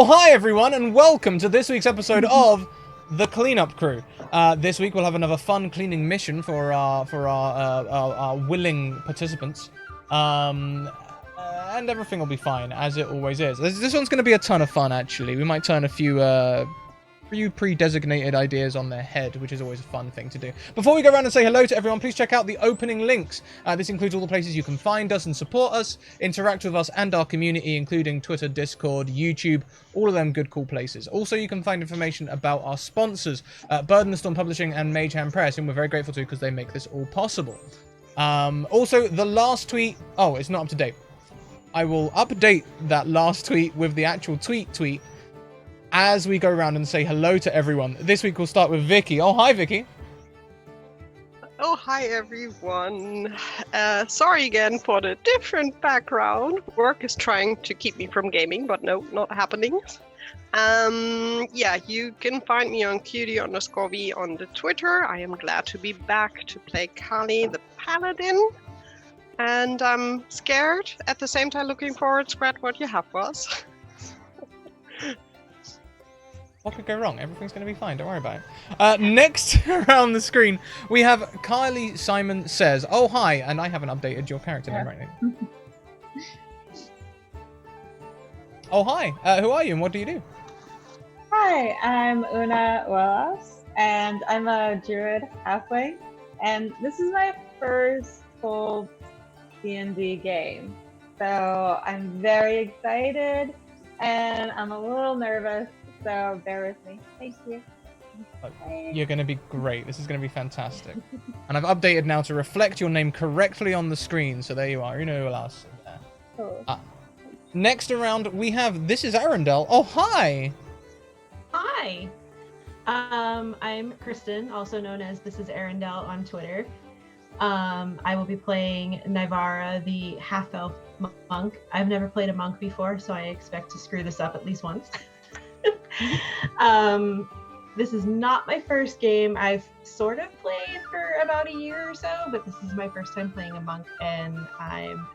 hi everyone, and welcome to this week's episode of The Cleanup Crew. This week we'll have another fun cleaning mission for our willing participants. And everything will be fine, as it always is. This one's going to be a ton of fun, actually. We might turn a few pre-designated ideas on their head, which is always a fun thing to do. Before we go around and say hello to everyone, please check out the opening links. This includes all the places you can find us and support us, interact with us and our community, including Twitter, Discord, YouTube, all of them good, cool places. Also, you can find information about our sponsors, Bird and the Storm Publishing and Mage Hand Press, and we're very grateful to because they make this all possible. Also, the last tweet... Oh, it's not up to date. I will update that last tweet with the actual tweet as we go around and say hello to everyone. This week we'll start with Vicky. Oh, hi, Vicky. Oh, hi, everyone. Sorry again for the different background. Work is trying to keep me from gaming, but no, not happening. Yeah, you can find me on cutie_v on the Twitter. I am glad to be back to play Kali the Paladin. And I'm scared, at the same time looking forward, Scrat, what you have for us. What could go wrong? Everything's going to be fine. Don't worry about it. Next around the screen, we have Kylie Simon Says. Oh, hi. And I haven't updated your character name right now. Oh, hi. Who are you and what do you do? Hi, I'm Una Wallace, and I'm a druid halfling. And this is my first full D&D game. So I'm very excited, and I'm a little nervous. So bear with me. Thank you. You're going to be great. This is going to be fantastic. And I've updated now to reflect your name correctly on the screen. So there you are. You know who else. Cool. Next around, we have... This is Arundel. Oh, hi. Hi. I'm Kristen, also known as This is Arundel on Twitter. I will be playing Nivara, the half-elf monk. I've never played a monk before, so I expect to screw this up at least once. This is not my first game. I've sort of played for about a year or so, but this is my first time playing a monk, and I'm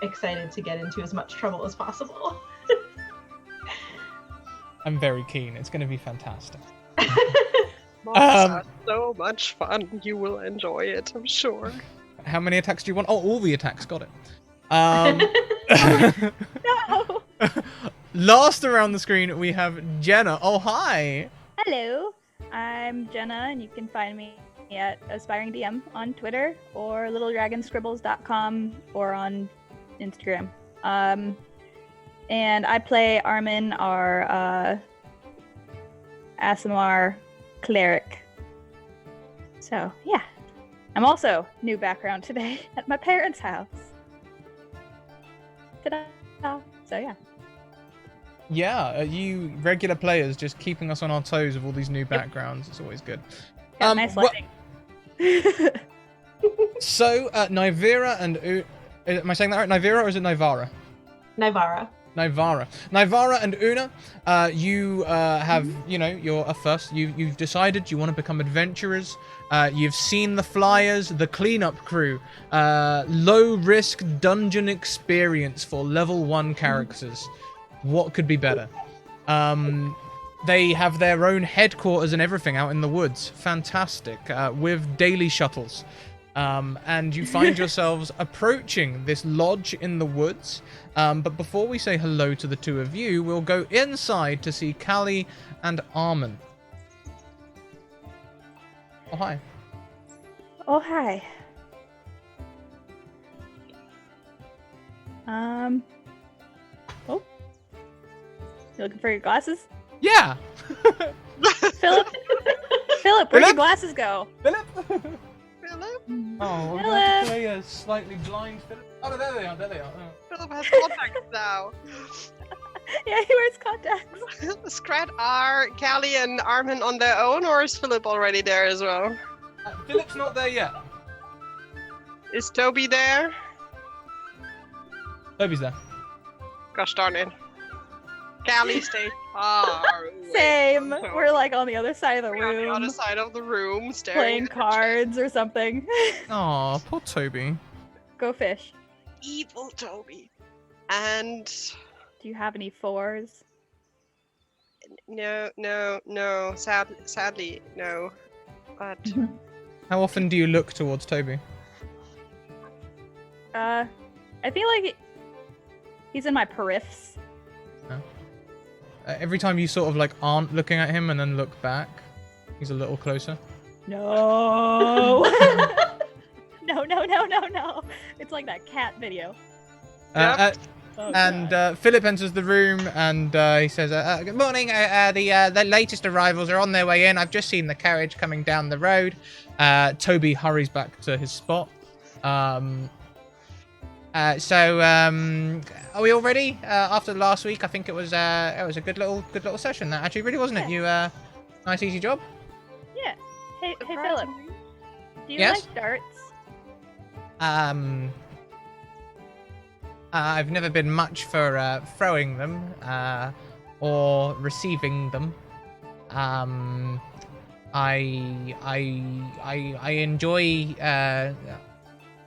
excited to get into as much trouble as possible. I'm very keen. It's going to be fantastic. Monks are so much fun. You will enjoy it, I'm sure. How many attacks do you want? Oh, all the attacks. Got it. No. Last around the screen, we have Jenna. Oh, hi. Hello, I'm Jenna, and you can find me at Aspiring DM on Twitter or littledragonscribbles.com or on Instagram. And I play Armin, our Aasimar cleric. So, yeah. I'm also new background today at my parents' house. Ta-da! So, yeah. Yeah, you regular players just keeping us on our toes with all these new backgrounds. It's always good. Yeah, nice lighting. So, Nivera and... am I saying that right? Nivera or is it Nivara? Nivara. Nivara and Una, you have, you know, you're a first. You've decided you want to become adventurers. You've seen the flyers, the cleanup crew, low risk dungeon experience for level 1 characters. What could be better? They have their own headquarters and everything out in the woods. Fantastic. With daily shuttles. And you find yourselves approaching this lodge in the woods. But before we say hello to the two of you, we'll go inside to see Kali and Armin. Oh, hi. Oh, hi. Oh. You looking for your glasses? Yeah! Philip? Philip, where'd your glasses go? Philip? Philip? Oh, we're going to play a slightly blind Philip. Oh, there they are. Oh. Philip has contacts now. Yeah, he wears contacts. Scrat, are Callie and Armin on their own, or is Philip already there as well? Philip's not there yet. Is Toby there? Toby's there. Gosh darn it. Callie, stay far away. Same. from Toby. We're like on the other side of the We're on the room, other side of the room, staring playing at the cards or something. Aw, poor Toby. Go fish. evil Toby. And Do you have any 4s? No. Sadly, no. But How often do you look towards Toby? I feel like he's in my periffs. Every time you sort of like aren't looking at him and then look back, he's a little closer. No. No. It's like that cat video. Oh, And God. Philip enters the room and he says, "Good morning. The latest arrivals are on their way in. I've just seen the carriage coming down the road." Toby hurries back to his spot. So are we all ready? After last week, I think it was a good little session. That actually really wasn't it? You nice easy job. Yeah. Hey Philip. Do you Yes? like darts? I've never been much for throwing them or receiving them. I enjoy.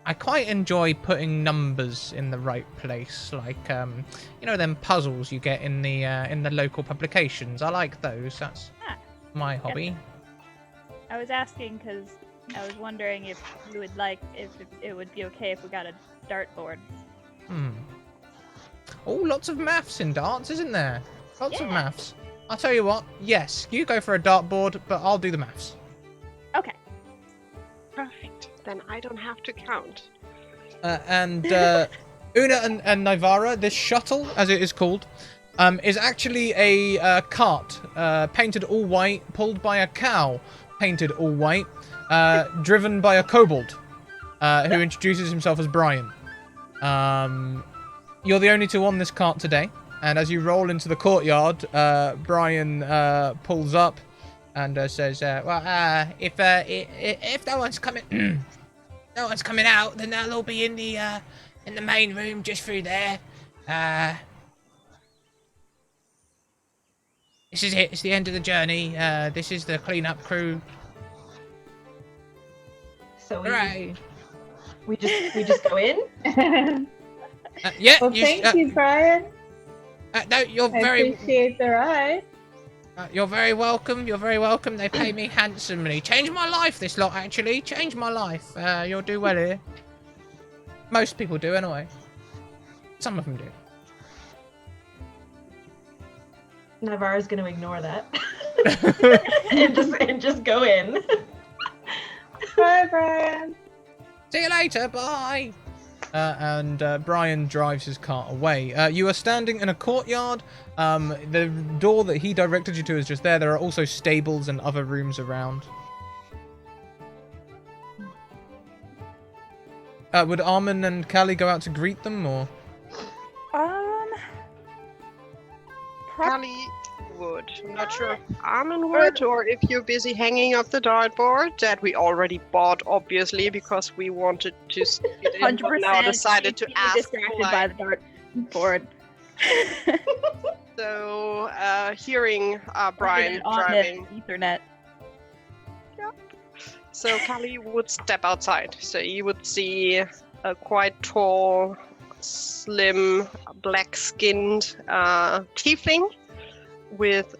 I quite enjoy putting numbers in the right place, like them puzzles you get in the local publications. I like those. That's my hobby. I was asking because I was wondering if you would like if it would be okay if we got a dartboard. Oh, lots of maths in darts, isn't there? Lots of maths. I'll tell you what. Yes, you go for a dartboard, but I'll do the maths. Okay. perfect. Then I don't have to count. And Una and Nivara, this shuttle, as it is called, is actually a cart painted all white, pulled by a cow painted all white, driven by a kobold who introduces himself as Brian. You're the only two on this cart today, and as you roll into the courtyard, Brian pulls up and says, if no one's coming, no one's coming out, then they'll all be in the main room just through there. This is it. It's the end of the journey. This is the cleanup crew. So Hooray! we just go in. Yeah. Well, thank you, Brian. No, you're I very. appreciate the ride. You're very welcome. You're very welcome. They pay me handsomely. Changed my life, this lot, actually. Changed my life. You'll do well here. Most people do, anyway. Some of them do. Navarro's gonna ignore that and just go in. Bye, Brian. See you later. Bye. And Brian drives his cart away. You are standing in a courtyard. The door that he directed you to is just there. There are also stables and other rooms around. Would Armin and Callie go out to greet them, or? Callie would. I'm not sure if Armin would, or if you're busy hanging up the dartboard that we already bought, obviously, because we wanted to see it in, but 100%. now decided to ask. Distracted by the dartboard. So, hearing Brian on driving. the Ethernet. So Callie would step outside. So you would see a quite tall, slim, black-skinned tiefling with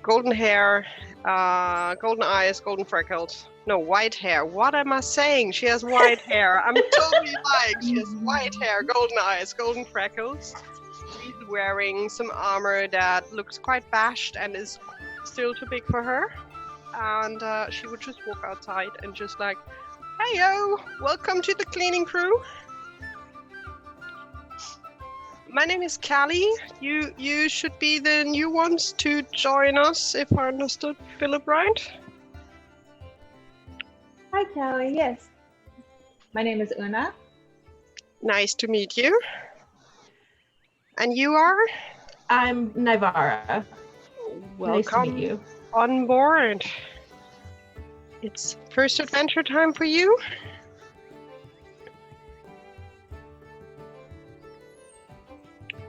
golden hair, golden eyes, golden freckles. No, white hair. What am I saying? She has white hair. I'm totally lying. She has white hair, golden eyes, golden freckles. She's wearing some armor that looks quite bashed and is still too big for her. And she would just walk outside and just like, "Heyo, welcome to the cleaning crew. My name is Callie. You should be the new ones to join us, if I understood Philip right." Hi, Callie. Yes. My name is Una. Nice to meet you. And you are? I'm Nivara. Welcome Nice to meet you. on board. It's first adventure time for you?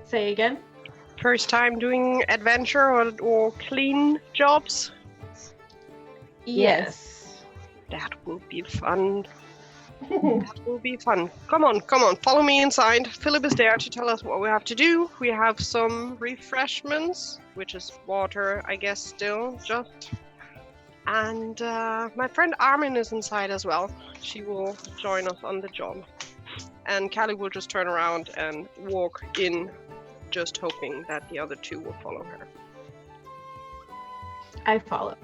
Say again. First time doing adventure or clean jobs? Yes. That will be fun. That will be fun. Come on, follow me inside. Philip is there to tell us what we have to do. We have some refreshments, which is water, I guess, still, just. And my friend Armin is inside as well. She will join us on the job. And Callie will just turn around and walk in, just hoping that the other two will follow her. I follow.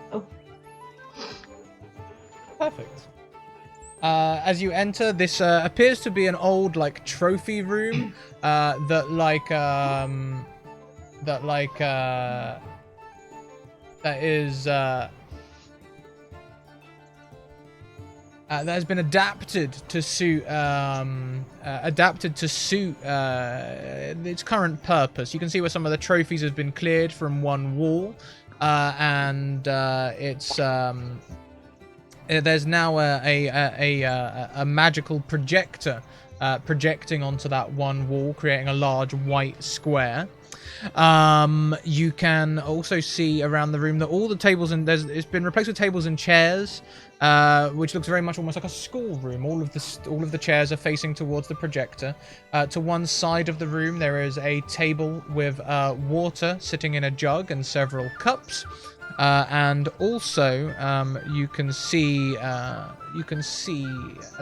Perfect. As you enter, this appears to be an old like trophy room that has been adapted to suit its current purpose. You can see where some of the trophies have been cleared from one wall, and there's now a magical projector projecting onto that one wall, creating a large white square. You can also see around the room that all the tables it's been replaced with tables and chairs, which looks very much almost like a schoolroom. All of the chairs are facing towards the projector. To one side of the room there is a table with water sitting in a jug and several cups. And also, you can see at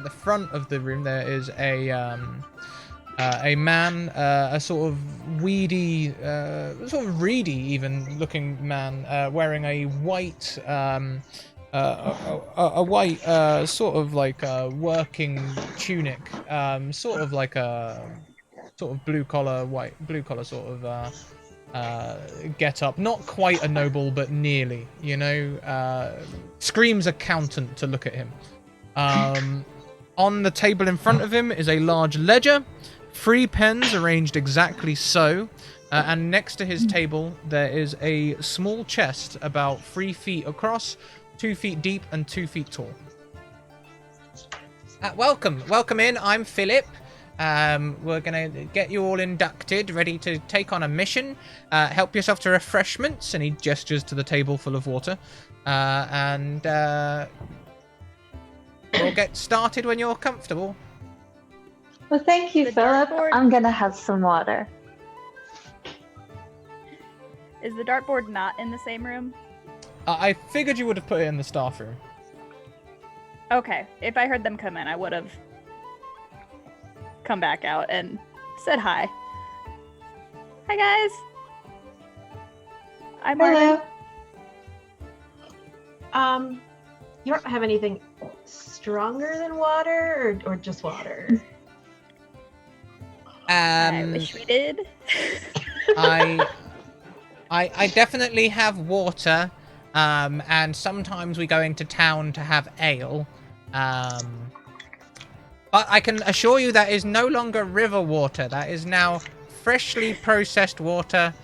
the front of the room there is a man, a sort of weedy, sort of reedy even looking man, wearing a white, sort of like a working tunic, sort of like a sort of blue collar sort of. Get up. Not quite a noble, but nearly, screams accountant to look at him. On the table in front of him is a large ledger, 3 pens arranged exactly so, and next to his table there is a small chest about 3 feet across, 2 feet deep, and 2 feet tall. Welcome in. I'm Philip. We're gonna get you all inducted, ready to take on a mission. Help yourself to refreshments, and he gestures to the table full of water. And we'll get started when you're comfortable. Well, thank you, The Philip. dartboard- I'm gonna have some water. Is the dartboard not in the same room? I figured you would have put it in the staff room. Okay, if I heard them come in, I would have come back out and said hi. Hi, guys. I'm Hello. Armin. You don't have anything stronger than water, or just water? I wish we did. I definitely have water, and sometimes we go into town to have ale. But I can assure you that is no longer river water. That is now freshly processed water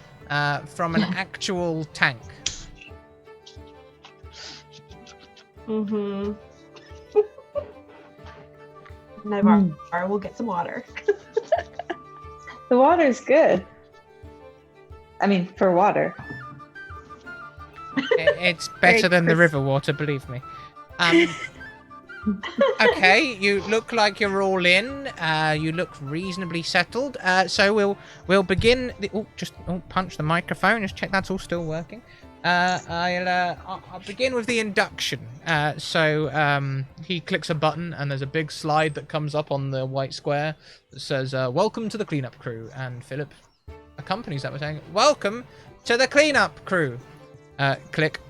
from an actual tank. Mm-hmm. Navarre will get some water. The water's good. I mean, for water. It's better than the river water, believe me. Okay, you look like you're all in. You look reasonably settled. So we'll begin. Punch the microphone. Just check that's all still working. I'll begin with the induction. So he clicks a button, and there's a big slide that comes up on the white square that says, "Welcome to the cleanup crew." And Philip accompanies that by saying, "Welcome to the cleanup crew." Click.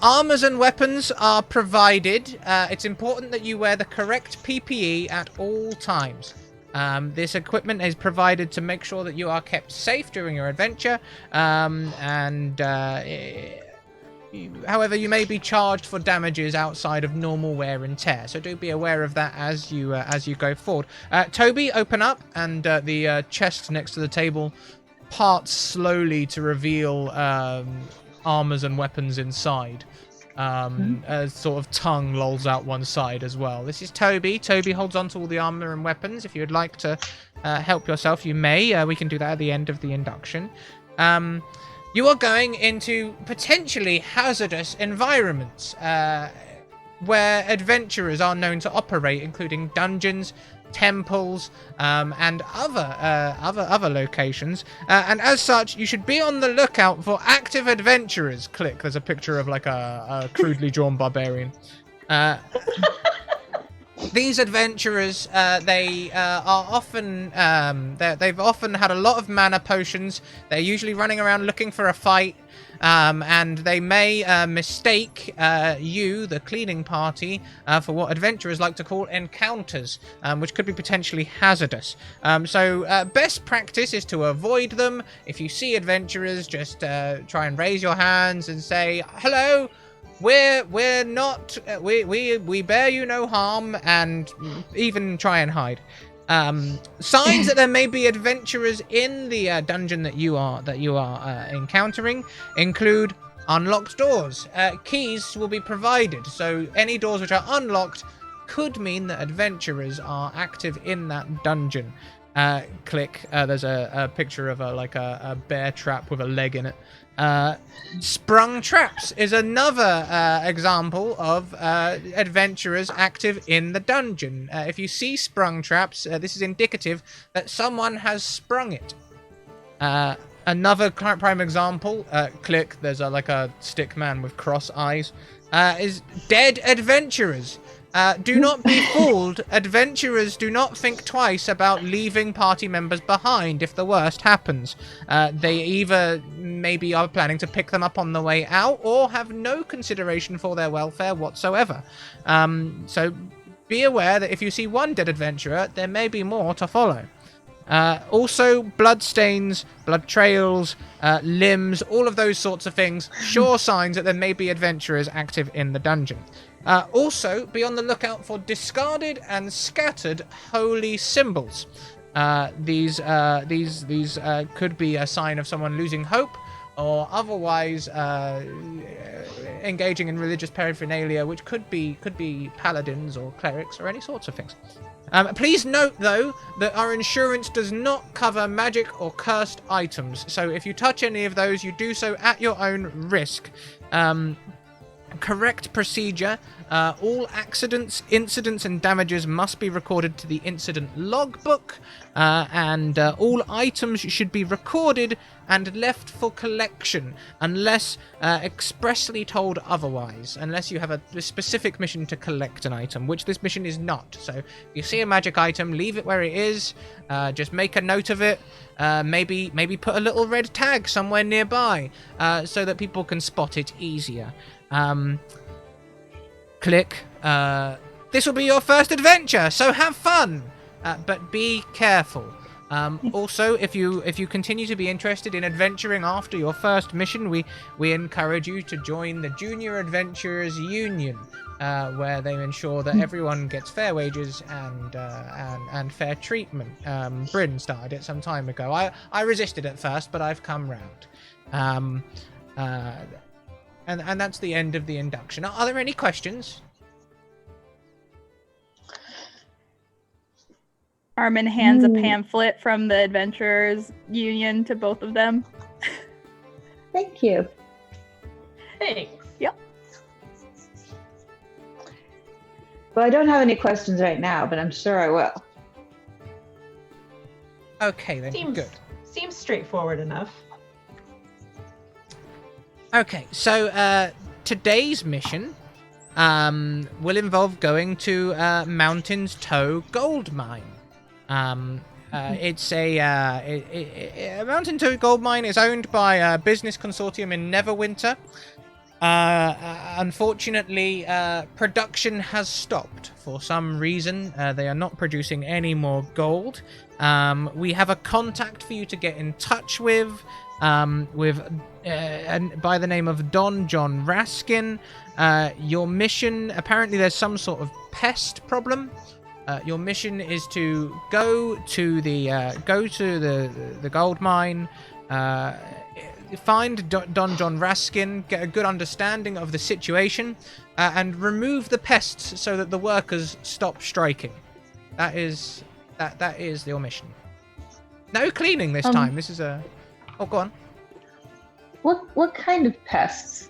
Armors and weapons are provided. It's important that you wear the correct PPE at all times. This equipment is provided to make sure that you are kept safe during your adventure. However, you may be charged for damages outside of normal wear and tear. So do be aware of that as you go forward. Toby, open up, and the chest next to the table parts slowly to reveal armors and weapons inside. A sort of tongue lolls out one side as well. This is Toby. Toby holds on to all the armor and weapons. If you'd like to help yourself, you may. We can do that at the end of the induction. You are going into potentially hazardous environments. where adventurers are known to operate, including dungeons, temples, and other locations. And as such, you should be on the lookout for active adventurers. Click. There's a picture of like a crudely drawn barbarian. These adventurers, they are often, they've often had a lot of mana potions. They're usually running around looking for a fight, and they may mistake you, the cleaning party, for what adventurers like to call encounters, which could be potentially hazardous. So best practice is to avoid them. If you see adventurers, just try and raise your hands and say, hello. We're not we bear you no harm, and even try and hide. Signs that there may be adventurers in the dungeon that you are encountering include unlocked doors. Keys will be provided, so any doors which are unlocked could mean that adventurers are active in that dungeon. Click. There's a picture of a bear trap with a leg in it. Sprung traps is another example of adventurers active in the dungeon. If you see sprung traps, this is indicative that someone has sprung it. Another prime example, click, there's a stick man with cross eyes, is dead adventurers. Do not be fooled. Adventurers do not think twice about leaving party members behind if the worst happens. They either maybe are planning to pick them up on the way out or have no consideration for their welfare whatsoever. So be aware that if you see one dead adventurer, there may be more to follow. Also, blood stains, blood trails, limbs, all of those sorts of things, sure signs that there may be adventurers active in the dungeon. Also, be on the lookout for discarded and scattered holy symbols. These could be a sign of someone losing hope, or otherwise engaging in religious paraphernalia, which could be paladins or clerics or any sorts of things. Please note, though, that our insurance does not cover magic or cursed items, so if you touch any of those, you do so at your own risk. Correct procedure. All accidents, incidents, and damages must be recorded to the incident logbook, and all items should be recorded and left for collection unless expressly told otherwise, unless you have a specific mission to collect an item, which this mission is not. So if you see a magic item, leave it where it is, just make a note of it, maybe put a little red tag somewhere nearby so that people can spot it easier. Click. This will be your first adventure, so have fun, but be careful. Also, if you continue to be interested in adventuring after your first mission, we encourage you to join the Junior Adventurers Union, where they ensure that everyone gets fair wages and fair treatment. Bryn started it some time ago. I resisted at first, but I've come round. And that's the end of the induction. Are there any questions? Armin hands a pamphlet from the Adventurers Union to both of them. Thank you. Thanks. Yep. Well, I don't have any questions right now, but I'm sure I will. Okay, then. Good. Seems straightforward enough. Okay, so today's mission will involve going to Mountain's Toe Gold Mine. It's a Mountain Toe Gold Mine is owned by a business consortium in Neverwinter. Unfortunately, production has stopped for some reason. They are not producing any more gold. We have a contact for you to get in touch with and by the name of Don John Raskin. Your mission, apparently there's some sort of pest problem. Your mission is to go to the gold mine, find Don John Raskin, get a good understanding of the situation, and remove the pests so that the workers stop striking. That is your mission. No cleaning this time. This is a... Oh, go on. What kind of pests?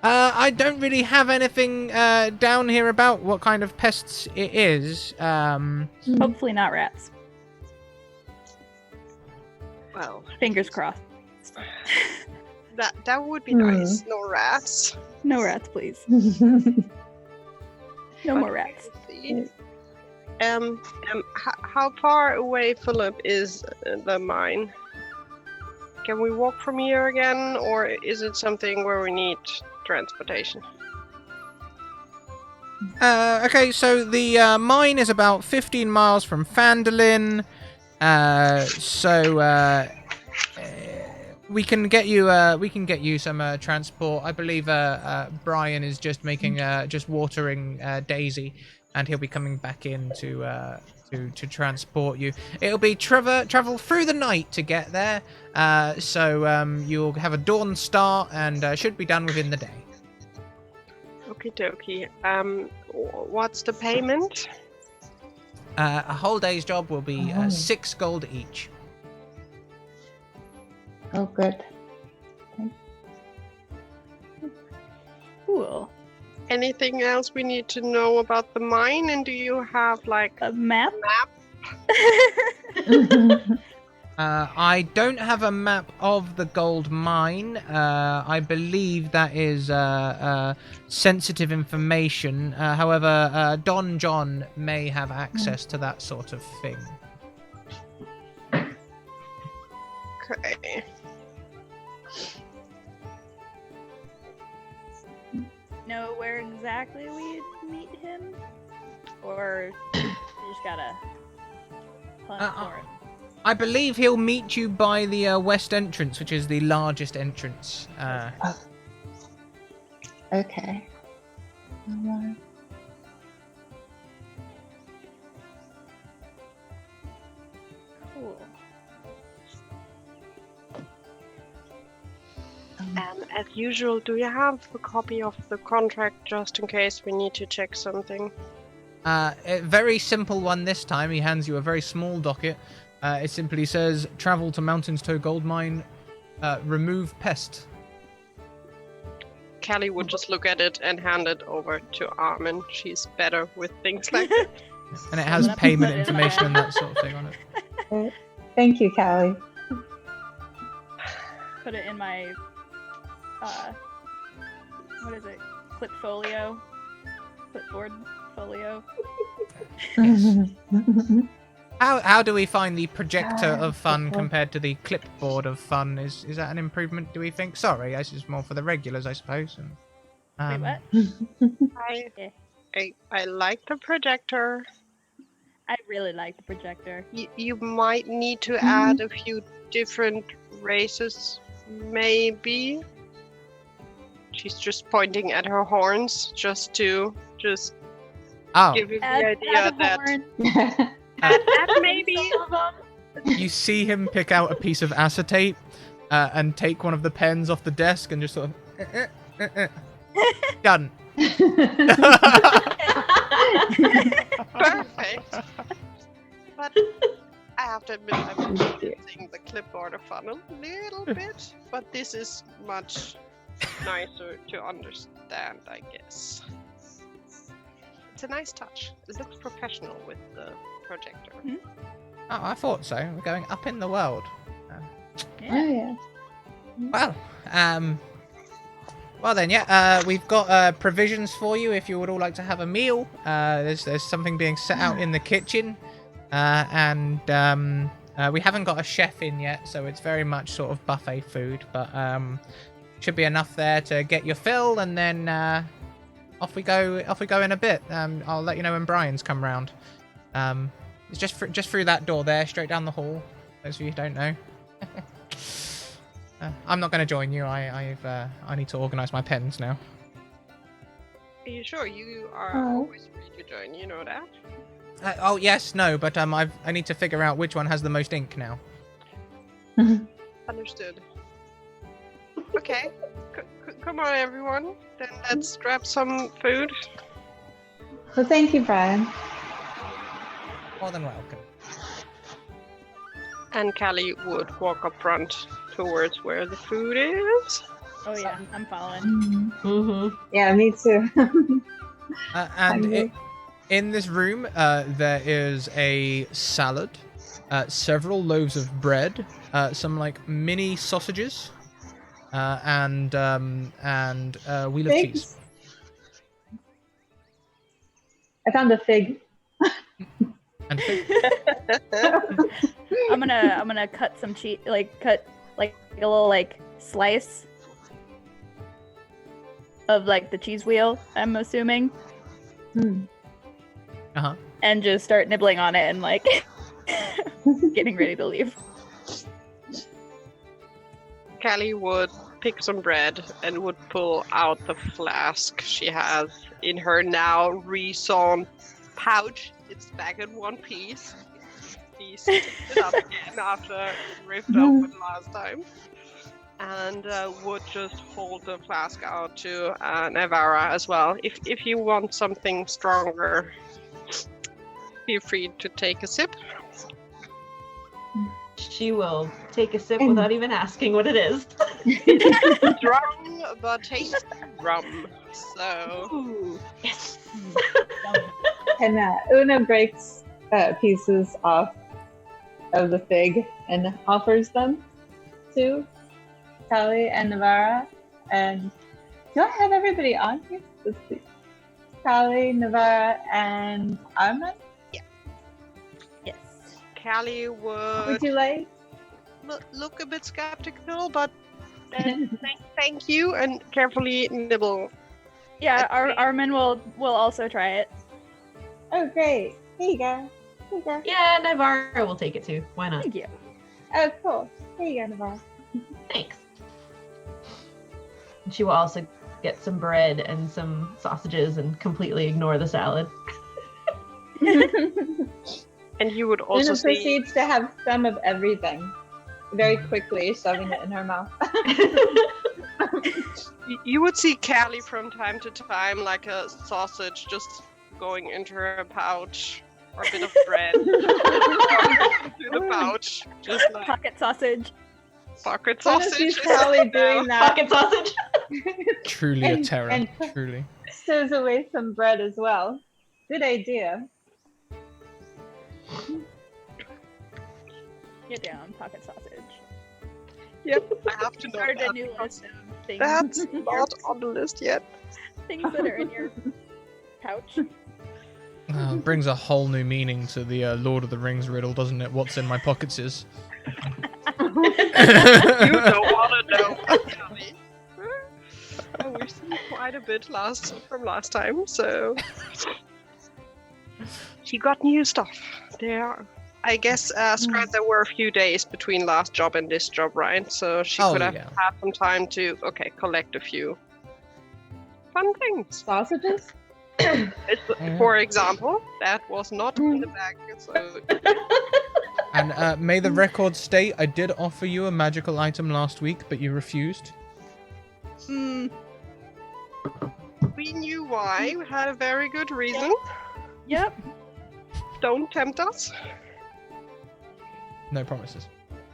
I don't really have anything down here about what kind of pests it is. Hopefully not rats. Well, Fingers crossed. that would be nice. No rats. No rats, please. No more rats. How far away, Philip, is the mine? Can we walk from here again, or is it something where we need transportation? Okay, so the mine is about 15 miles from Phandalin. We can get you some transport. I believe Brian is just making just watering Daisy, and he'll be coming back in to transport you. It'll be travel through the night to get there. You'll have a dawn start and should be done within the day. Okie dokie. What's the payment? A whole day's job will be 6 gold each. Oh, good. Cool. Anything else we need to know about the mine? And do you have like A map? I don't have a map of the gold mine. I believe that is sensitive information. However, Don John may have access to that sort of thing. Okay. Know where exactly we'd meet him? Or you just gotta hunt for it? I believe he'll meet you by the west entrance, which is the largest entrance. Okay. Cool. As usual, do you have a copy of the contract just in case we need to check something? A very simple one this time. He hands you a very small docket. It simply says, travel to Mountain's Toe Gold Mine, remove pest. Callie would just look at it and hand it over to Armin. She's better with things like that. And it has payment information and that sort of thing on it. Thank you, Callie. Put it in my what is it? Clipfolio? Clipboard folio? Yes. How do we find the projector of fun compared to the clipboard of fun? Is that an improvement, do we think? Sorry, this is more for the regulars, I suppose. And, Wait, what? I like the projector. I really like the projector. You might need to add a few different races, maybe. She's just pointing at her horns, just to give you the idea that that maybe. You see him pick out a piece of acetate and take one of the pens off the desk and just sort of done. Perfect. But I have to admit, I'm using the clipboard of fun a little bit, but this is much nicer to understand, I guess. It's a nice touch. It looks professional with the projector. Hmm? Oh, I thought so. We're going up in the world. Yeah. Oh, yeah. Well then, yeah. We've got provisions for you if you would all like to have a meal. There's something being set out in the kitchen, and we haven't got a chef in yet, so it's very much sort of buffet food. But should be enough there to get your fill, and then off we go in a bit. I'll let you know when Brian's come round. It's just through that door there, straight down the hall. Those of you who don't know. I'm not going to join you. I need to organise my pens now. Are you sure? You are always free to join. You know that. Oh yes, no, but I need to figure out which one has the most ink now. Understood. Okay, come on, everyone. Then let's grab some food. Well, thank you, Brian. More than welcome. And Callie would walk up front towards where the food is. Oh yeah, I'm following. Mm-hmm. Yeah, me too. And Hungry. in this room, there is a salad, several loaves of bread, some like mini sausages, and a wheel of cheese. Figs. I found a fig. And a fig. I'm gonna cut some cheese, cut like a little like slice of like the cheese wheel, I'm assuming, Uh-huh. and just start nibbling on it and like getting ready to leave. Callie would pick some bread and would pull out the flask she has in her now resewn pouch. It's back in one piece. She stitched it up again after ripped open last time. And would just hold the flask out to Navara as well. If you want something stronger, feel free to take a sip. She will take a sip without even asking what it is. Strong but tasty rum. So Ooh, yes. And Una breaks pieces off of the fig and offers them to Callie and Navara. And do I have everybody on here? Let's see. Callie, Navara, and Armin? Yes. Callie Would would you like? look a bit skeptical, but then thank you and carefully nibble. Yeah, Okay. Armin will also try it. Oh, great. Here you go. Here you go. Yeah, Navarro will take it too. Why not? Thank you. Oh, cool. Here you go, Navara. Thanks. And she will also get some bread and some sausages and completely ignore the salad. And you would also Una see proceeds to have some of everything, very quickly shoving it in her mouth. you would see Callie from time to time like a sausage just going into her pouch or a bit of bread into the pouch, just like Pocket sausage. pocket Una sausage. sees Callie doing that. Pocket sausage. Truly a And- terror. and- Truly. Stows away some bread as well. Good idea. Get down, pocket sausage. Yep, I have to know Start a that. new list of things. That's not on the list yet. Things that are in your pouch. Brings a whole new meaning to the Lord of the Rings riddle, doesn't it? What's in my pockets is. You don't want to know. Callie. Oh, we've seen quite a bit from last time, so she got new stuff. There, I guess, Scrat, there were a few days between last job and this job, right? So she Oh, could have yeah. had some time to, collect a few fun things. Sausages? For example, that was not in the bag, so And may the record state, I did offer you a magical item last week, but you refused. Mm, we knew why. We had a very good reason. yep. Don't tempt us. No promises.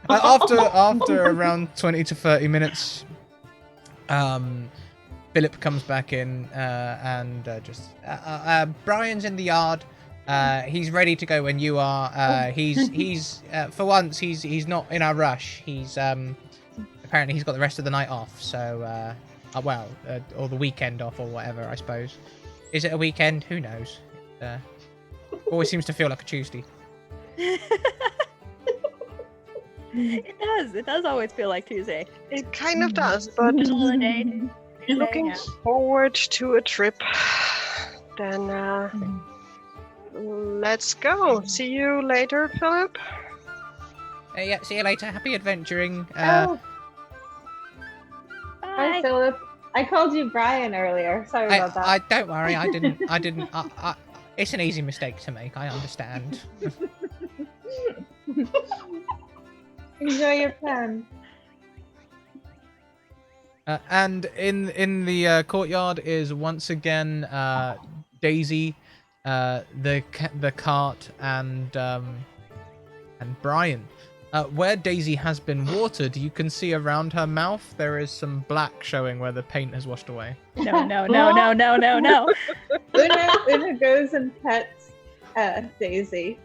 After around 20 to 30 minutes, Philip comes back in and Brian's in the yard. He's ready to go when you are. He's for once he's not in a rush. He's apparently he's got the rest of the night off. So or the weekend off or whatever, I suppose. Is it a weekend? Who knows? Always seems to feel like a Tuesday. It does always feel like Tuesday. It kind of does, but Middle of the day. looking Yeah. forward to a trip. Then let's go. See you later, Philip. Yeah, see you later. Happy adventuring. Oh, hi, Bye. Philip. I called you Brian earlier. Sorry about that. I don't worry. I didn't. It's an easy mistake to make. I understand. Enjoy your plan. And in the courtyard is once again Daisy, the cart, and Brian. Where Daisy has been watered, you can see around her mouth there is some black showing where the paint has washed away. No. Una goes and pets Daisy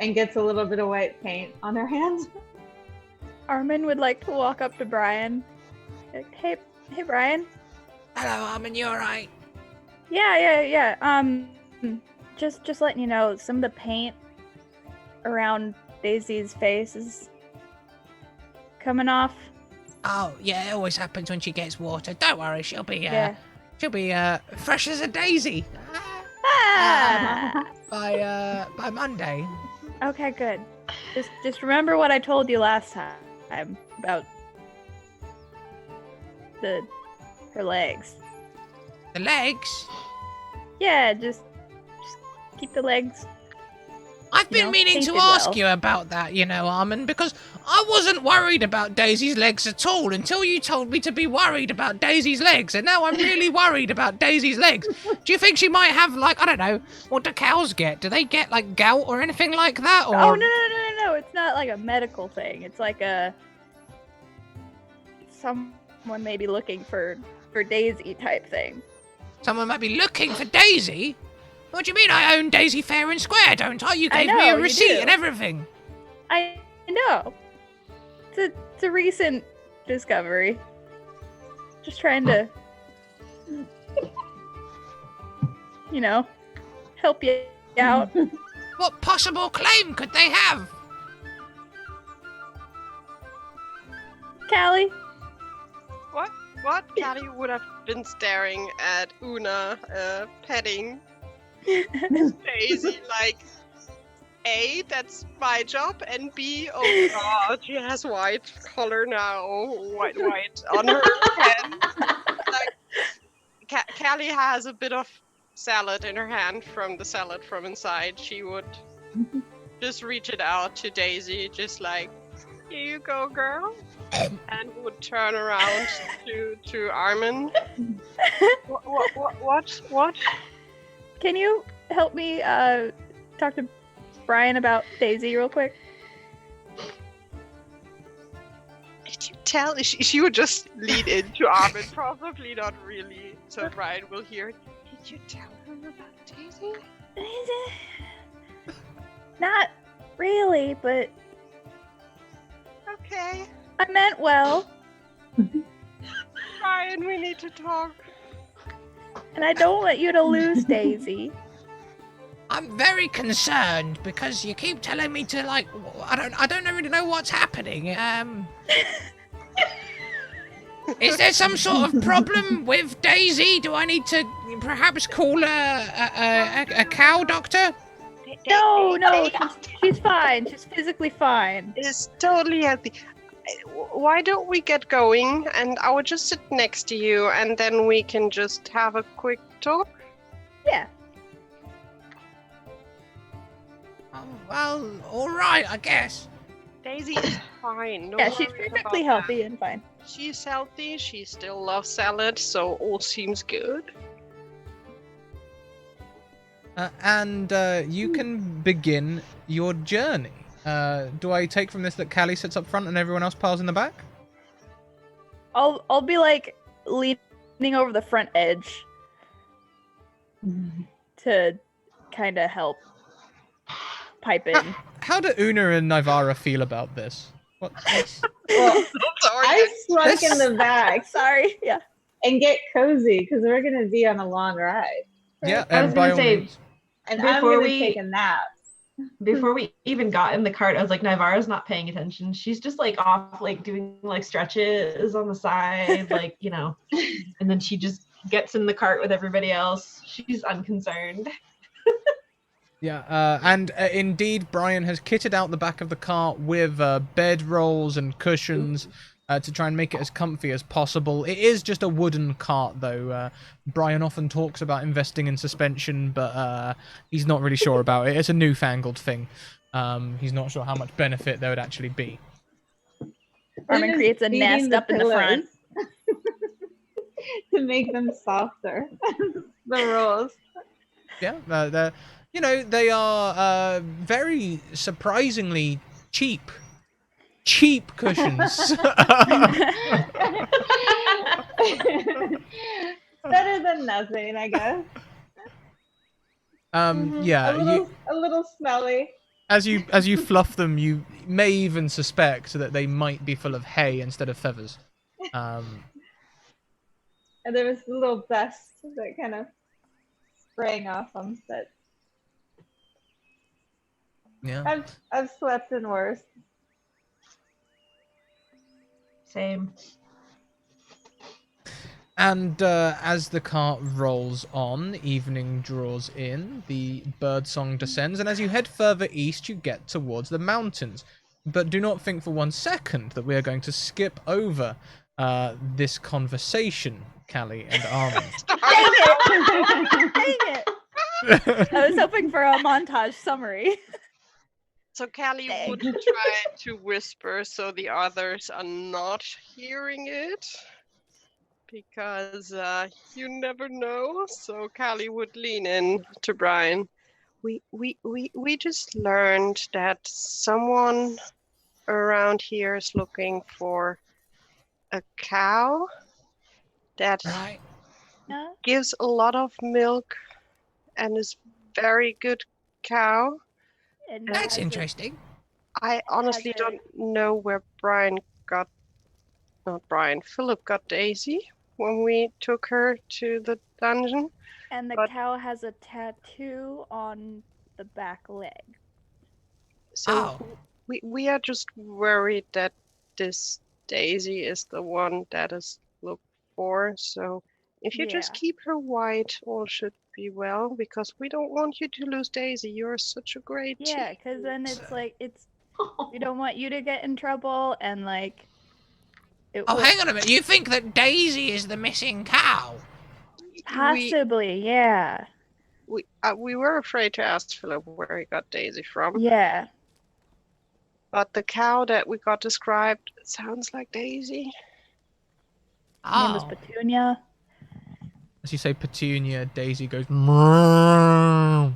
and gets a little bit of white paint on her hands. Armin would like to walk up to Brian. Like, hey, Brian. Hello, Armin. You all right? Yeah. Just letting you know, some of the paint around Daisy's face is coming off. Oh, yeah. It always happens when she gets watered. Don't worry. She'll be fresh as a daisy. Ah! By Monday. Okay, good. Just remember what I told you last time about her legs. The legs? Yeah, just keep the legs. I've been meaning to ask you about that, Armin, because I wasn't worried about Daisy's legs at all until you told me to be worried about Daisy's legs, and now I'm really worried about Daisy's legs. Do you think she might have, I don't know, what do cows get? Do they get, gout or anything like that? Or... Oh, no, it's not like a medical thing. It's like someone may be looking for Daisy type thing. Someone might be looking for Daisy? What do you mean I own Daisy fair and square, don't I? You gave me a receipt and everything. I know. It's a recent discovery. Just trying to, help you out. What possible claim could they have? Callie? What? Callie would have been staring at Una, petting Daisy like, A, that's my job, and B, oh god, she has white color now, white on her hand. Callie has a bit of salad in her hand from the salad from inside. She would just reach it out to Daisy, just like, here you go, girl. And would turn around to Armin. What? Can you help me talk to Brian about Daisy real quick? Did you tell? She would just lead into Armin, probably not really, so Brian will hear it. Did you tell her about Daisy? Not really, but... Okay. I meant well. Brian, we need to talk. And I don't want you to lose Daisy. I'm very concerned because you keep telling me to I don't really know what's happening. Is there some sort of problem with Daisy? Do I need to perhaps call a cow doctor? No, she's fine. She's physically fine. It's totally healthy. Why don't we get going and I will just sit next to you and then we can just have a quick talk? Yeah. Well, alright, I guess. Daisy is fine. No she's worries perfectly about healthy that. and fine. She's healthy, she still loves salad, so all seems good. And you can begin your journey. Do I take from this that Callie sits up front and everyone else piles in the back? I'll be leaning over the front edge to kind of help pipe in. How do Una and Nivara feel about this? What's... Well, Sorry. I slunk in the back Sorry, yeah. and get cozy because we're gonna be on a long ride. Yeah, I was and by gonna all say, means. And I'm Before gonna we- take a nap. Before we even got in the cart, I was like, Nivara's not paying attention. She's just off, doing stretches on the side, and then she just gets in the cart with everybody else. She's unconcerned. Yeah, and indeed, Brian has kitted out the back of the cart with bed rolls and cushions to try and make it as comfy as possible. It is just a wooden cart, though. Brian often talks about investing in suspension, but he's not really sure about it. It's a newfangled thing. He's not sure how much benefit there would actually be. Armin Just creates a beating nest the up in the front. to make them softer. The rolls. Yeah, they are very surprisingly cheap cushions. Better than nothing, I guess. Yeah, A little smelly. as you fluff them, you may even suspect that they might be full of hay instead of feathers. And there was a little dust that kind of spraying off them. But Yeah. I've slept in worse. Same. And as the cart rolls on, evening draws in, the birdsong descends, and as you head further east, you get towards the mountains. But do not think for 1 second that we are going to skip over this conversation, Callie and Armin. Dang it! I was hoping for a montage summary. So Callie Dang. would try to whisper so the others are not hearing it. Because you never know. So Callie would lean in to Brian. We just learned that someone around here is looking for a cow that Right. Yeah. gives a lot of milk and is very good cow. And That's has a- interesting. I honestly a- don't know where Philip got Daisy when we took her to the dungeon. And the But- cow has a tattoo on the back leg. So Oh. we are just worried that this Daisy is the one that is looked for. So if you just Yeah. keep her white, all should be well, because we don't want you to lose Daisy. You're such a great Yeah, team. because then we don't want you to get in trouble, and like. Oh, hang on a minute. You think that Daisy is the missing cow? Possibly, yeah. We were afraid to ask Philip where he got Daisy from, Yeah. but the cow that we got described sounds like Daisy. Her name was Oh. Petunia. As you say Petunia, Daisy goes. "Meow."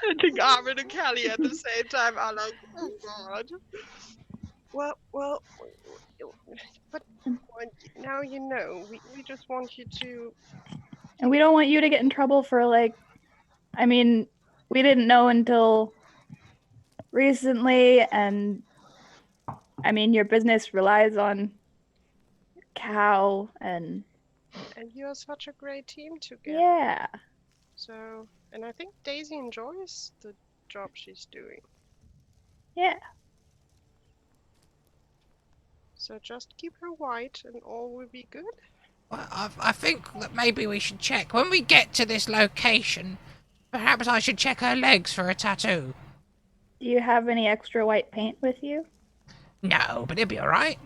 I think Armin and Callie at the same time are like, oh god. Well, but now you know. We just want you to. And we don't want you to get in trouble for like. I mean, we didn't know until recently, and I mean, your business relies on cow, and And you are such a great team together. yeah. So, and I think Daisy enjoys the job she's doing. Yeah. So just keep her white and all will be good. Well, I think that maybe we should check. When we get to this location, perhaps I should check her legs for a tattoo. Do you have any extra white paint with you? No, but it'll be alright.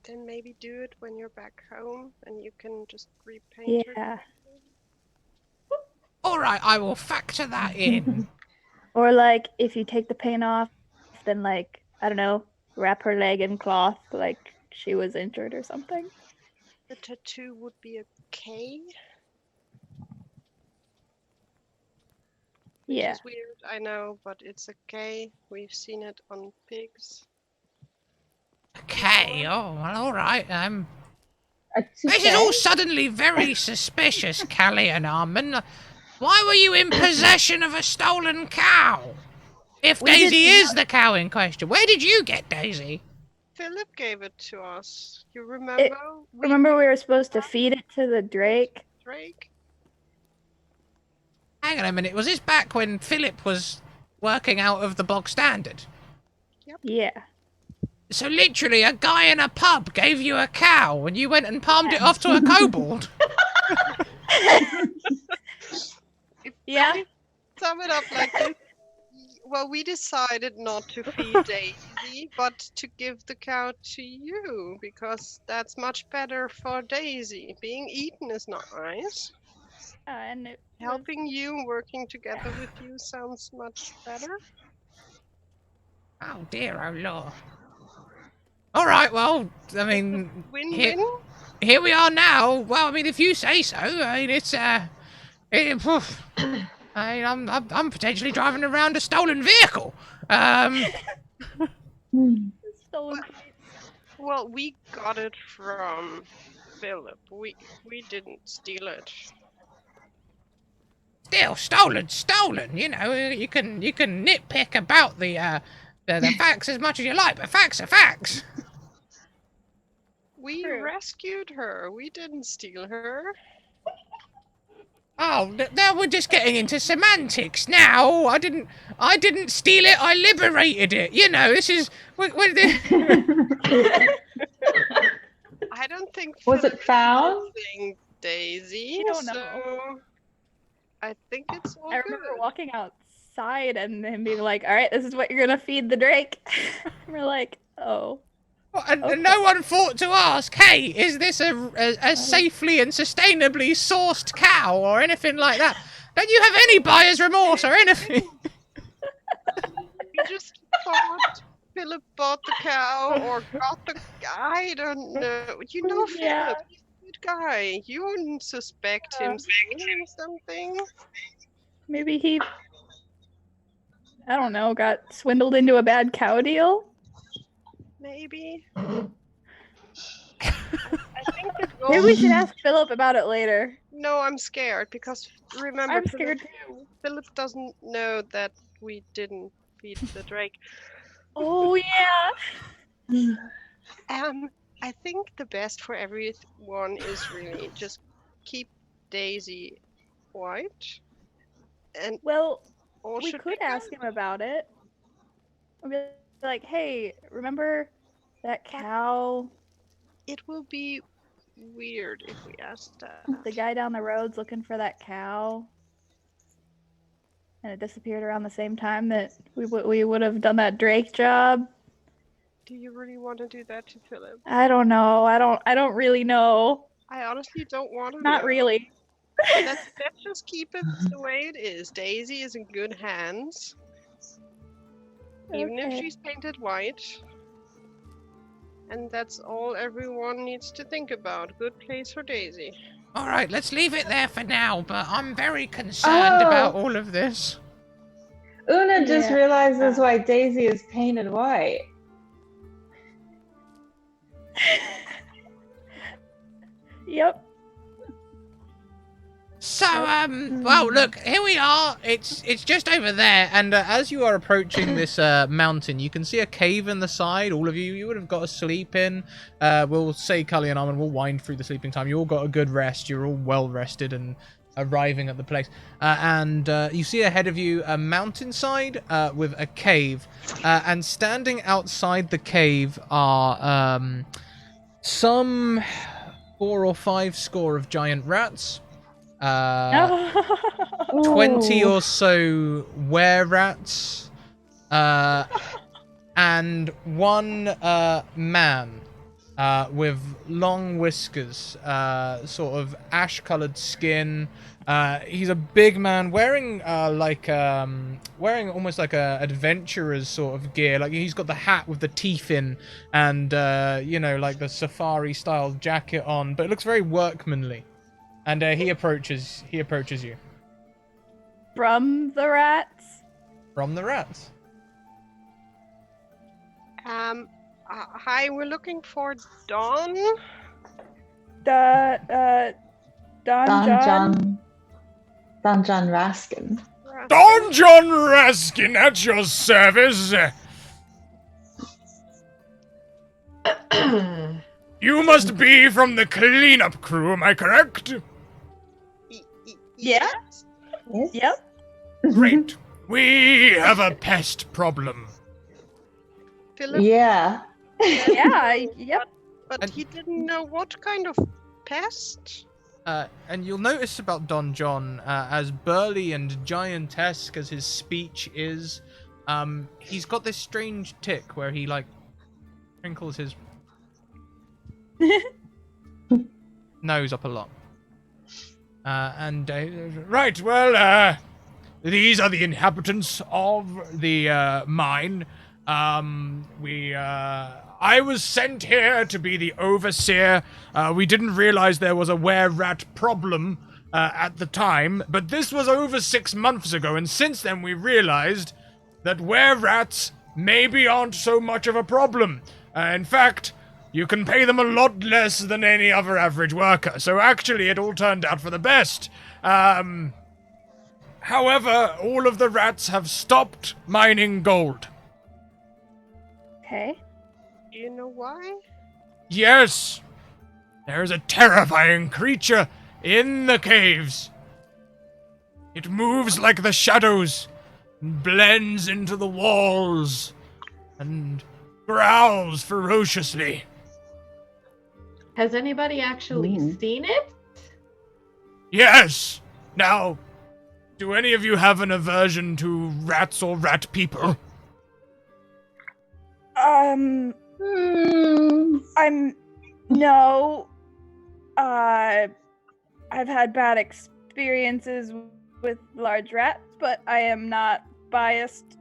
Then maybe do it when you're back home and you can just repaint her. Yeah. Alright, I will factor that in. Or like, if you take the paint off, then like, I don't know, wrap her leg in cloth like she was injured or something. The tattoo would be a K. Which Yeah. is weird, I know, but it's a K. We've seen it on pigs. Okay, oh, well, alright. A This is toucan? all suddenly very suspicious, Callie and Armin. Why were you in possession of a stolen cow? If We Daisy did is the cow in question, where did you get Daisy? Philip gave it to us. You remember? Remember we were supposed to feed it to the drake? Drake? Hang on a minute, was this back when Philip was working out of the bog standard? Yeah. So literally a guy in a pub gave you a cow and you went and palmed it off to a kobold? Yeah. Sum it up like this. Well, we decided not to feed Daisy, but to give the cow to you, because that's much better for Daisy. Being eaten is not nice. And it was- Helping you, working together with you sounds much better. Oh dear, oh lord. Alright, well, I mean, Win-win? here we are now. Well, I mean, if you say so, I mean, it's, I'm potentially driving around a stolen vehicle. Stolen. Well, we got it from Philip. We didn't steal it. Still stolen. You know, you can nitpick about the facts as much as you like, but facts are facts. We True. rescued her. We didn't steal her. Oh, now we're just getting into semantics now. I didn't steal it. I liberated it. You know, this is. I don't think. Was Philip it found? is missing Daisy. You don't know. So I think it's all I remember good. walking outside and then being like, "All right, this is what you're gonna feed the Drake." We're like, "Oh." And Okay. no one thought to ask, hey, is this a safely and sustainably sourced cow or anything like that? Don't you have any buyer's remorse or anything? We just thought Philip bought the cow or got the. I don't know. You know Yeah. Philip. He's a good guy. You wouldn't suspect him stealing something. Maybe he, I don't know, got swindled into a bad cow deal? Maybe. I think it goes. Maybe we should ask Philip about it later. No, I'm scared because remember, I'm scared Philip doesn't know that we didn't feed the Drake. Oh, yeah. I think the best for everyone is really just keep Daisy white, and Well, all we should could be ask good. him about it. We'd be like, hey, remember that cow? It will be weird if we ask that. The guy down the road's looking for that cow. And it disappeared around the same time that we would have done that Drake job. Do you really want to do that to Philip? I don't know. I don't really know. I honestly don't want to. Not know. really. Let's just keep it the way it is. Daisy is in good hands. Even if Okay. she's painted white. And that's all everyone needs to think about. Good place for Daisy. All right, let's leave it there for now, but I'm very concerned about all of this. Una just Yeah. realizes why Daisy is painted white. Yep. So, well, look, here we are. It's just over there, and as you are approaching this mountain, you can see a cave in the side. All of you would have got a sleep in. We'll say Cully and Armin will wind through the sleeping time. You all got a good rest. You're all well rested and arriving at the place. And you see ahead of you a mountainside with a cave, and standing outside the cave are some 4 or 5 score of giant rats. 20 or so were-rats, and one man with long whiskers, sort of ash-colored skin. He's a big man wearing wearing almost like a adventurer's sort of gear. Like he's got the hat with the teeth in, and you know, like the safari-style jacket on, but it looks very workmanly. And he approaches you. From the rats? From the rats. Hi, we're looking for Dawn. Don John? Don John Raskin. Don John Raskin at your service. You must be from the cleanup crew, am I correct? Yeah. Yes? Yep. Great. We have a pest problem. Philip, Yeah. Yeah, yep. but he didn't know what kind of pest. And you'll notice about Don John, as burly and giantesque as his speech is, he's got this strange tick where he, like, crinkles his nose up a lot. Right, well, these are the inhabitants of the mine. I was sent here to be the overseer. We didn't realize there was a were-rat problem. at the time, but this was over 6 months ago, and since then we realized that were-rats maybe aren't so much of a problem. In fact, you can pay them a lot less than any other average worker, so actually it all turned out for the best. However, all of the rats have stopped mining gold. Okay. Do you know why? Yes, there is a terrifying creature in the caves. It moves like the shadows, blends into the walls, and growls ferociously. Has anybody actually seen it? Yes! Now, do any of you have an aversion to rats or rat people? Hmm. No. I've had bad experiences with large rats, but I am not biased,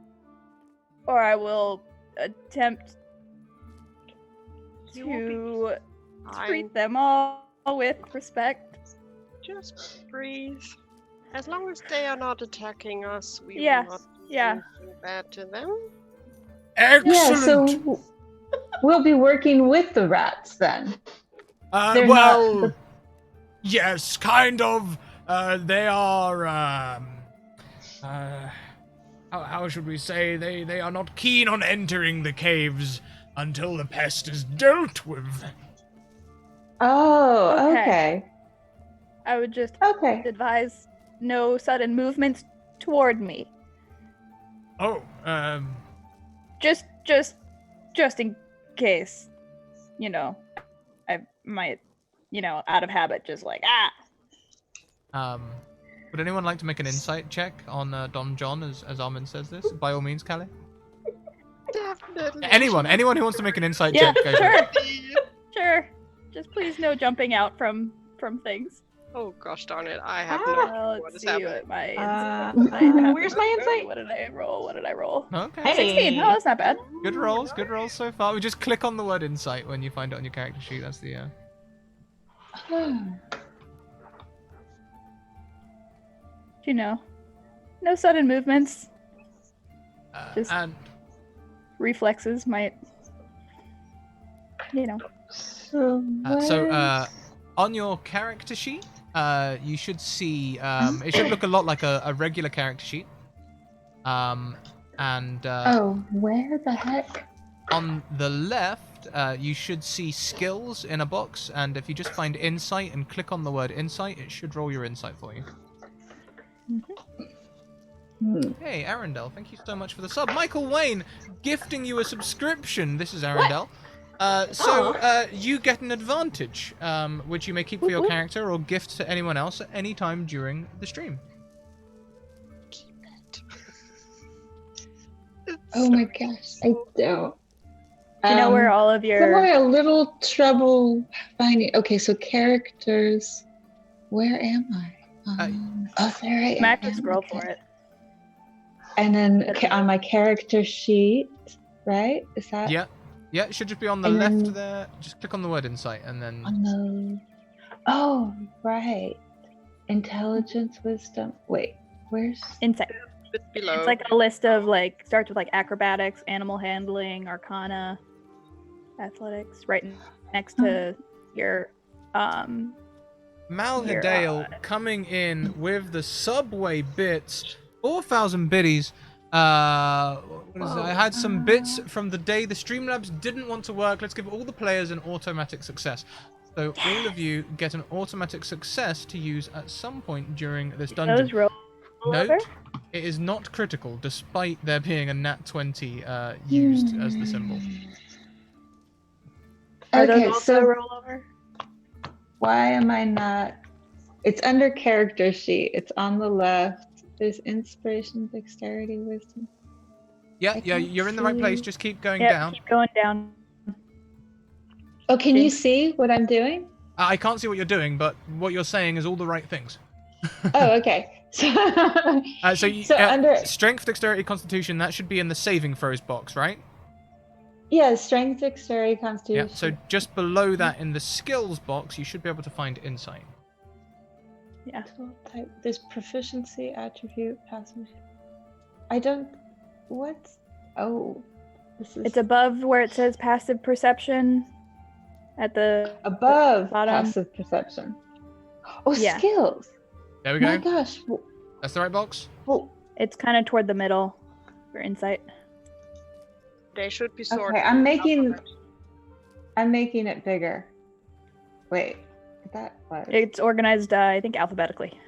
or I will attempt You will to Fine. treat them all with respect. Just breathe. As long as they are not attacking us, we Yes, will not do yeah. anything bad to them. Yeah, Excellent! so we'll be working with the rats then. They're Well, not yes, kind of. They are, how should we say? They are not keen on entering the caves until the pest is dealt with. Oh, Okay. okay. I would just Okay. advise no sudden movements toward me. Oh, Just in case, I might, out of habit, just like would anyone like to make an insight check on Don John as Armin says this? By all means, Callie. Definitely. Anyone who wants to make an insight Yeah, check, go for it. sure. Just please no jumping out from things. Oh gosh darn it, I have no idea what Let's is see happening. what my Where's my insight? What did I roll? Okay. Hey. 16. Oh, that's not bad. Good rolls so far. We just click on the word insight when you find it on your character sheet. That's the No sudden movements. Just- and Reflexes might, So, on your character sheet, you should see it should look a lot like a regular character sheet. oh, where the heck? On the left, you should see skills in a box, and if you just find insight and click on the word insight, it should roll your insight for you. Hey, Arendelle, thank you so much for the sub. Michael Wayne, gifting you a subscription. This is Arendelle. You get an advantage, which you may keep for your character or gift to anyone else at any time during the stream. Oh my gosh, I don't. Do you know where all of I'm your having a little trouble finding. Okay, so characters. Where am I? There I am. Mac just scroll Okay. for it. And then on my character sheet, right? Is that Yeah, it should just be on the And left then- there. Just click on the word insight, and then on the? Oh, right. Intelligence, wisdom. Wait, where's? Insight. Bit below. It's like a list of starts with acrobatics, animal handling, arcana, athletics, right next to your Malhadale coming in with the subway bits. 4,000 biddies. What is it? I had some bits from the day the Streamlabs didn't want to work. Let's give all the players an automatic success. So all of you get an automatic success to use at some point during this dungeon. those roll over? Note, it is not critical, despite there being a nat 20 used as the symbol. Are those Okay, also so roll over? why am I not? It's under character sheet. It's on the left. There's inspiration, dexterity, wisdom. Yeah, can't you're in the right place. see. Just keep going Yeah, down. keep going down. Oh, can you see what I'm doing? I can't see what you're doing, but what you're saying is all the right things. Oh, okay. So, So under strength, dexterity, constitution, that should be in the saving throws box, right? yeah, strength, dexterity, Yeah. constitution. So just below that in the skills box, you should be able to find insight. Yeah. Tool type. There's proficiency attribute passive. I don't. What's? Oh, this is It's above where it says passive perception at the above bottom. passive perception. Oh, Yeah. skills. There we My go. gosh. That's the right box. Well, It's kind of toward the middle for insight. They should be sorted. okay, I'm making it bigger. Wait, that was. It's organized, I think, alphabetically.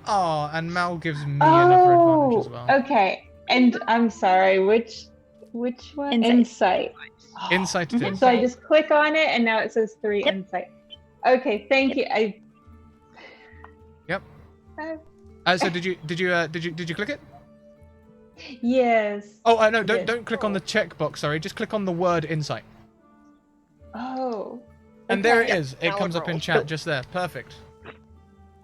Oh, and Mal gives me another advantage as well. Okay. And I'm sorry, which one? Insight. Insight it is. So I just click on it, and now it says 3 insight. Okay, thank you. Yep. So did you click it? Yes. Oh, no, did. don't click on the checkbox. Sorry, just click on the word insight. Oh. And there it okay. is. It Now comes it up in rolls. chat just there. Perfect.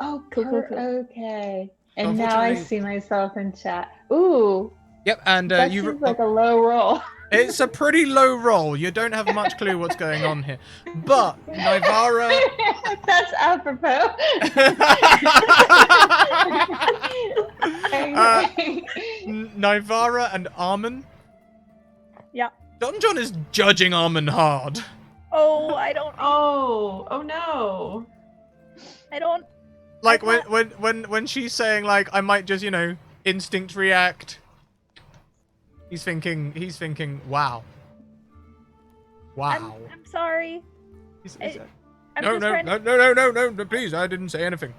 Oh, Cool. okay. And now I Unfortunately- see myself in chat. Ooh, Yep, and that you. seems like a low roll. It's a pretty low roll. You don't have much clue what's going on here. But Nivara. That's apropos. Nivara and Armin. Yeah. Don John is judging Armin hard. Oh, I don't. Oh no. I don't. Like I when she's saying like I might just instinct react. He's thinking wow. Wow. I'm sorry. He's- I'm no, just no, trying no, to... no, please, I didn't say anything.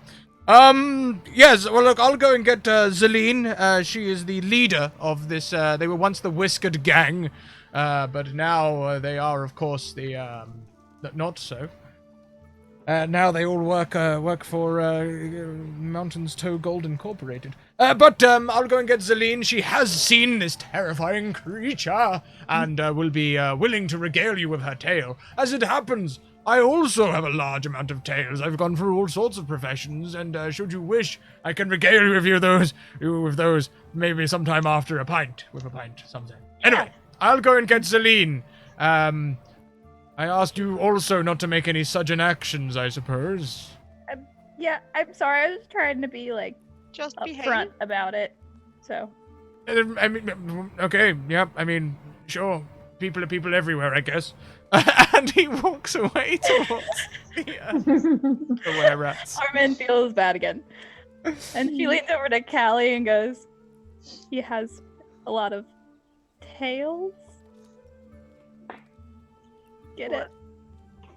Yes, well, look, I'll go and get Zeline. She is the leader of this, they were once the Whiskered Gang, but now they are, of course, the, not so. Now they all work for, Mountains Toe Gold Incorporated. But I'll go and get Zeline. She has seen this terrifying creature, and will be willing to regale you with her tale. As it happens, I also have a large amount of tales. I've gone through all sorts of professions, and should you wish, I can regale you with those maybe sometime after a pint, sometime. Anyway, I'll go and get Zeline. I asked you also not to make any sudden actions, I suppose. Yeah, I'm sorry. I was trying to be like Just behave. upfront about it. So. I mean, okay, yeah, I mean, sure. People are people everywhere, I guess. And he walks away towards the were-rats. Armin feels bad again. And she leans over to Callie and goes, he has a lot of tails? Get it?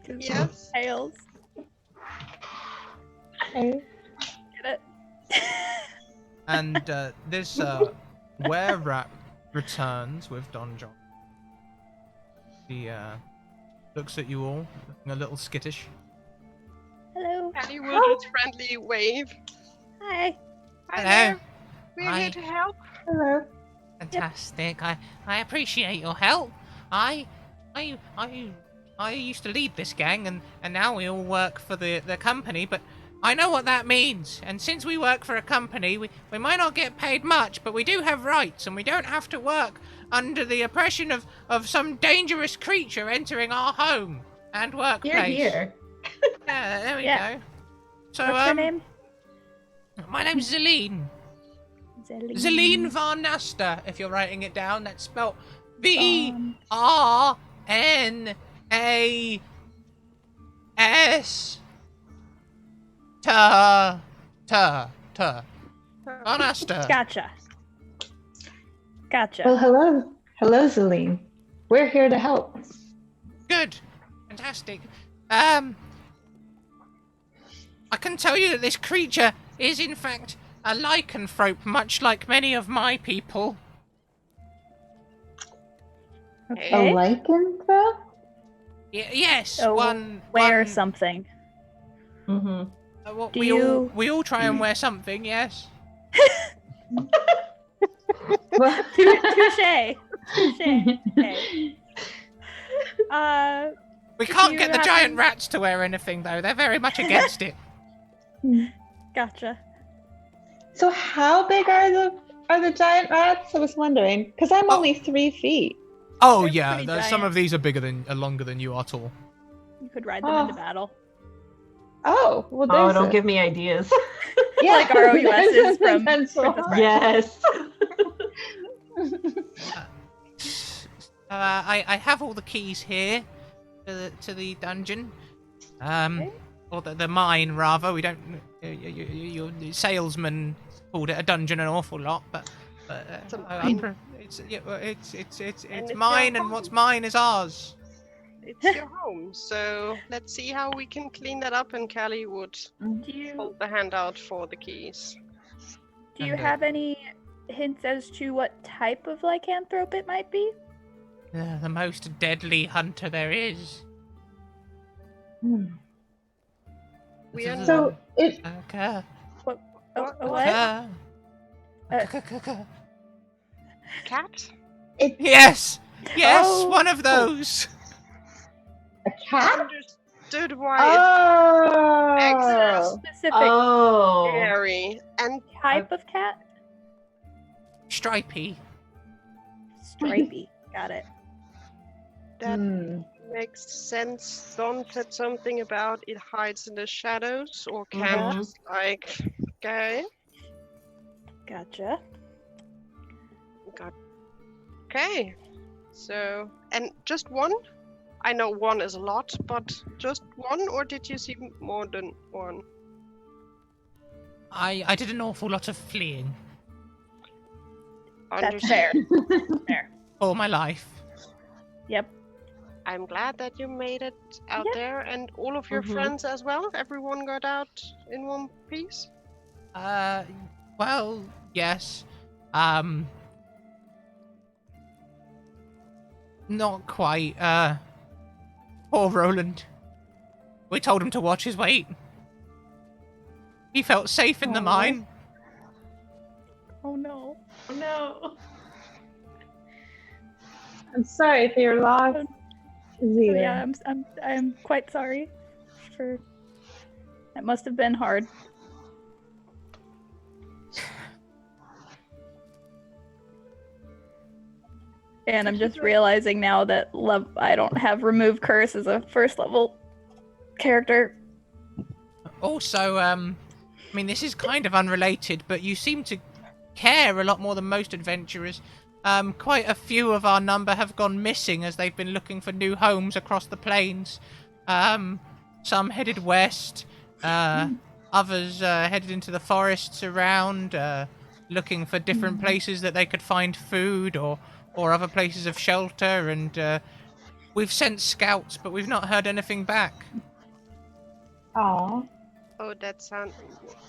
'Cause Yes. Tails. Okay. Get it? And this were-rat returns with Don John. He looks at you all, looking a little skittish. Hello. Annie will just friendly wave. Hi. Hi Hello. there. We're Hi. here to help. Hello. Fantastic. I appreciate your help. I used to lead this gang, and now we all work for the company, but I know what that means. And since we work for a company, we might not get paid much, but we do have rights, and we don't have to work under the oppression of some dangerous creature entering our home and workplace. Here. Yeah, there we Yeah. go. So, What's your name? my name's Zeline. Zeline Van Naster, if you're writing it down. That's spelled V-R-N-A-S. Van Naster. Gotcha. Well, hello. Hello, Zeline. We're here to help. Good. Fantastic. I can tell you that this creature is in fact a lycanthrope, much like many of my people. A Okay. lycanthrope? Yes, So one. wear one, something. Mm-hmm. well, Do we you- all try and wear something. Yes. What? Touche. Okay. We can't you get the happen- giant rats to wear anything though. They're very much against it. Gotcha. So how big are the giant rats? I was wondering, because I'm only 3 feet. Oh They're yeah, pretty some giant. of these are longer than you are tall. You could ride them into Oh. battle. Oh, well, Oh, there's don't a, give me ideas. yeah, Like ROUSs there's a from potential. Princess Bride. Yes. I have all the keys here to the dungeon. Okay. Or the mine rather. We don't. Your salesman called it a dungeon an awful lot, but It's a I'm mine. it's it's mine, your and what's mine is ours. It's your home, so let's see how we can clean that up. And Callie would Do you hold the hand out for the keys. do you And, have any hints as to what type of lycanthrope it might be? The most deadly hunter there is. Hmm. We are So it Okay. Oh, What? what? cat. Yes, Oh. one of those. a cat? Understood why Oh, Specific Oh. it's scary. And type of cat? Stripey. Stripey. Got it. that Hmm. makes sense. Don said something about it hides in the shadows or can Mhm. just like okay. Gotcha. Got okay. So and just one? I know one is a lot, but just one, or did you see more than one? I did an awful lot of fleeing That's fair. Fair. all my life. Yep. I'm glad that you made it out Yeah. there, and all of your Mhm. friends as well. Everyone got out in one piece. Well, yes. Not quite. Poor Roland. We told him to watch his weight. He felt safe in the Aw. mine. Oh no. Oh, no. I'm sorry for your loss, So Zeta. yeah, I'm quite sorry for that must have been hard. And I'm just realizing now that I don't have remove curse as a first level character. Also, I mean, this is kind of unrelated, but you seem to care a lot more than most adventurers. Quite a few of our number have gone missing as they've been looking for new homes across the plains. Some headed west, others headed into the forests around, looking for different places that they could find food or other places of shelter. And we've sent scouts, but we've not heard anything back. Aw. Oh, that sounds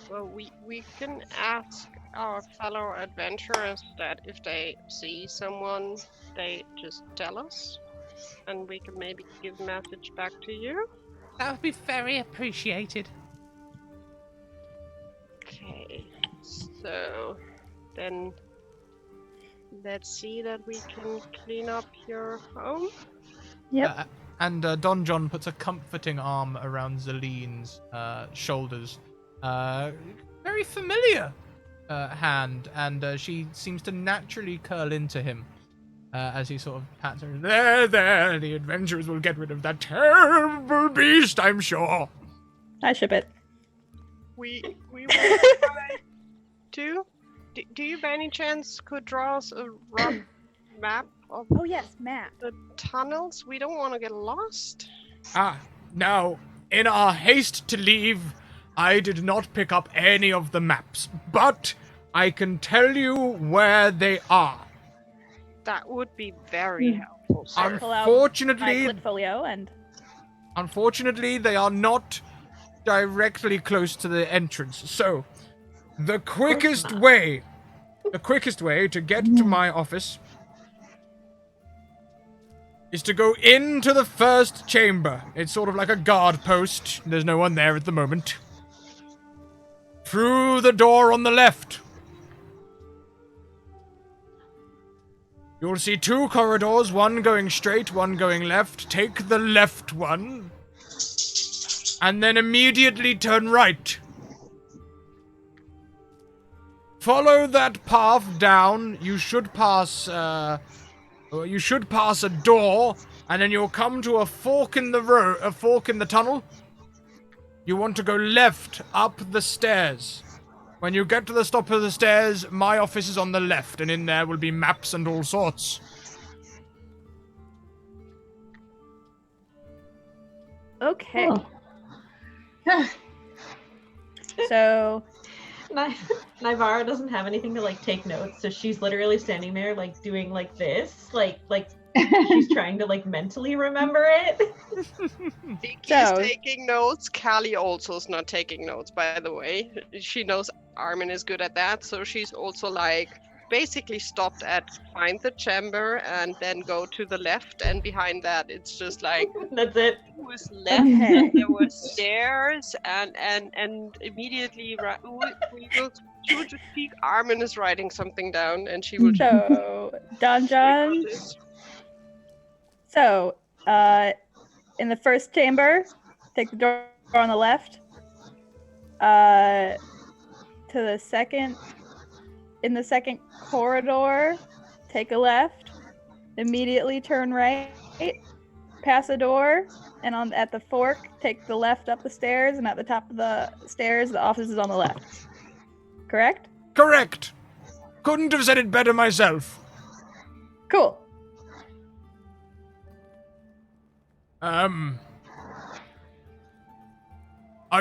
well. We can ask our fellow adventurers that if they see someone, they just tell us, and we can maybe give a message back to you. That would be very appreciated. Okay, so then let's see that we can clean up your home. Yep. And Don John puts a comforting arm around Zelene's shoulders. Very familiar hand, and she seems to naturally curl into him as he sort of pats her. There, the adventurers will get rid of that terrible beast, I'm sure. I ship it. We will try to. Do you by any chance could draw us a rough map of Oh yes, map. the tunnels? We don't want to get lost. Now, in our haste to leave, I did not pick up any of the maps, but I can tell you where they are. That would be very helpful, sir. Pull out my Unfortunately, Glitfolio and Unfortunately, they are not directly close to the entrance. So, the quickest way to get to my office is to go into the first chamber. It's sort of like a guard post. There's no one there at the moment. Through the door on the left. You'll see two corridors, one going straight, one going left. Take the left one. And then immediately turn right. Follow that path down. You should pass, Well, you should pass a door, and then you'll come to a fork in the road, a fork in the tunnel. You want to go left up the stairs. When you get to the top of the stairs, my office is on the left, and in there will be maps and all sorts. Okay. Oh. So Nivara doesn't have anything to like take notes, so she's literally standing there like doing like this, like she's trying to like mentally remember it. Vicky So- is taking notes. Callie also is not taking notes, by the way. She knows Armin is good at that, so she's also like basically stopped at find the chamber and then go to the left, and behind that it's just like That's it. who is left. Okay. There were stairs and immediately she will just speak. Armin is writing something down, and she will just So, Don John. So, in the first chamber, take the door on the left. To the second, in the second corridor, take a left. Immediately turn right. Pass a door, and at the fork, take the left up the stairs. And at the top of the stairs, the office is on the left. Correct? Correct. Couldn't have said it better myself. Cool. Are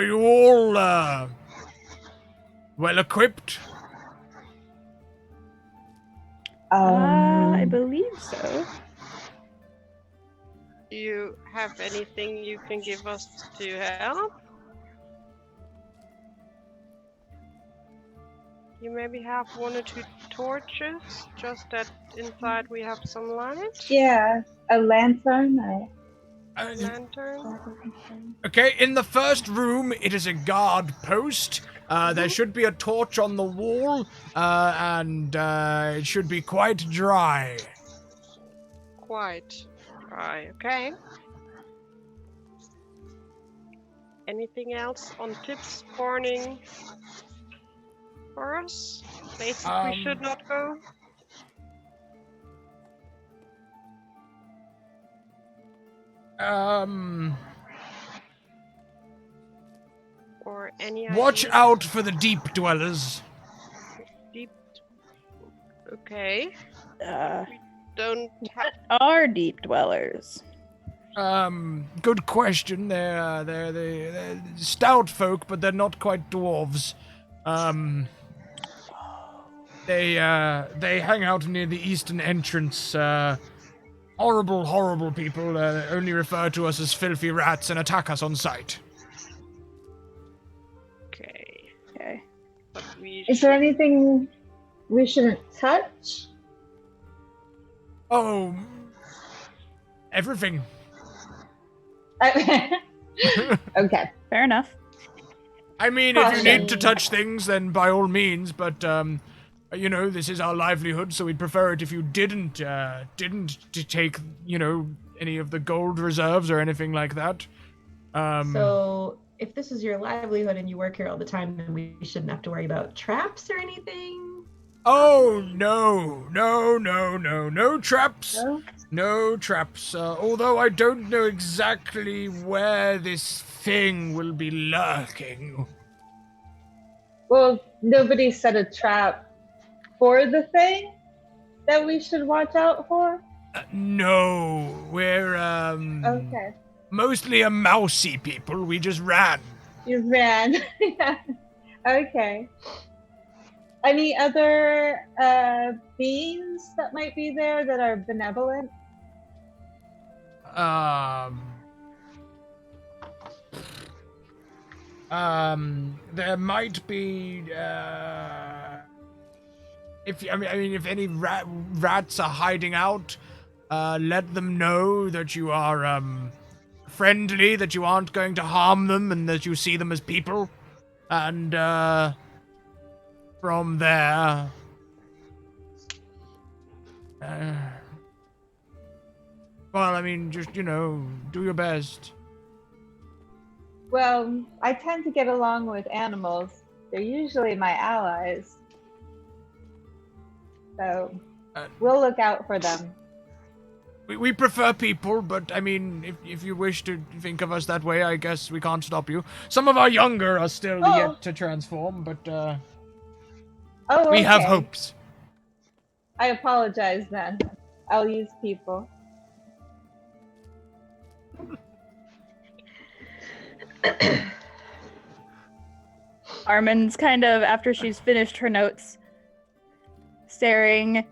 you all, well equipped? I believe so. Do you have anything you can give us to help? You maybe have 1 or 2 torches, just that inside we have some light. Yeah, a lantern. Lantern. Okay, in the first room, it is a guard post. There should be a torch on the wall, and it should be quite dry. Quite dry. Okay. Anything else on tips, warning for us? Places we should not go? Or any Watch ideas? out for the deep dwellers. Deep. Okay. Uh, Don't have. are deep dwellers. Good question. They're stout folk, but they're not quite dwarves. They hang out near the eastern entrance. Horrible people. Only refer to us as filthy rats and attack us on sight. Okay. Okay. But we. Is there anything we shouldn't touch? Oh, everything. Okay. Fair enough. I mean, if you need to touch things, then by all means. But this is our livelihood, so we'd prefer it if you didn't to take, any of the gold reserves or anything like that. So if this is your livelihood and you work here all the time, then we shouldn't have to worry about traps or anything. Oh no traps. No? No traps. Although I don't know exactly where this thing will be lurking. Well, nobody set a trap for the thing that we should watch out for? No, we're Okay. mostly a mousy people. We just ran. You ran. Yeah. Okay. Any other beings that might be there that are benevolent? There might be, if any rats are hiding out, let them know that you are, friendly, that you aren't going to harm them, and that you see them as people. And, from there, just, do your best. Well, I tend to get along with animals. They're usually my allies. So we'll look out for them. We prefer people, but I mean, if you wish to think of us that way, I guess we can't stop you. Some of our younger are still yet to transform, but we have okay. hopes. I apologize then. I'll use people. Armin's kind of, after she's finished her notes, staring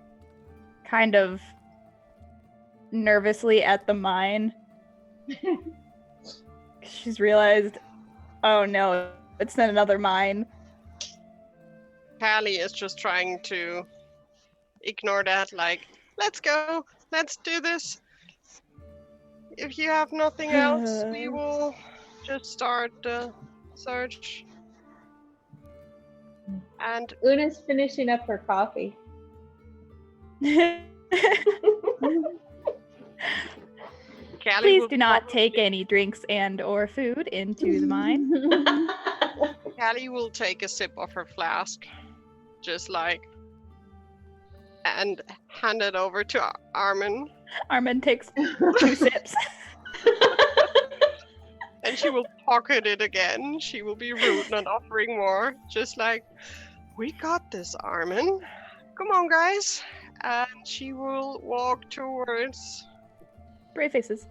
kind of nervously at the mine. She's realized, oh no, it's not another mine. Callie is just trying to ignore that, like, let's go, let's do this. If you have nothing else, we will just start the search. And Una's finishing up her coffee. Callie Please will do not probably- take any drinks and or food into the mine. Callie will take a sip of her flask, just like, and hand it over to Armin. Armin takes 2 sips. And she will pocket it again. She will be rude, not offering more. Just like, we got this, Armin. Come on, guys. And she will walk towards Brave faces.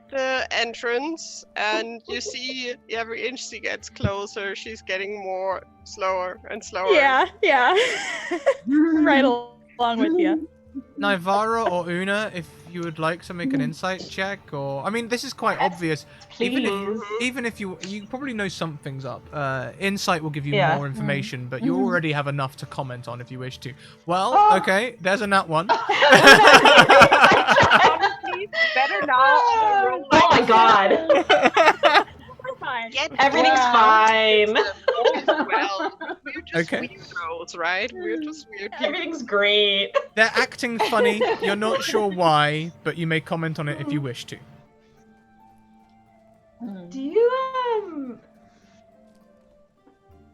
the entrance. And you see, every inch she gets closer, she's getting more slower and slower. Yeah. Right along with you. Nivara or Una, if you would like to make an insight check, or I mean, this is quite obvious. Even if you probably know something's up. Insight will give you more information, but you already have enough to comment on if you wish to. Well, okay, there's a nat one. Honestly, better now. Oh my god. We're fine. Everything's fine. Well, we're just Okay. weirdos, right? We're just weird people. Everything's great. They're acting funny. You're not sure why, but you may comment on it if you wish to. Do you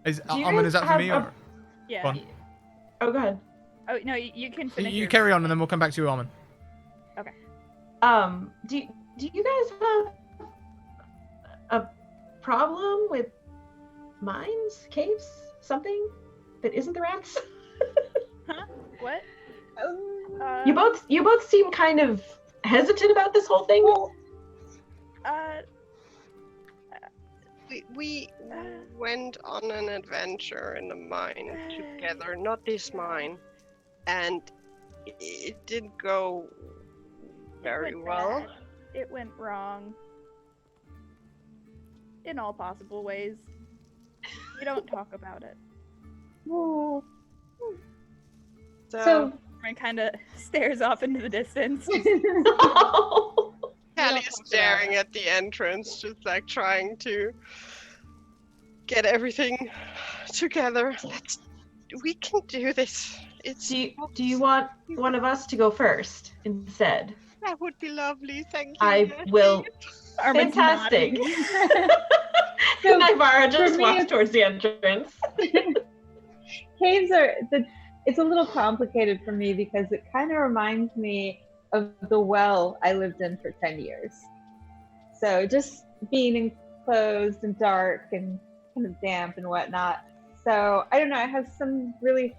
Is Do you Armin, guys is that for have me a- or? Yeah. Go on. Oh, go ahead. Oh no, you can finish. You your- carry on, and then we'll come back to you, Armin. Do you guys have a problem with mines, caves, something that isn't the rats? What? You both seem kind of hesitant about this whole thing. We went on an adventure in the mine together, not this mine, and it didn't go very went well. bad. It went wrong. In all possible ways. We don't talk about it. So Armin kind of stares off into the distance. Callie is staring at the entrance, just like trying to get everything together. We can do this. Do you want one of us to go first instead? That would be lovely, thank you. I will. Armin's Fantastic. nodding. Nivara just for me, walks towards the entrance. caves it's a little complicated for me because it kind of reminds me of the well I lived in for 10 years. So just being enclosed and dark and kind of damp and whatnot. So I don't know, I have some really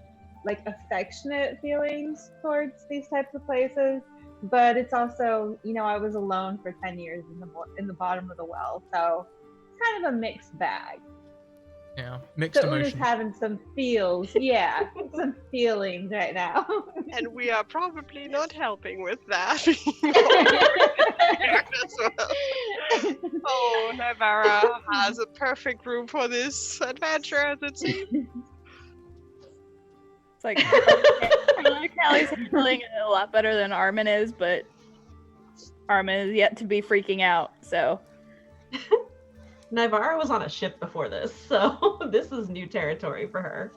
like affectionate feelings towards these types of places, but it's also, I was alone for 10 years in the bottom of the well. So it's kind of a mixed bag. Yeah, mixed So Una's emotions. having some feels, some feelings right now. And we are probably not helping with that. As well. Oh, Nivara has a perfect room for this adventure, as it seems. It's like Callie's handling it a lot better than Armin is, but Armin is yet to be freaking out. So Nivara was on a ship before this, so this is new territory for her.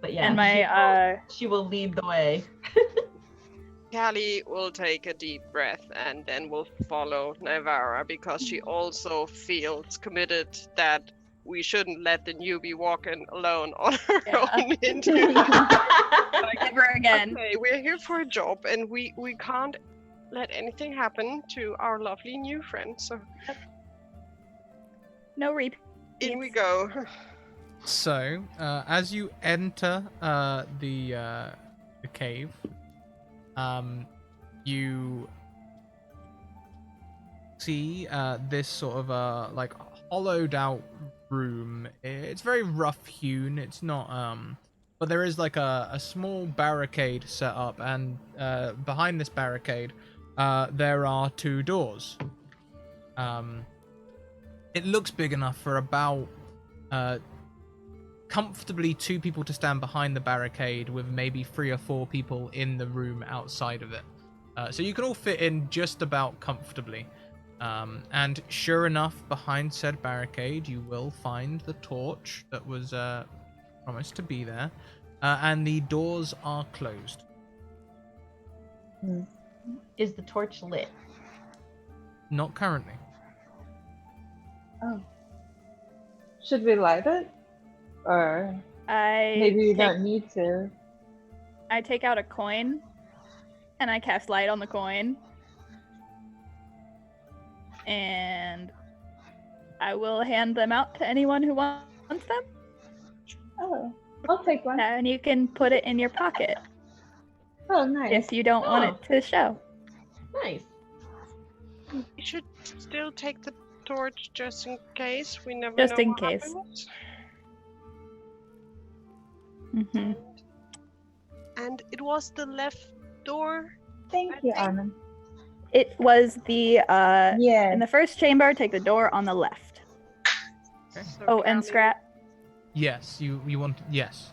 But yeah, and she will lead the way. Callie will take a deep breath and then will follow Nivara because she also feels committed that we shouldn't let the newbie walk in alone on her own into never again. again. Okay, we're here for a job, and we can't let anything happen to our lovely new friend. So No repeats. in we go. So, as you enter the cave, you see this sort of like hollowed out room. It's very rough hewn. It's not but there is like a small barricade set up, and behind this barricade there are 2 doors. It looks big enough for about comfortably 2 people to stand behind the barricade, with maybe 3 or 4 people in the room outside of it. So you can all fit in just about comfortably. And sure enough, behind said barricade, you will find the torch that was promised to be there. And the doors are closed. Is the torch lit? Not currently. Oh. Should we light it? Or I maybe you take, don't need to. I take out a coin, and I cast light on the coin. And I will hand them out to anyone who wants them. Oh, I'll take one. And you can put it in your pocket Oh, nice. if you don't want it to show. Nice. You should still take the torch just in case. We never Just know in what case. happens. Mm-hmm. And it was the left door. Thank you, Armin. It was the Yeah. in the first chamber. Take the door on the left. So Oh, and Callie- Scrat. Yes, you want... Yes.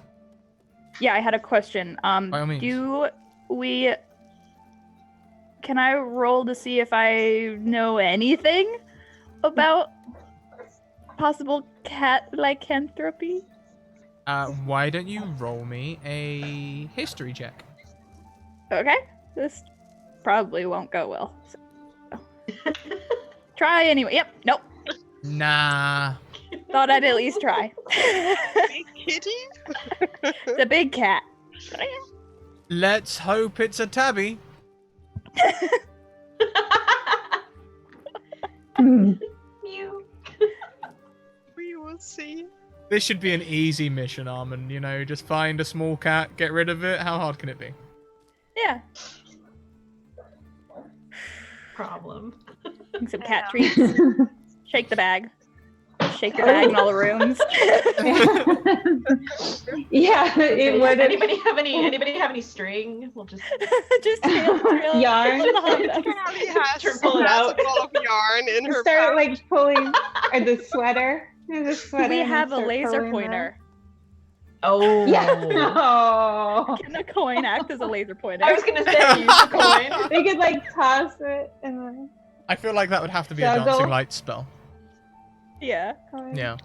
Yeah, I had a question. By all means. Can I roll to see if I know anything about possible cat lycanthropy? Why don't you roll me a history check? Okay, this probably won't go well. So. Try anyway. Yep. Nope. Nah. Thought I'd at least try. Big kitty? The big cat. Let's hope it's a tabby. Mew. We will see. This should be an easy mission, Armin. You know, just find a small cat, get rid of it. How hard can it be? Yeah. Problem. Some cat treats. Shake the bag. Shake the bag in all the rooms. Yeah, it would. Anybody have any string? We'll just Just trail Yarn. Callie has, Pull it has out. a ball of yarn in her Start pouch. like pulling or the sweater. The sweater. We and have a start laser pulling pointer. Oh. that. Yeah. Oh. Can the coin act as a laser pointer? I was gonna say use the coin. They could like toss it and then. I feel like that would have to be a Juggle. dancing light spell. Yeah. Yeah.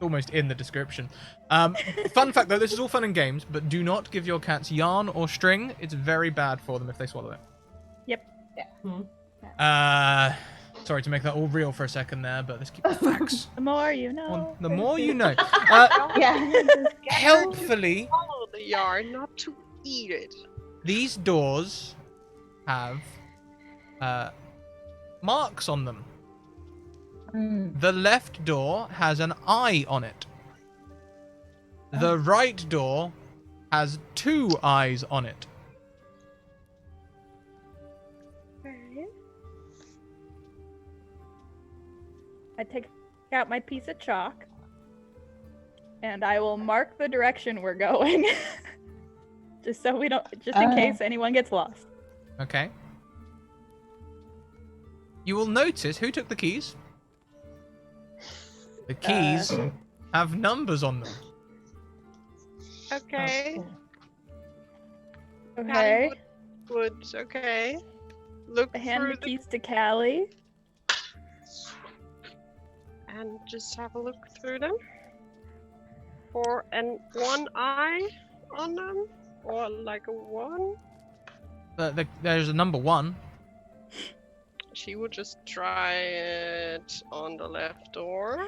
Almost in the description. Fun fact though, this is all fun and games, but do not give your cats yarn or string. It's very bad for them if they swallow it. Yep. Sorry to make that all real for a second there, but let's keep the facts. The more you know. Well, the more you know. Yeah. Helpfully, Follow the yarn, not to eat it. these doors have marks on them. The left door has an eye on it. The right door has 2 eyes on it. I take out my piece of chalk and I will mark the direction we're going. Just so we don't, just in case anyone gets lost. Okay. You will notice who took the keys. The keys have numbers on them. Okay. Okay. Woods, okay. Look I hand through the keys to Callie. and just have a look through them. Or and one eye on them, or like a 1. There's a number 1. She would just try it on the left door.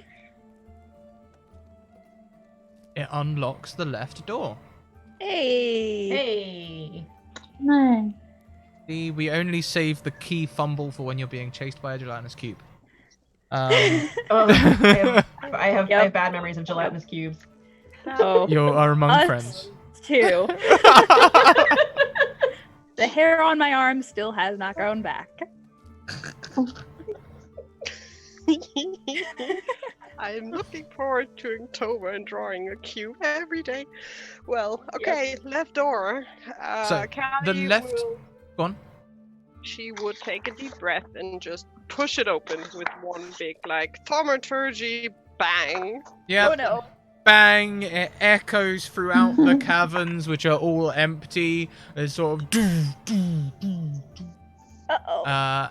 It unlocks the left door. Hey. Hey. We only save the key fumble for when you're being chased by a gelatinous cube. Oh, I have Yep. bad memories of gelatinous cubes. Oh, You are among us friends. too. The hair on my arm still has not grown back. I'm looking forward to October and drawing a cube every day. Well, okay, left door. So, Callie the left. will- Go on. she would take a deep breath and just push it open with one big, like, thaumaturgy bang. Yep. Oh no. Bang! It echoes throughout the caverns, which are all empty. There's sort of Uh-oh.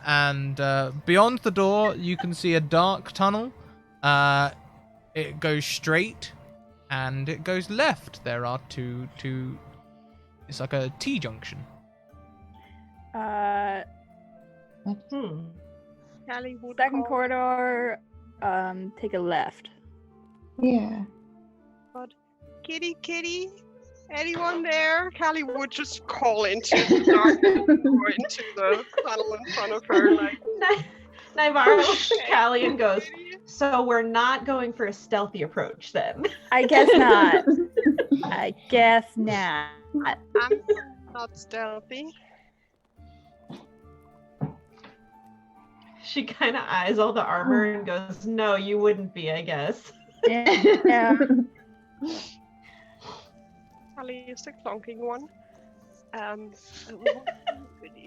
and beyond the door, you can see a dark tunnel. It goes straight, and it goes left. There are two. It's like a T junction. Hmm. Callie would Second call, corridor, take a left. Yeah. Kitty, kitty, anyone there? Callie would just call into the darkness or into the tunnel in front of her, like, Naivara looks at Callie and goes, "So we're not going for a stealthy approach then." I guess not. I guess not. I'm not stealthy. She kind of eyes all the armor and goes, "No, you wouldn't be, I guess." Yeah. Callie is the clunking one.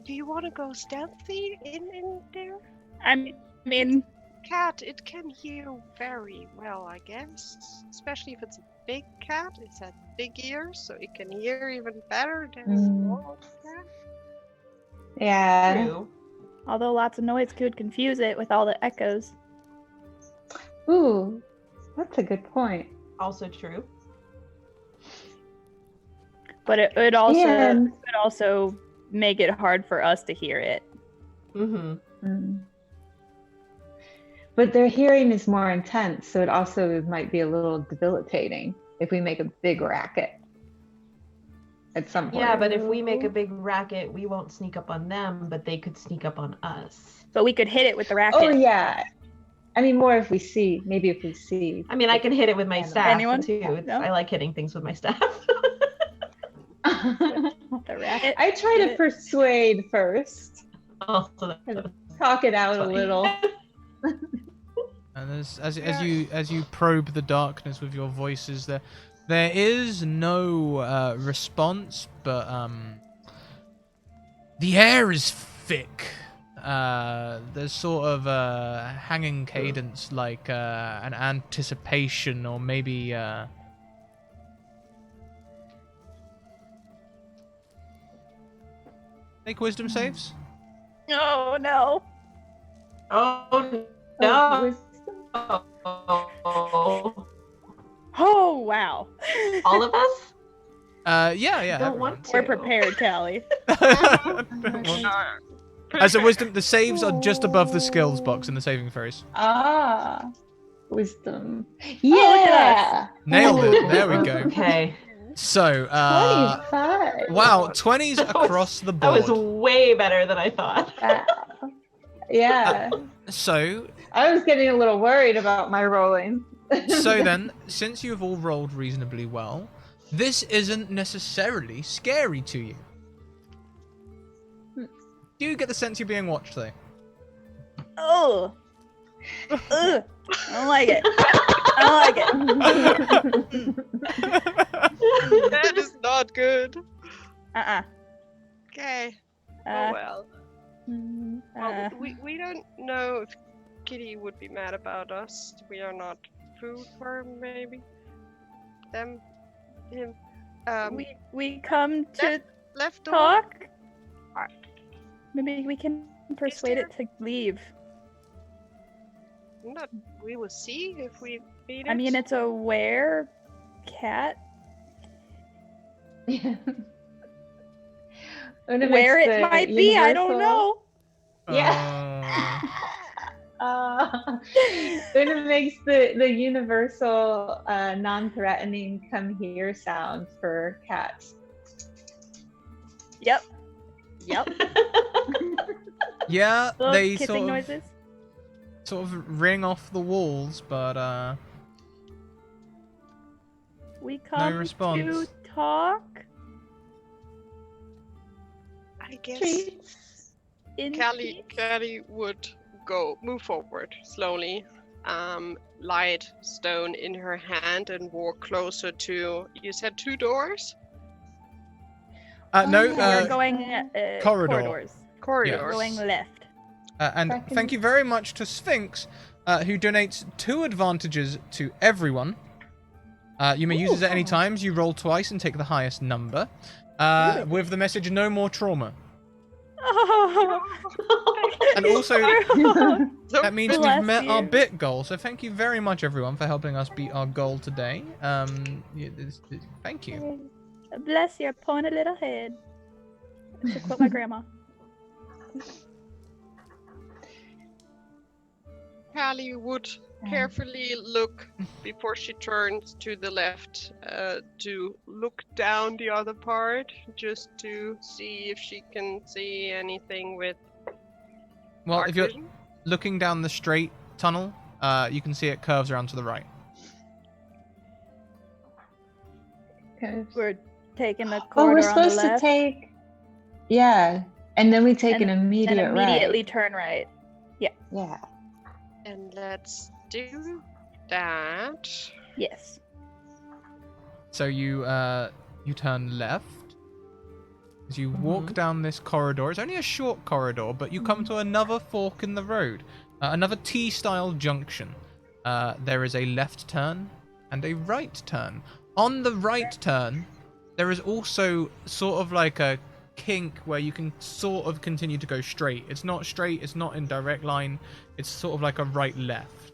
Do you want to go stealthy in there? I mean, Cat, it can hear very well, I guess. Especially if it's a big cat. It has big ears, so it can hear even better than a small cat. Yeah. True. although lots of noise could confuse it with all the echoes. Ooh, that's a good point. Also true. But it would also And- could also make it hard for us to hear it. Mm-hmm. Mm. But their hearing is more intense, so it also might be a little debilitating if we make a big racket at some point. Yeah, but if we make a big racket, we won't sneak up on them, but they could sneak up on us. But we could hit it with the racket. Oh yeah. I mean, more if we see. Maybe if we see. I mean, I can hit it with my staff Anyone? too. No? I like hitting things with my staff. The racket. I try to persuade first. Also, Talk it out Funny. a little. And as you probe the darkness with your voices, there is no response, but the air is thick. There's sort of a hanging cadence, like an anticipation, or maybe make wisdom saves. Oh no. oh no! Oh wow. All of us? Yeah. Don't want to. We're prepared, Callie. As a wisdom, the saves are just above the skills box in the saving throws. Ah, wisdom. look Yeah. Nailed it. There we go. Okay. So, 25. wow, 20s That was- across the That was board. way better than I thought. Yeah. So, I was getting a little worried about my rolling. so then, since you've all rolled reasonably well, this isn't necessarily scary to you. Do you get the sense you're being watched, though? Oh. Ugh. I don't like it. I don't like it. That is not good. Uh-uh. Okay. Oh Uh, well. mm, Well, we don't know if Kitty would be mad about us. We are not food for her, maybe. Them. Him. we come to Left door. talk. Maybe we can persuade it to leave. Not. We will see if we beat it. I mean, it's a were cat. Where it might be, I don't know. Yeah. Una makes the universal non-threatening come here sound for cats. Yep. Yep. Yeah, Little they kissing noises. sort of ring off the walls, but We come response. to talk. I guess Treats. In Callie would move forward slowly, light stone in her hand, and walk closer to. You said 2 doors? No, We're going corridor. Corridors. We're going left. And Second. thank you very much to Sphinx, who donates 2 advantages to everyone. You may use this at any times. You roll twice and take the highest number. With the message, no more trauma. Oh. And also, So that means Bless we've met our you. bit goal. So thank you very much, everyone, for helping us beat our goal today. Thank you. Bless your pointy little head. To quote my grandma. Callie would carefully look before she turns to the left to look down the other part, just to see if she can see anything with Well, dark if you're vision. looking down the straight tunnel, you can see it curves around to the right. We're taking the Oh, corridor we're on the supposed to left. take. Yeah, and then we take an and immediate immediately right. turn right. Yeah. And let's do that. Yes. So you turn left. As you walk down this corridor, it's only a short corridor, but you come to another fork in the road, another T-style junction. There is a left turn and a right turn. On the right turn, there is also sort of like a kink where you can sort of continue to go straight. It's not straight, it's not in direct line, it's sort of like a right-left.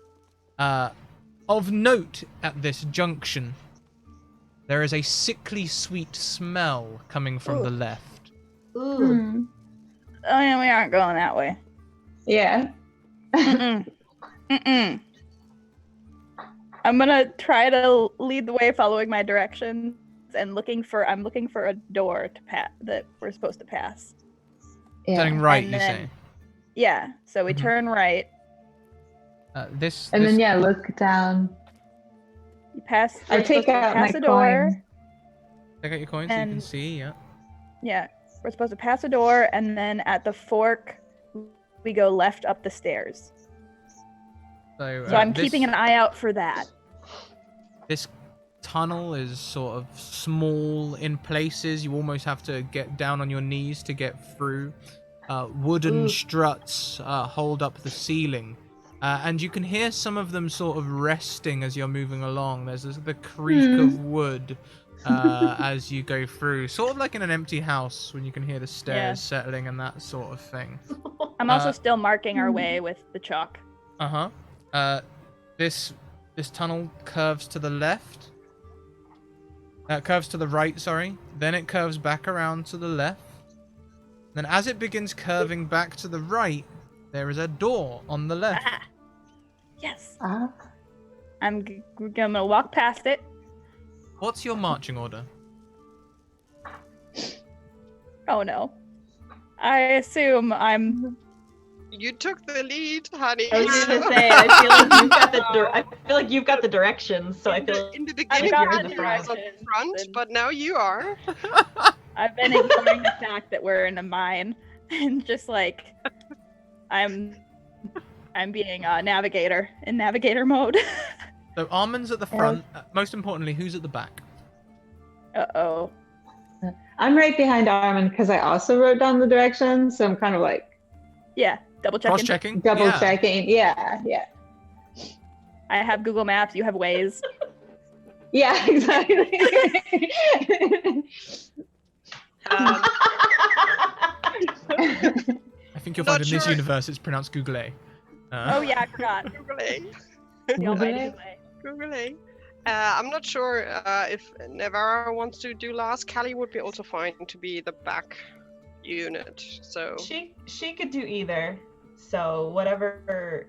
Of note at this junction, there is a sickly sweet smell coming from the left. Ooh. Oh yeah, we aren't going that way. Yeah. Mm-mm. Mm-mm. I'm gonna try to lead the way, following my directions, and I'm looking for a door to that we're supposed to pass. Turning Yeah. right, And you then- say? Yeah. So we Mhm. turn right. This. And this- then yeah, look down. You pass. I we're take supposed to out pass my a door. coin. Take out your coin so you can and- see. Yeah. Yeah, we're supposed to pass a door, and then at the fork, we go left up the stairs. So, So I'm this, keeping an eye out for that. This tunnel is sort of small in places. You almost have to get down on your knees to get through. Wooden Ooh. struts hold up the ceiling. And you can hear some of them sort of resting as you're moving along. There's the creak of wood as you go through. Sort of like in an empty house when you can hear the stairs settling and that sort of thing. I'm also still marking our way with the chalk. This tunnel curves to the left. Curves to the right, sorry. Then it curves back around to the left. Then as it begins curving back to the right, there is a door on the left. Ah, yes. Ah. I'm gonna walk past it. What's your marching order? Oh no. I assume I'm. You took the lead, honey. I was gonna say, I feel like you've got I feel like you've got the directions, so I feel In the I've beginning, got you the were front. on the front, but now you are. I've been ignoring the fact that we're in a mine, and just like I'm being a navigator in navigator mode. So Armin's at the front. Most importantly, who's at the back? Uh-oh. I'm right behind Armin because I also wrote down the directions, so I'm kind of like Yeah, double checking. Cross-checking? double Yeah. checking. Yeah, yeah. I have Google Maps, you have Waze. Yeah, exactly. I think you'll Not find in this sure. universe it's pronounced Google A. Oh yeah, I forgot. Google A. The almighty Google way. Google A. I'm not sure if Navarra wants to do last. Callie would be also fine to be the back unit. So she could do either. So whatever.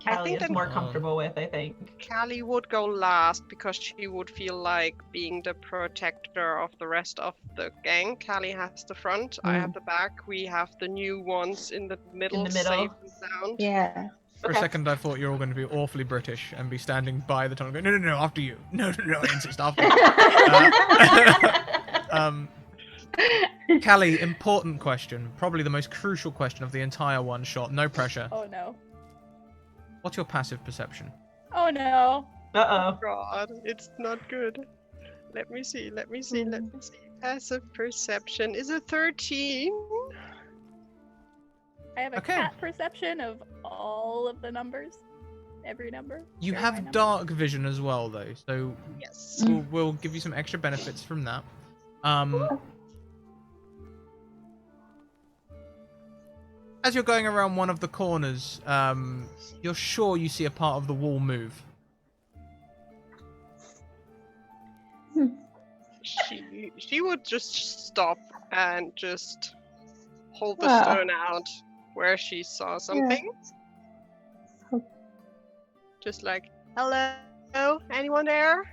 Callie think is that- more comfortable with, I think. Callie would go last because she would feel like being the protector of the rest of the gang. Callie has the front, I have the back. We have the new ones in the middle, middle. safe and sound. Yeah. For a second, I thought you were all going to be awfully British and be standing by the tunnel going, no, after you. No, I insist, after you. Callie, important question. Probably the most crucial question of the entire one shot. No pressure. Oh no. What's your passive perception? Oh no. Uh-oh. God, it's not good. Let me see. Passive perception is a 13. I have a Okay. cat perception of all of the numbers. Every number. You Share my have number. dark vision as well, though, so Yes. we'll give you some extra benefits from that. As you're going around one of the corners, you're sure you see a part of the wall move. She would just stop and just hold the Ah. stone out where she saw something. Oh. Just like, hello, anyone there?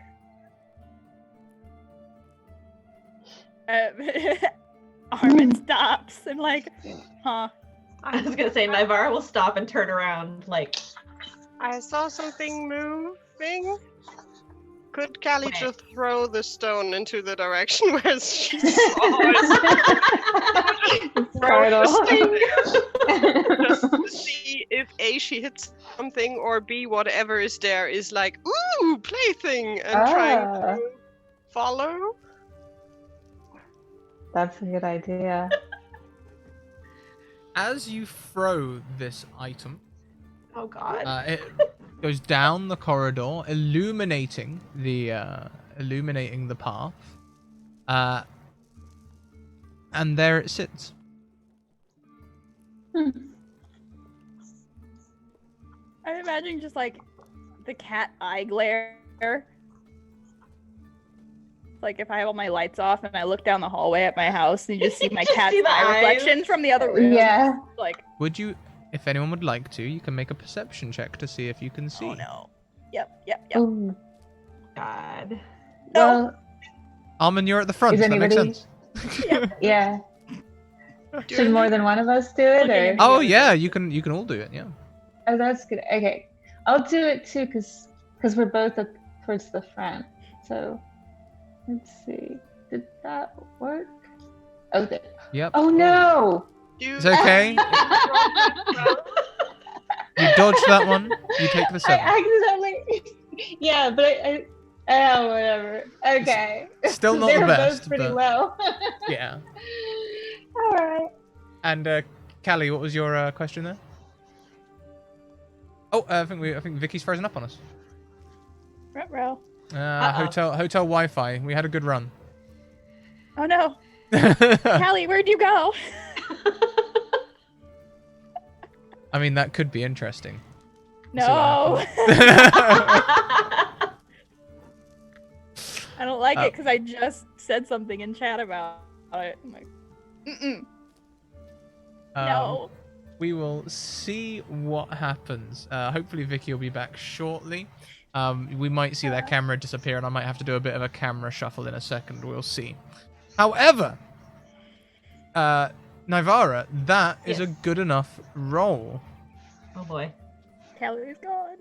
Armin stops and like, huh? I was gonna say Nivara will stop and turn around like I saw something moving. Could Callie Wait. just throw the stone into the direction where she saw it? Throw the stone there. Just to see if A, she hits something, or B, whatever is there is like, ooh, plaything, and trying to follow. That's a good idea. As you throw this item, oh god. it goes down the corridor, illuminating the path, and there it sits. I'm imagining just like the cat eye glare. Like if I have all my lights off and I look down the hallway at my house and you just see my You just cat's see the eye eyes. reflection from the other room. Yeah. Like, Would you, if anyone would like to, you can make a perception check to see if you can see. oh no. Yep. Oh, God. well, Armin, you're at the front. Is Does that make anybody- sense? yeah. Should more than one of us do it, Okay. or? Oh yeah, you can all do it. Yeah. Oh, that's good. Okay, I'll do it too, cause we're both up towards the front. So, let's see. Did that work? Oh, good. Yep. Oh no! It's okay. You dodged that one. You take the 7. I accidentally. Yeah, but I oh, whatever. Okay. Still not they the were best, both pretty but- low. Yeah. All right. And Callie, what was your question there? Oh, I think Vicky's frozen up on us. Ruh-roh. Hotel Wi-Fi. We had a good run. Oh no. Callie, where'd you go? I mean, that could be interesting. No. We'll see what I don't like Oh. it because I just said something in chat about it. I'm like, mm-mm. No. We will see what happens. Hopefully Vicky will be back shortly. We might see that camera disappear, and I might have to do a bit of a camera shuffle in a second. We'll see. However, Nivara, that is a Yes. good enough roll. Oh boy. Callie's gone.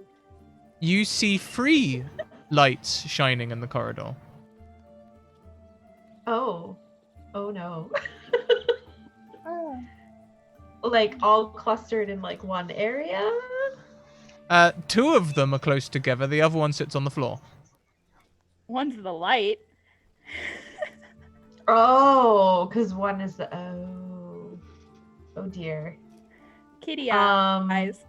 You see 3 lights shining in the corridor. Oh. Oh no. Oh. Like all clustered in like one area? 2 of them are close together. The other one sits on the floor. One's the light. Oh, because one is the oh. Oh dear. Kitty Um, eyes.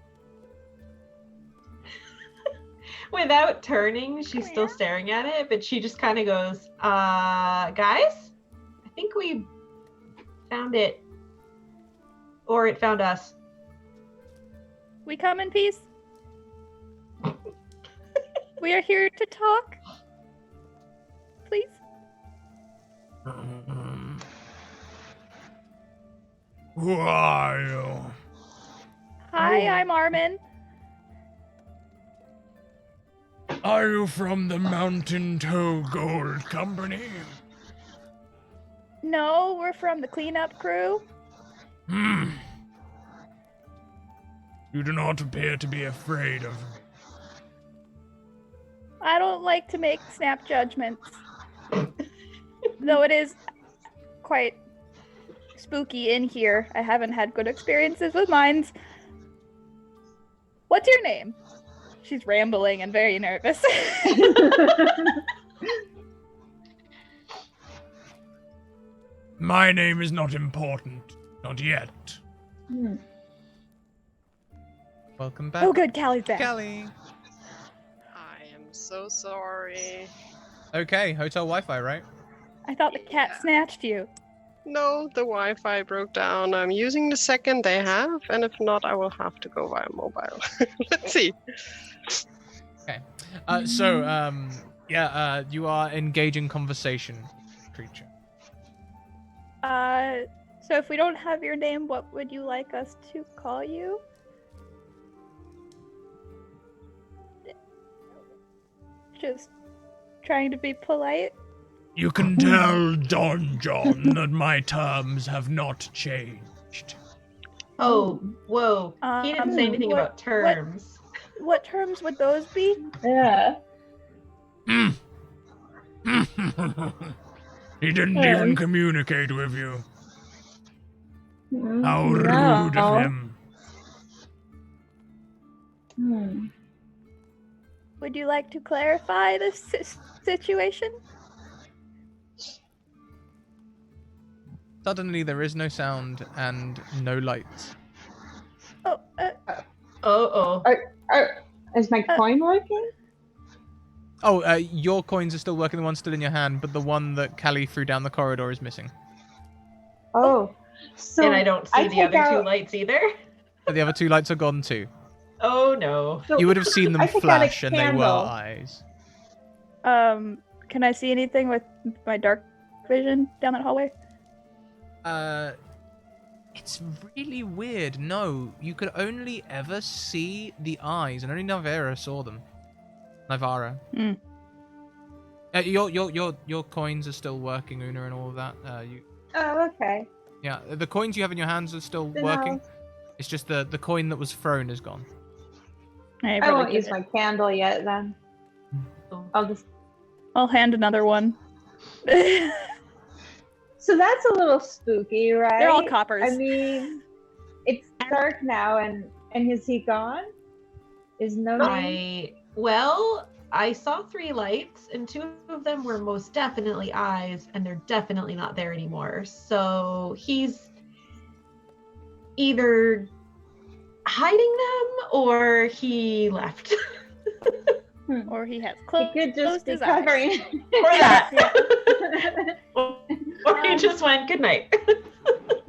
Without turning, she's Come still here. staring at it, but she just kind of goes, guys, I think we found it. Or it found us. We come in peace. We are here to talk. Please. Who are you? Hi, Oh. I'm Armin. Are you from the Mountain Toe Gold Company? No, we're from the cleanup crew. Hmm. You do not appear to be afraid of me. I don't like to make snap judgments. Though it is quite spooky in here. I haven't had good experiences with mines. What's your name? She's rambling and very nervous. My name is not important. Not yet. Welcome back. Oh, good, Callie's back. Callie. I am so sorry. Okay, hotel Wi-Fi, right? I thought the cat snatched you. No, the Wi-Fi broke down. I'm using the second they have, and if not, I will have to go via mobile. Let's see. Okay. You are engaging conversation, creature. So if we don't have your name, what would you like us to call you? Just trying to be polite. You can tell Don John that my terms have not changed. Oh, whoa. He didn't say anything what- about terms. What terms would those be? Yeah. He didn't even communicate with you. How rude No. of him. Would you like to clarify this situation? Suddenly there is no sound and no lights. Oh, Oh. Is my coin working? Oh, your coins are still working, the one still in your hand, but the one that Callie threw down the corridor is missing. Oh. So And I don't see the take other two out- lights either. But the other two lights are gone too. Oh no. so You would have seen them I take out a flash and they were candle. eyes. can I see anything with my dark vision down that hallway? It's really weird. No, you could only ever see the eyes, and only Nivara saw them. Nivara. Mm. Your coins are still working, Una, and all of that. Oh, okay. Yeah, the coins you have in your hands are still Then working. It's just the coin that was thrown is gone. I won't use my candle yet then. I'll hand another one. So that's a little spooky, right? They're all coppers. I mean, it's dark now, and is he gone? Is no name? I saw 3 lights, and 2 of them were most definitely eyes, and they're definitely not there anymore. So he's either hiding them or he left. Or he has He closed could just be his eyes. covering. Or that. Or he just went, good night.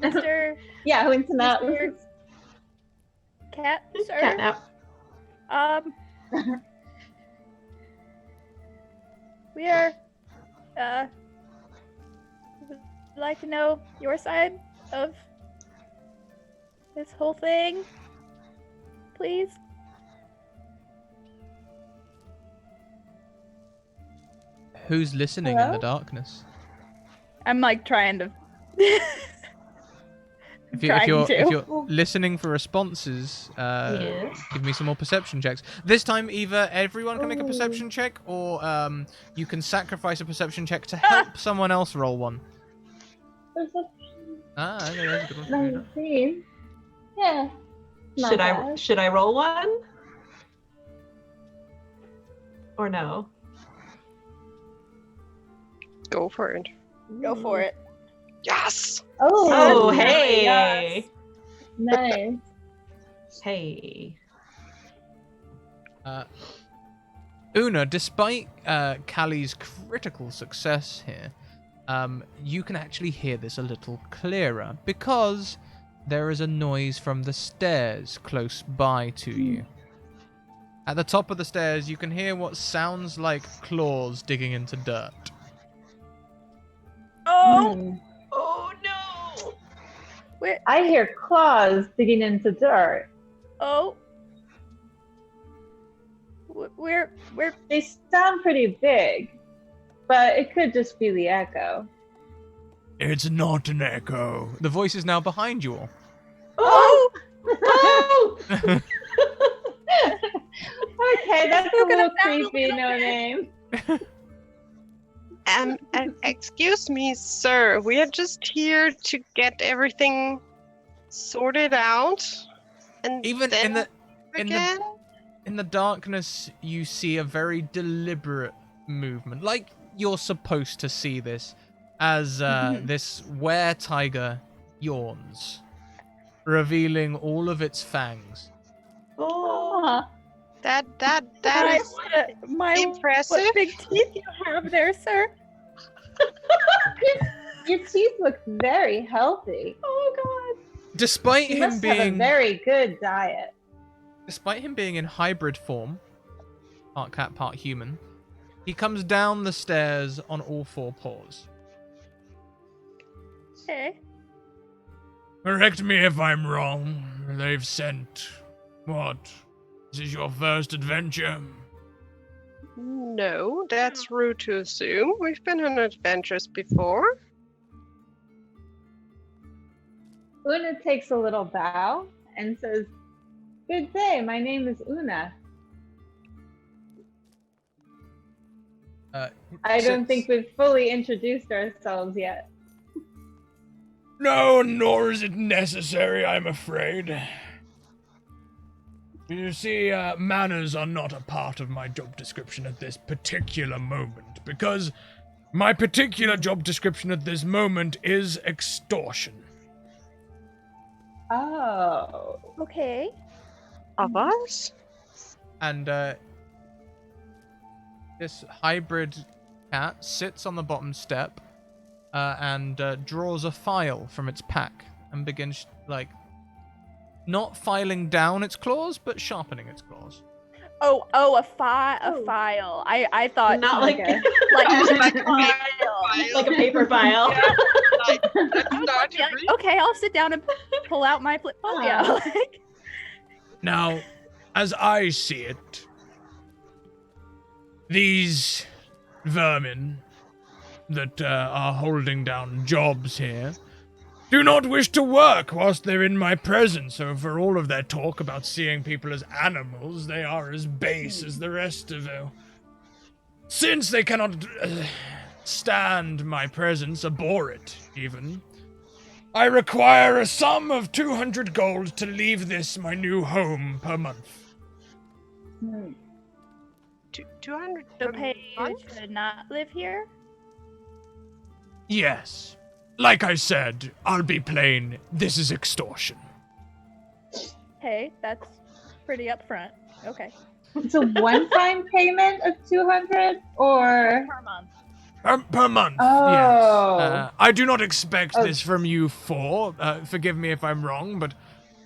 Mr. Yeah, went to that. Mr. Cat, sir. Catnap. We are, would like to know your side of this whole thing, please. Who's listening in the Hello? darkness? I'm like trying to. If Trying you're to. listening for responses, Yes. give me some more perception checks. This time, either everyone can make a Ooh. perception check, or you can sacrifice a perception check to help someone else roll one. Perception Ah, okay, that's a good one. for you. 19. Yeah. Not bad. Should I roll one? Or no? Go for it. Go for it. Yes! Oh, nice. hey. Nice. Hey. Una, despite Callie's critical success here, you can actually hear this a little clearer because there is a noise from the stairs close by to you. At the top of the stairs, you can hear what sounds like claws digging into dirt. Oh, Hmm. Oh no! where? I hear claws digging into dirt. Oh, we're They sound pretty big, but it could just be the echo. It's not an echo. The voice is now behind you all. Oh! Oh! Okay, that's a Spoken little of that a creepy, little no bit. name. Excuse me, sir. We are just here to get everything sorted out, and Even then in the again. in the darkness, you see a very deliberate movement, like you're supposed to see this, as this were-tiger yawns, revealing all of its fangs. Oh. Aw. That my, is my impressive. what big teeth you have there, sir. Your teeth look very healthy. Oh god. Despite You him must have a being very good diet. Despite him being in hybrid form, part cat, part human, he comes down the stairs on all four paws. Okay. Correct me if I'm wrong. They've sent... what? This is your first adventure? No, that's rude to assume. We've been on adventures before. Una takes a little bow and says, "Good day, my name is Una. I don't think we've fully introduced ourselves yet." No, nor is it necessary, I'm afraid. You see, manners are not a part of my job description at this particular moment, because my particular job description at this moment is extortion. Oh. Okay. Of us? And this hybrid cat sits on the bottom step and draws a file from its pack and begins, like, not filing down its claws, but sharpening its claws. A file. I thought Not like Okay. like Like a a file. like a paper file. Let's start to Yeah, read. okay, I'll sit down and pull out my portfolio. Like, Now, as I see it, these vermin that are holding down jobs here do not wish to work whilst they're in my presence, so for all of their talk about seeing people as animals, they are as base as the rest of you. Since they cannot stand my presence, abhor it, even, I require a sum of 200 gold to leave this my new home per month. 200 to per pay you month? to not live here? Yes. Like I said, I'll be plain, this is extortion. Hey, that's pretty upfront. Okay. It's a one-time payment of 200 or Per month. Per month, Oh. yes. I do not expect Oh. this from you four. Forgive me if I'm wrong, but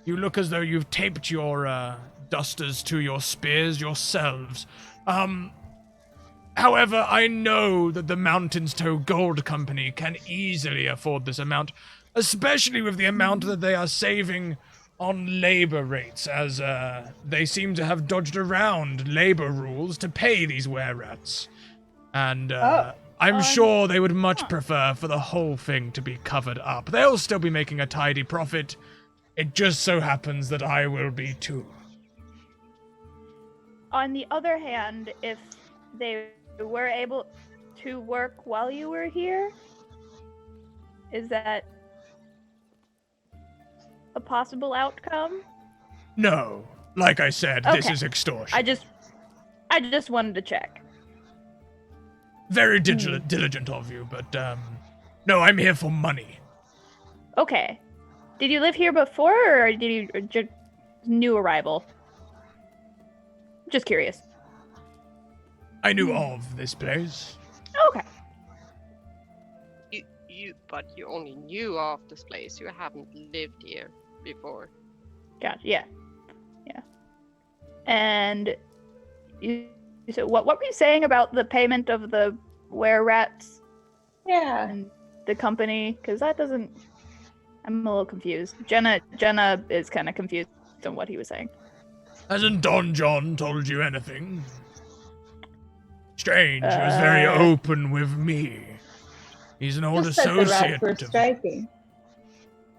you look as though you've taped your dusters to your spears yourselves. However, I know that the Mountain's Toe Gold Company can easily afford this amount, especially with the amount that they are saving on labor rates, as they seem to have dodged around labor rules to pay these were-rats. And I'm sure they would much prefer for the whole thing to be covered up. They'll still be making a tidy profit. It just so happens that I will be too. On the other hand, if they were able to work while you were here, is that a possible outcome? No. Like I said, this Okay. is extortion. I just wanted to check. Very diligent of you, but, no, I'm here for money. Okay. Did you live here before, or did you just new arrival? Just curious. I knew of this place. Okay. But you only knew of this place. You haven't lived here before. Gotcha. Yeah. And so what were you saying about the payment of the were-rats Yeah. and the company? Because that doesn't. I'm a little confused. Jenna is kind of confused on what he was saying. Hasn't Don John told you anything? Strange, he was very open with me. He's an old Just that the associate rats were of... striking.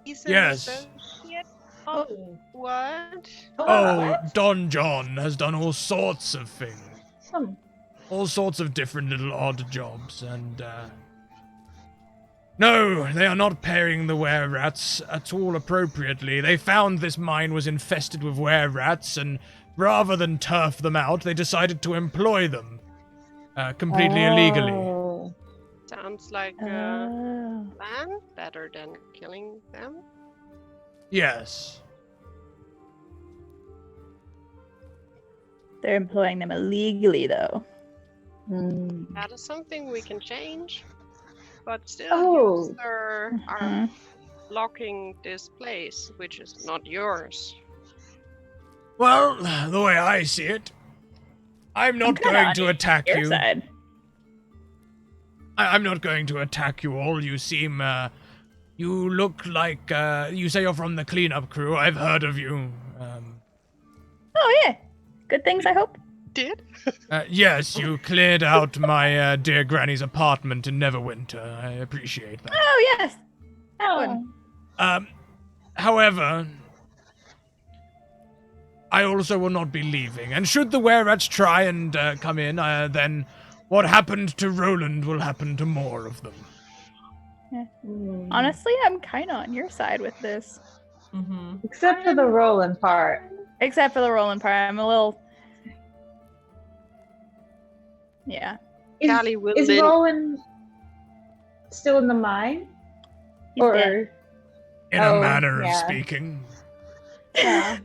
He's an Yes. associate. Oh. What? Oh, Don John has done all sorts of things. Hmm. All sorts of different little odd jobs, and, No, they are not paying the were-rats at all appropriately. They found this mine was infested with were-rats, and rather than turf them out, they decided to employ them. Completely illegally. Oh. Sounds like a Oh. plan. Better than killing them. Yes. They're employing them illegally, though. Hmm. That is something we can change. But still, Oh. you, sir, are Mhm. blocking this place, which is not yours. Well, the way I see it, I'm not kinda going on to attack Your you. side. I'm not going to attack you all. You seem, you look like, you say you're from the cleanup crew. I've heard of you. Oh yeah. Good things, I hope. Did? Yes, you cleared out my dear granny's apartment in Neverwinter. I appreciate that. Oh yes. That one. However, I also will not be leaving. And should the were-rats try and come in, then what happened to Roland will happen to more of them. Hmm. Honestly, I'm kind of on your side with this. Mm-hmm. Except for the Roland part. Except for the Roland part. I'm a little... Yeah. Callie will Is then- Roland still in the mine? He's dead. In a Oh, manner of yeah. speaking. Yeah.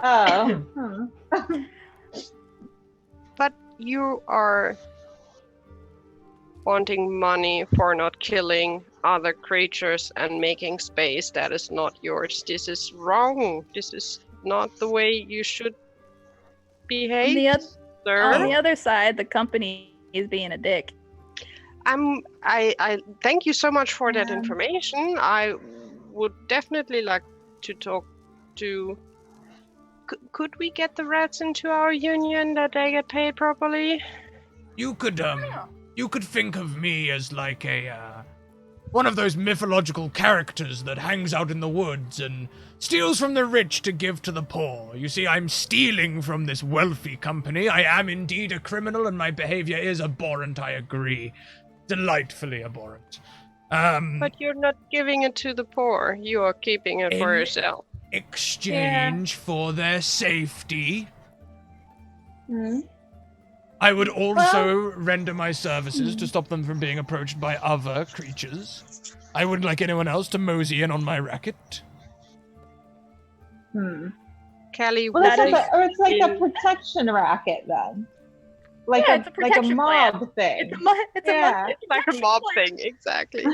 Oh. Hmm. But you are wanting money for not killing other creatures and making space that is not yours. This is wrong. This is not the way you should behave, sir. On the other side, the company is being a dick. I thank you so much for that Yeah. information. I would definitely like to talk to. Could we get the rats into our union that they get paid properly? You could think of me as like a, one of those mythological characters that hangs out in the woods and steals from the rich to give to the poor. You see, I'm stealing from this wealthy company. I am indeed a criminal, and my behavior is abhorrent, I agree. Delightfully abhorrent. But you're not giving it to the poor. You are keeping it for In- yourself. exchange for their safety. Hmm. I would also render my services to stop them from being approached by other creatures. I wouldn't like anyone else to mosey in on my racket. Hmm. Callie, Well, that's would like or it's like a in- protection racket then. Like Yeah, it's a like a protection mob plan. thing. It's a Yeah. monthly like a protection mob plan. thing, exactly.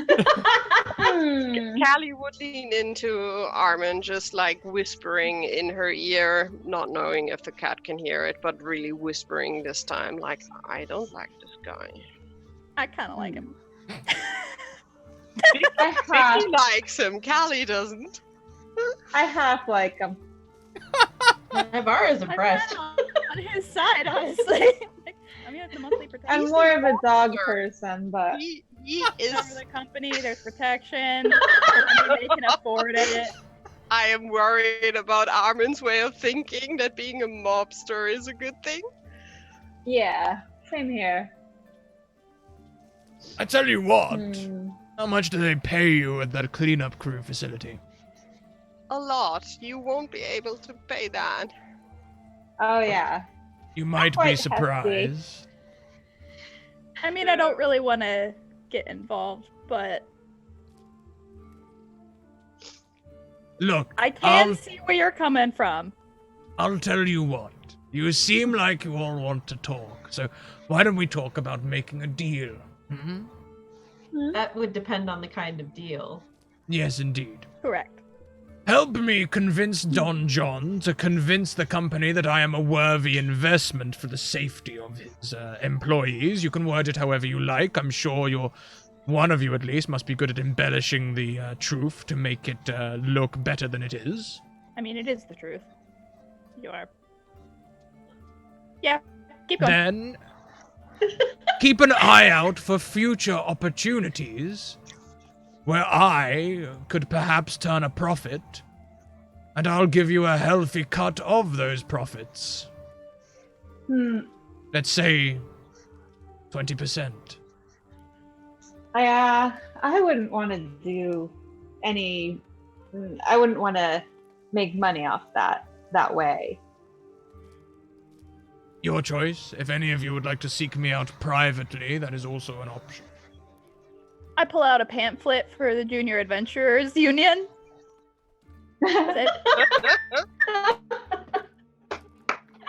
Hmm. Callie would lean into Armin, just like whispering in her ear, not knowing if the cat can hear it, but really whispering this time, like, I don't like this guy. I kind of like him. Vicky likes him, Callie doesn't. I half like him. Navara's impressed. I'm on his side, honestly. I mean, it's a monthly protection. I'm more of a dog person, but He Cover is. the company. There's protection. I mean, they can afford it. I am worried about Armin's way of thinking that being a mobster is a good thing. yeah, same here. I tell you what, Hmm. how much do they pay you at that cleanup crew facility? A lot. You won't be able to pay that. Oh yeah. You might be quite hefty. surprised. I mean, I don't really want to get involved, but Look, I can I'll, see where you're coming from. I'll tell you what. You seem like you all want to talk, so why don't we talk about making a deal? Hmm? That would depend on the kind of deal. Yes, indeed. Correct. Help me convince Don John to convince the company that I am a worthy investment for the safety of his employees. You can word it however you like. I'm sure one of you at least must be good at embellishing the truth to make it look better than it is. I mean, it is the truth. You are. Yeah, keep going. Then keep an eye out for future opportunities where I could perhaps turn a profit, and I'll give you a healthy cut of those profits. Let's say 20%. I wouldn't want to do any. I wouldn't want to make money off that way. Your choice. If any of you would like to seek me out privately, that is also an option. I pull out a pamphlet for the Junior Adventurers Union.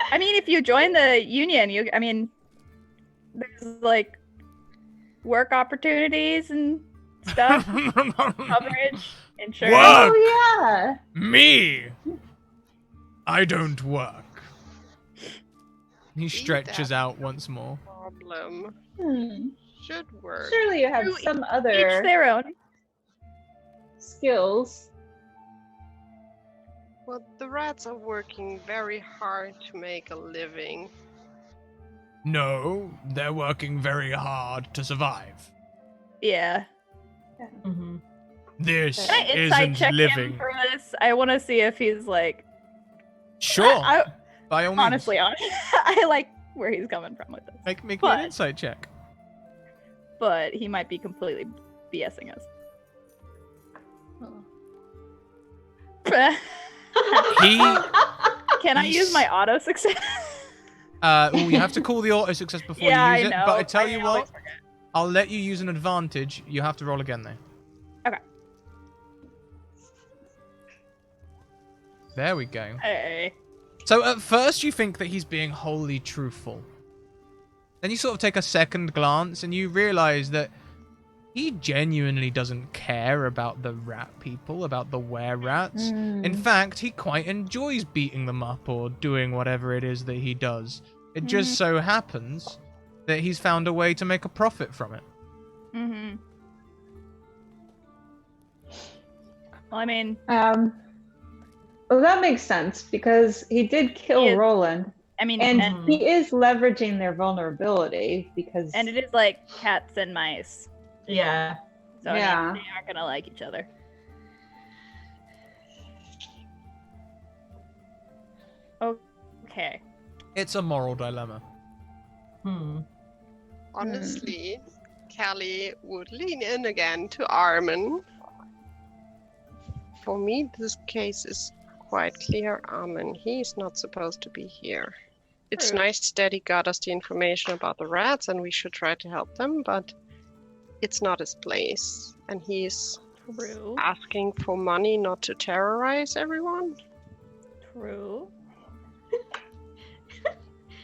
I mean, if you join the union, there's like work opportunities and stuff, coverage, insurance. Work! Oh yeah. Me! I don't work. He stretches that out once more. Problem Hmm. should work. Surely you have some Each other their own. skills. Well, the rats are working very hard to make a living. No, they're working very hard to survive. Yeah. Mm-hmm. This Can I insight isn't check living. him for this? I want to see if he's like. Sure, I by all means. honestly, I like where he's coming from with this, Make me but- an insight check. but he might be completely BSing us. He, Can I use my auto success? well, you have to call the auto success before Yeah, you use I it. know. But I tell you always what, forget. I'll let you use an advantage. You have to roll again though. Okay. There we go. Hey. So at first you think that he's being wholly truthful. Then you sort of take a second glance and you realize that he genuinely doesn't care about the rat people, about the were-rats. In fact, he quite enjoys beating them up or doing whatever it is that he does. It just so happens that he's found a way to make a profit from it. Mm-hmm. Well, I mean, Well, that makes sense because he did kill He is- Roland, and he is leveraging their vulnerability because. and it is like cats and mice, Yeah. so Yeah. they aren't gonna like each other. Okay. It's a moral dilemma. Hmm. Honestly, Callie would lean in again to Armin. For me, this case is quite clear. Armin, he's not supposed to be here. It's True. nice that he got us the information about the rats and we should try to help them, but it's not his place. And he's True. asking for money not to terrorize everyone. True.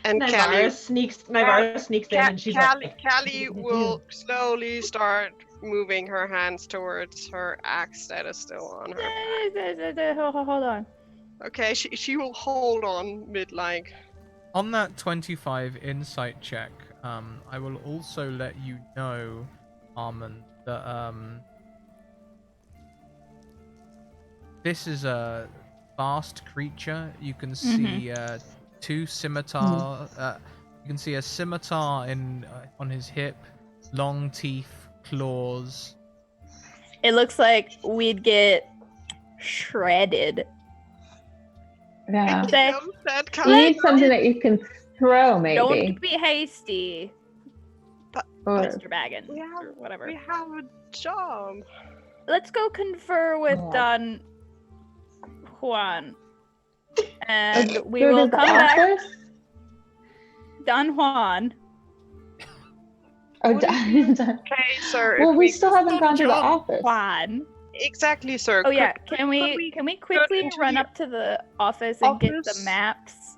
And Nivara sneaks in and she's like, Callie will slowly start moving her hands towards her axe that is still on her. Hold on. Okay, she will hold on mid-like. On that 25 insight check, I will also let you know, Armand, that this is a fast creature. You can see two scimitar. You can see a scimitar on his hip, long teeth, claws. It looks like we'd get shredded. Yeah. Say, That You Callie, need something that you can throw, maybe. don't be hasty, Or- Mr. Baggins, We have- or whatever. we have a job. Let's go confer with Yeah. Don Juan, and we Go to will the come back. office? Don Juan. Oh, Okay, sir. well, if we still haven't gone to the Don office. Juan. Exactly, sir. Oh yeah, Could can we quickly into run the up to the office and get the office? maps?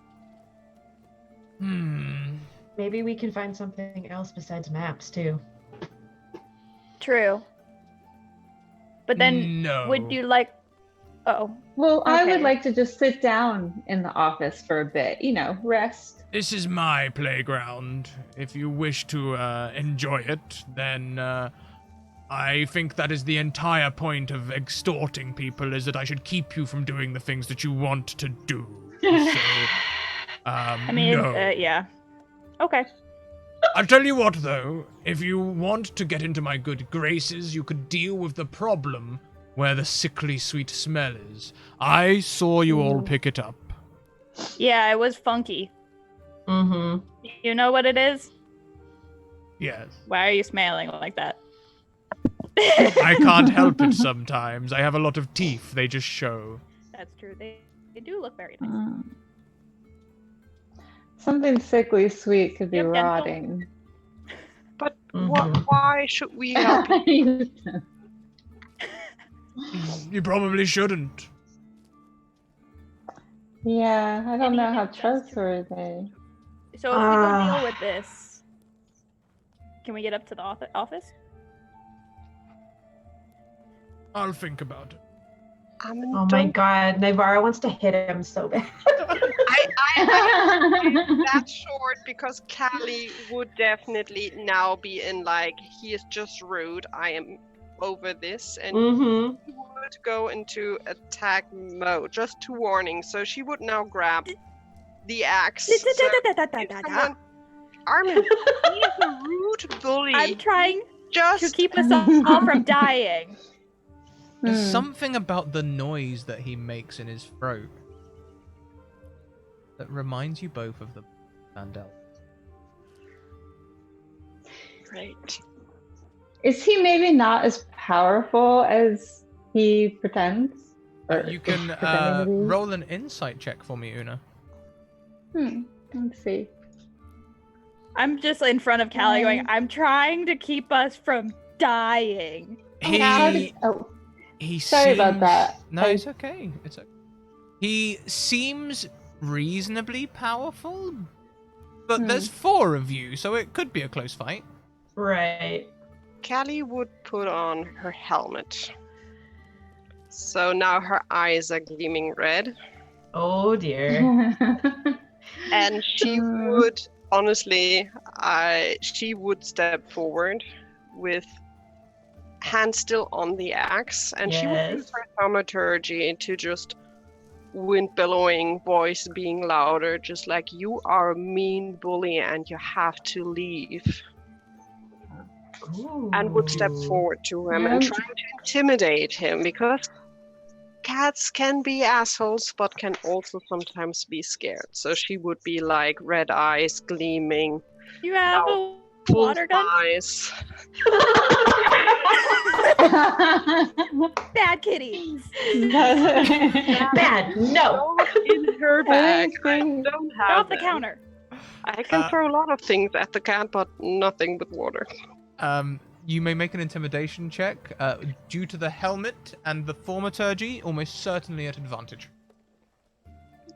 maybe we can find something else besides maps too. True. But then, no. would you like? Oh, Well, I Okay. would like to just sit down in the office for a bit, rest. This is my playground. If you wish to enjoy it, then I think that is the entire point of extorting people, is that I should keep you from doing the things that you want to do. I mean, no. yeah. Okay. I'll tell you what, though. If you want to get into my good graces, you could deal with the problem where the sickly sweet smell is. I saw you all pick it up. Yeah, it was funky. Mm-hmm. You know what it is? Yes. Why are you smiling like that? I can't help it sometimes. I have a lot of teeth. They just show. That's true. They do look very nice. Something sickly sweet could be Yep, dental. rotting. But Mhm. why should we help you? You probably shouldn't. Yeah, I don't Maybe know you how can just- trustworthy. So if we go deal with this, can we get up to the office? I'll think about it. Oh my god, Navarra wants to hit him so bad. I that's short because Callie would definitely now be in like, he is just rude. I am over this, and Mm-hmm. he would go into attack mode. Just two warnings. So she would now grab the axe. So if someone- Armin, he is a rude bully. I'm trying just to keep us all from dying. There's something about the noise that he makes in his throat that reminds you both of the Mandel. Right. Is he maybe not as powerful as he pretends? Or You can pretending to be? roll an insight check for me, Una. Let's see. I'm just in front of Callie going, I'm trying to keep us from dying. He sorry about seems- that. No, it's okay. It's okay. He seems reasonably powerful, but there's 4 of you, so it could be a close fight. Right. Callie would put on her helmet. So now her eyes are gleaming red. Oh dear. And she would, honestly, she would step forward with hand still on the axe, and she would use her thaumaturgy to just wind bellowing, voice being louder, just like, you are a mean bully and you have to leave. And would step forward to him and try to intimidate him, because cats can be assholes but can also sometimes be scared. So she would be like, red eyes gleaming, You have a full water gun? eyes. Bad kitties. Bad. No. In her bag. I don't They're have off the them. counter. I can throw a lot of things at the cat, but nothing with water. You may make an intimidation check. Due to the helmet and the thaumaturgy, almost certainly at advantage.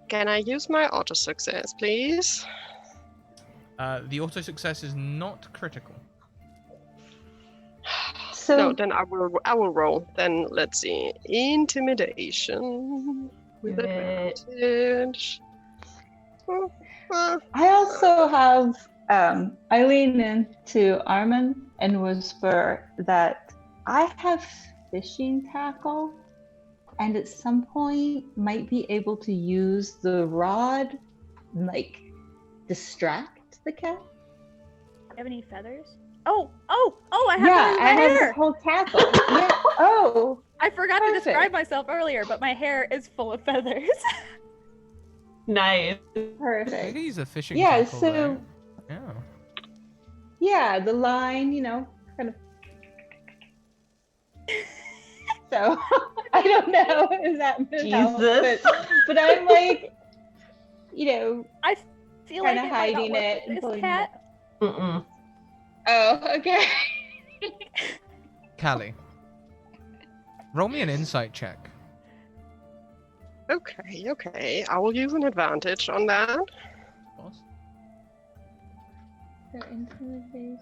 Can I use my auto success, please? The auto success is not critical. So No, then I will roll. Then let's see. Intimidation with Do it. advantage. I also have I lean into Armin and whisper that I have fishing tackle, and at some point might be able to use the rod, and, like, distract the cat. You have any feathers? Oh, I have Yeah, feathers in I my have hair. the whole tackle. Yeah. Oh, I forgot to Perfect. describe myself earlier, but my hair is full of feathers. Nice. perfect. Maybe he's a fishing Yeah, tackle, so though. Yeah. yeah, the line, kind of. So I don't know if that helps, Jesus. but I'm like, I feel like kind of it might not hiding work it with and this pulling cat. it. Mm-mm. Oh, okay. Callie. Roll me an insight check. Okay. I will use an advantage on that.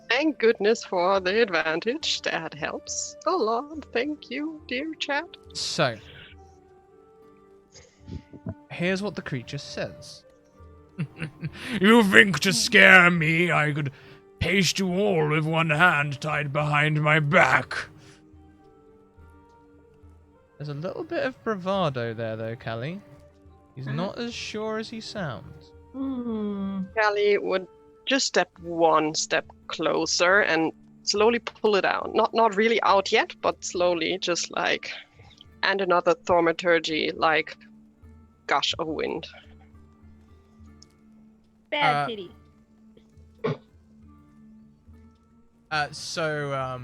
Thank goodness for the advantage. That helps a lot. Thank you, dear chat. So, here's what the creature says. You think to scare me I could paste you all with one hand tied behind my back? There's a little bit of bravado there, though, Callie. He's not as sure as he sounds. Callie would just step one step closer and slowly pull it out. Not really out yet, but slowly, just like, and another thaumaturgy, like, gush of wind. Bad kitty. So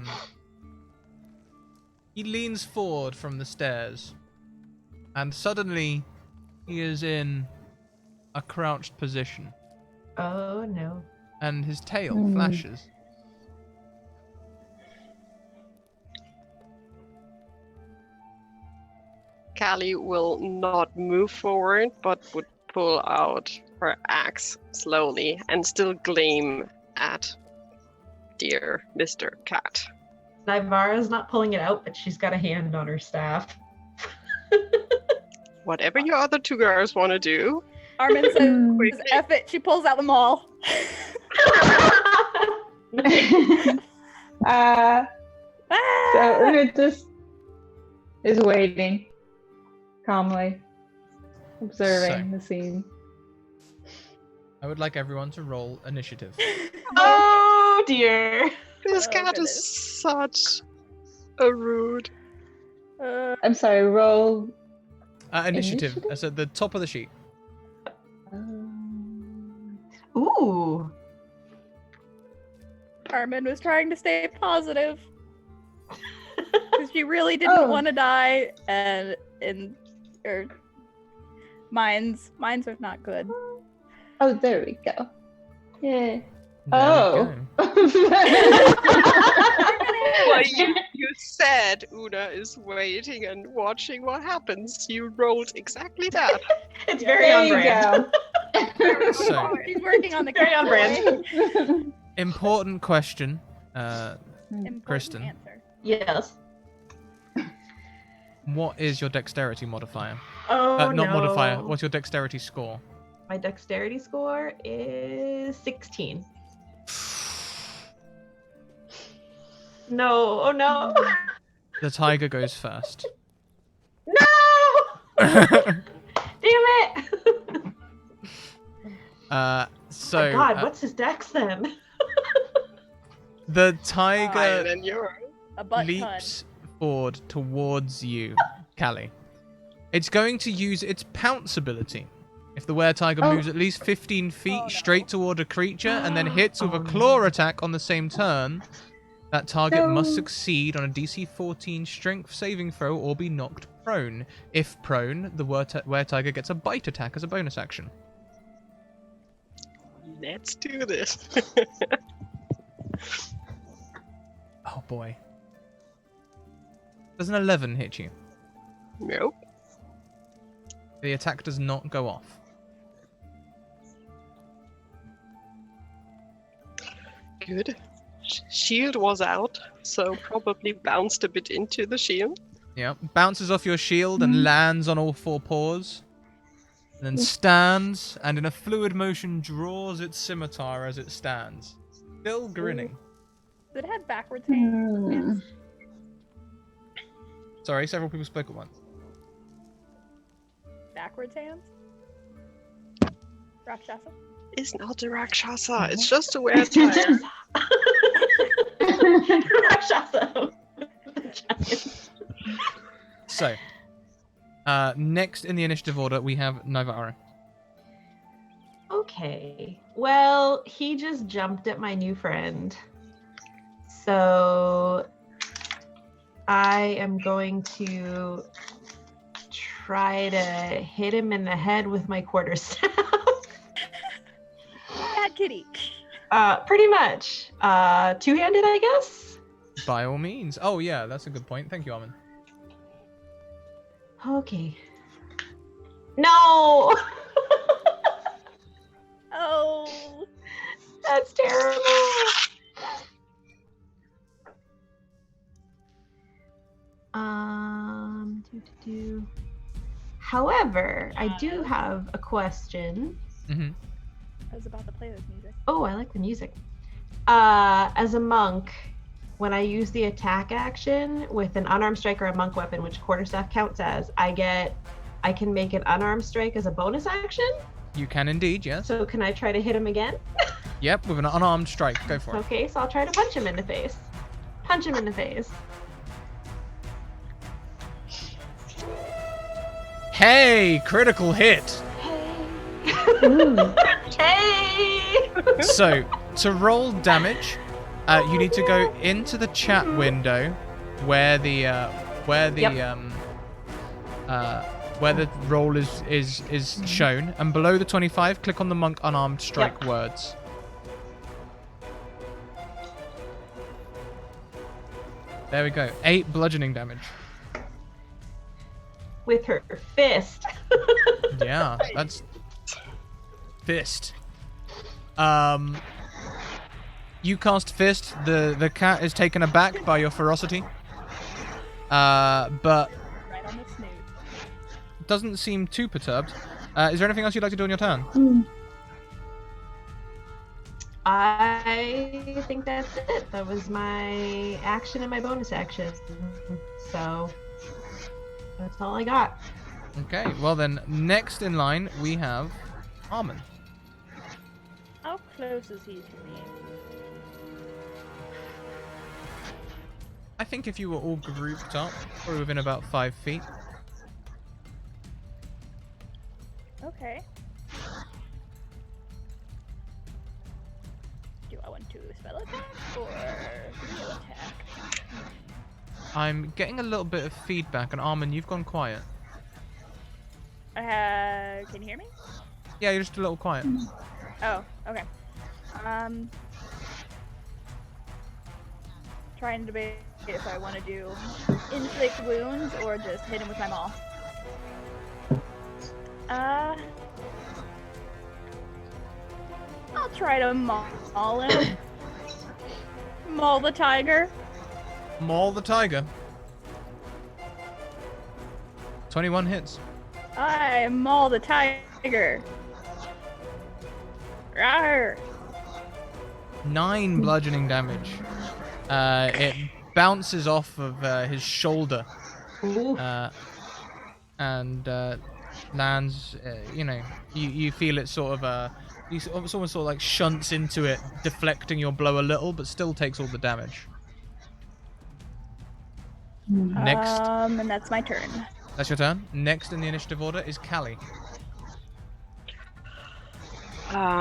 he leans forward from the stairs, and suddenly he is in a crouched position, Oh no. and his tail flashes. Callie will not move forward, but would pull out her axe slowly and still gleam at dear Mr. Cat. Nivara's not pulling it out, but she's got a hand on her staff. Whatever your other two girls want to do. Armin says, F it, she pulls out the maul. So Una just is waiting, calmly, observing the scene. I would like everyone to roll initiative. Oh dear. This Oh, cat goodness. is such a rude. I'm sorry, roll. Initiative. Initiative? That's at the top of the sheet. Ooh. Armin was trying to stay positive. Because she really didn't want to die, and mine's are not good. Oh, there we go. Yeah. There we Well, you said Una is waiting and watching what happens. You rolled exactly that. It's very There on you brand. go. So, She's working on the Very on brand. important question, Important Kristen. answer. Yes. What is your dexterity modifier? Oh Not no. modifier. What's your dexterity score? My dexterity score is 16. No. Oh no. The tiger goes first. No! Damn it! So Oh God, what's his dex then? the Higher tiger than yours. A butt leaps forward towards you, Callie. It's going to use its pounce ability. If the were-tiger moves at least 15 feet straight toward a creature and then hits with a claw attack on the same turn, that target must succeed on a DC 14 strength saving throw or be knocked prone. If prone, the were-tiger gets a bite attack as a bonus action. Let's do this. Oh boy. Does an 11 hit you? Nope. The attack does not go off. Good. Shield was out, so probably bounced a bit into the shield. Yeah, bounces off your shield and lands on all four paws. And then stands, and in a fluid motion draws its scimitar as it stands. Still grinning. Does it have backwards hands? Sorry, several people spoke at once. Backwards hands? Rakshasa? It's not a Rakshasa, it's just a were-tiger. Rakshasa. So, next in the initiative order, we have Nivara. Okay. Well, he just jumped at my new friend. So I am going to try to hit him in the head with my quarterstaff. Bad kitty. Pretty much. Two-handed, I guess? By all means. Oh yeah, that's a good point. Thank you, Armin. Okay. No! Oh. That's terrible. However, I do have a question. Mm-hmm. I was about to play this music. Oh, I like the music. As a monk, when I use the attack action with an unarmed strike or a monk weapon, which quarterstaff counts as, I get I can make an unarmed strike as a bonus action. You can indeed, yes. So can I try to hit him again? Yep, with an unarmed strike. Go for it. Okay, so I'll try to punch him in the face. Punch him in the face. Hey, critical hit. Hey! So, to roll damage, you need to go into the chat window where the where the roll is shown, and below the 25, click on the monk unarmed strike words. There we go. 8 bludgeoning damage. With her fist. Yeah, that's fist. You cast fist. The cat is taken aback by your ferocity. But Right on the snoot. doesn't seem too perturbed. Is there anything else you'd like to do on your turn? I think that's it. That was my action and my bonus action. So that's all I got. Okay, well then, next in line we have Armin. How close is he to me? I think if you were all grouped up, probably within about 5 feet. Okay. Do I want to spell attack or real attack? I'm getting a little bit of feedback, and Armin, you've gone quiet. Can you hear me? Yeah, you're just a little quiet. Oh, okay. Trying to debate if I want to do inflict wounds or just hit him with my maul. I'll try to maul him. Maul the tiger. Maul the tiger. 21 hits. I maul the tiger. Rawr. 9 bludgeoning damage. It bounces off of his shoulder. And lands, you feel it sort of, it's almost sort of like shunts into it, deflecting your blow a little, but still takes all the damage. Next. And that's my turn. That's your turn. Next in the initiative order is Callie.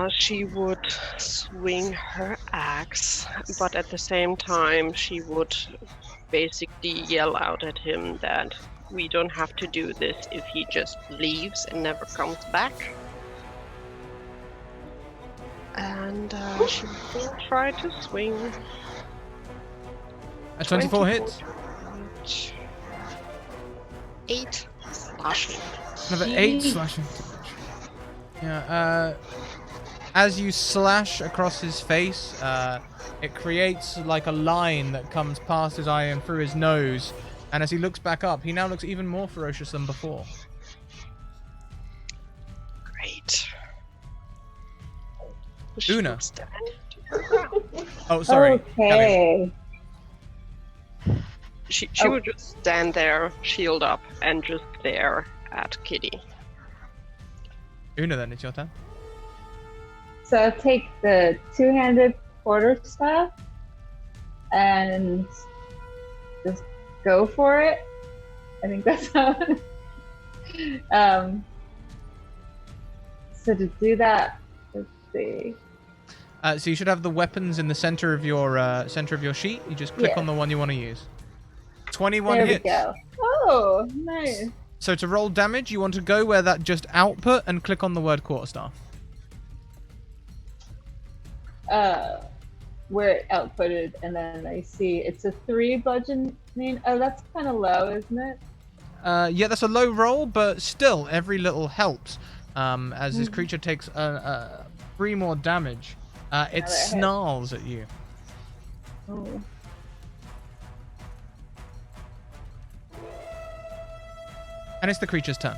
She would swing her axe, but at the same time, she would basically yell out at him that we don't have to do this if he just leaves and never comes back. And she will try to swing. A 24 hits. 8 slashing. Another 8 slashing damage. Yeah, as you slash across his face, it creates like a line that comes past his eye and through his nose. And as he looks back up, he now looks even more ferocious than before. Great. Una. Oh, sorry. Okay. She would just stand there, shield up, and just stare at Kitty. Una, then it's your turn. So I'll take the two-handed quarterstaff and just go for it. I think that's how. So to do that, let's see. So you should have the weapons in the center of your sheet. You just click on the one you want to use. 21 there hits. we go. Oh, nice. So to roll damage, you want to go where that just output and click on the word quarterstaff. Where it outputted, and then I see it's a 3 bludgeoning. Oh, that's kind of low, isn't it? Yeah, that's a low roll, but still, every little helps. As this creature takes 3 more damage, it snarls at you. Oh. And it's the creature's turn.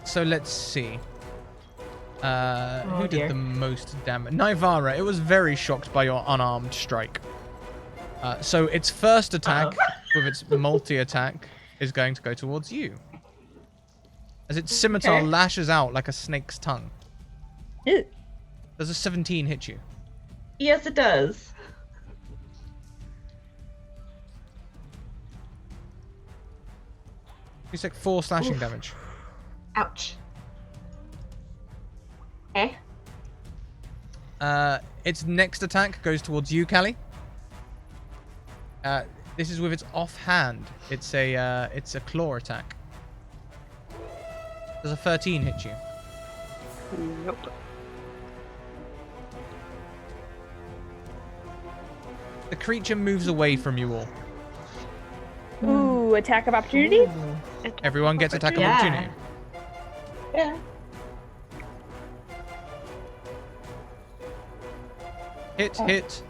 So let's see. Who did dear. the most damage? Nivara. It was very shocked by your unarmed strike. So its first attack with its multi-attack is going to go towards you. As its scimitar lashes out like a snake's tongue. Ew. Does a 17 hit you? Yes, it does. You take 4 slashing damage. Ouch. Its next attack goes towards you, Callie. This is with its offhand. It's a claw attack. Does a 13 hit you? Nope. The creature moves away from you all. Ooh, attack of opportunity? Everyone gets attack of Yeah. opportunity. Yeah. Hit.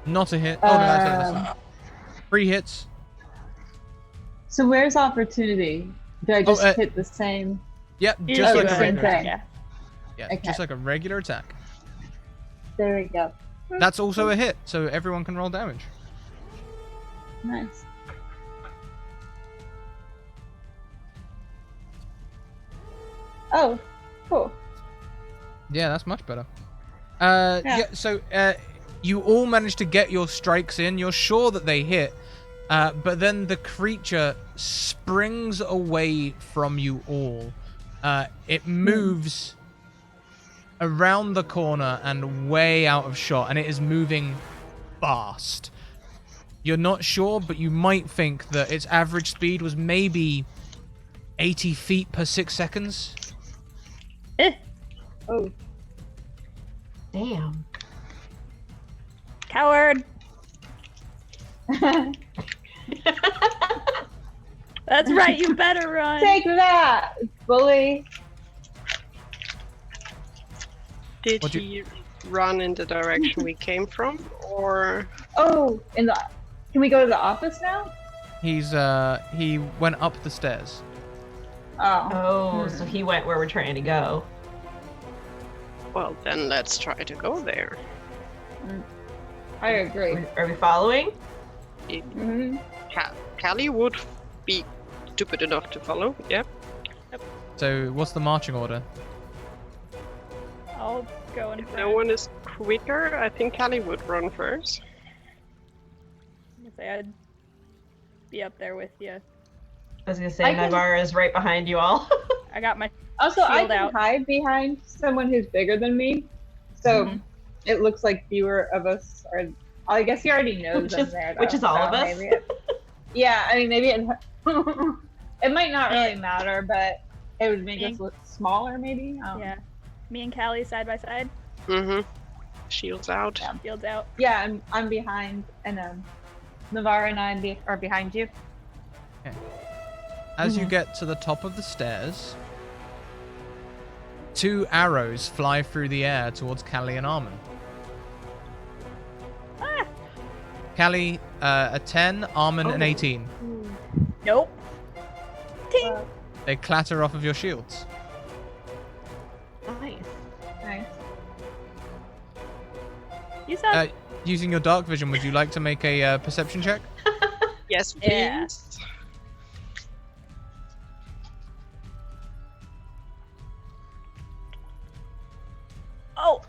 Not a hit. Oh, no, that's 3 hits. So where's opportunity? Do I just hit the same? Yep, You just do like a it. regular attack. Yeah. Yeah, Okay. just like a regular attack. There we go. That's also a hit, so everyone can roll damage. Nice. Oh, cool. Yeah, that's much better. So you all managed to get your strikes in. You're sure that they hit, but then the creature springs away from you all. It moves around the corner and way out of shot, and it is moving fast. You're not sure, but you might think that its average speed was maybe 80 feet per 6 seconds. Oh, Damn. Coward. That's right, you better run. take that, bully. Did What'd he run in the direction we came from, or? Oh, can we go to the office now? He went up the stairs. Oh. So he went where we're trying to go. Well, then let's try to go there. I agree. Are we following? Mm-hmm. Callie would be stupid enough to follow. Yep. So what's the marching order? I'll go in If front. no one is quicker, I think Callie would run first. I'd say I'd be up there with you. I was gonna say I can- Nivara is right behind you all. I got my Also, I Shield can out. hide behind someone who's bigger than me, so it looks like fewer of us are. I guess he already knows Which I'm is- there. which though, is all so of us. maybe yeah, I mean, maybe it. It might not really matter, but it would make us look smaller, maybe. yeah. Me and Callie side by side. Mm-hmm. Shields out. Shields out. Yeah, I'm behind, and Navarre and I are behind you. As you get to the top of the stairs, 2 arrows fly through the air towards Callie and Armin. Ah! Callie, a 10, Armin, an 18. Nope. Ting. They clatter off of your shields. Nice. Nice. You said Using your dark vision, would you like to make a perception check? Yes, please. Yeah. Oh.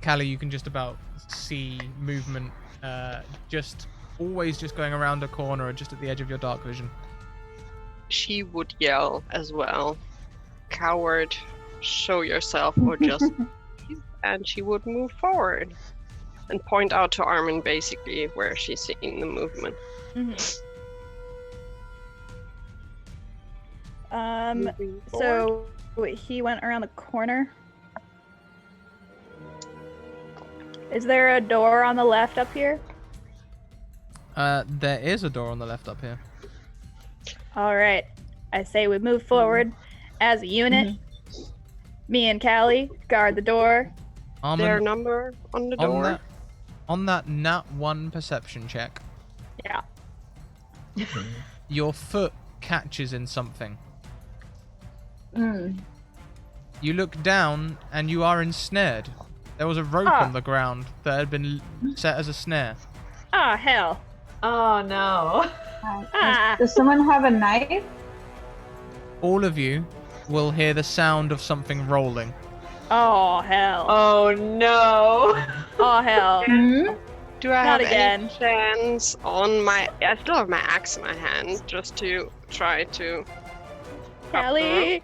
Callie, you can just about see movement, just always just going around a corner or just at the edge of your dark vision. She would yell as well. Coward, show yourself or just and she would move forward and point out to Armin basically where she's seeing the movement. Moving forward. So he went around the corner. Is there a door on the left up here? There is a door on the left up here. All right. I say we move forward as a unit. Me and Callie guard the door. Armin, Their number on the door. on that nat 1 perception check, Yeah. your foot catches in something. Mm. You look down and you are ensnared. There was a rope on the ground that had been set as a snare. Ah, hell. Oh no. Ah. Does someone have a knife? All of you will hear the sound of something rolling. Oh, hell. Oh no. Oh, hell. Hmm? Do I Not have again. any chance on my... I still have my axe in my hand, just to try to... Callie.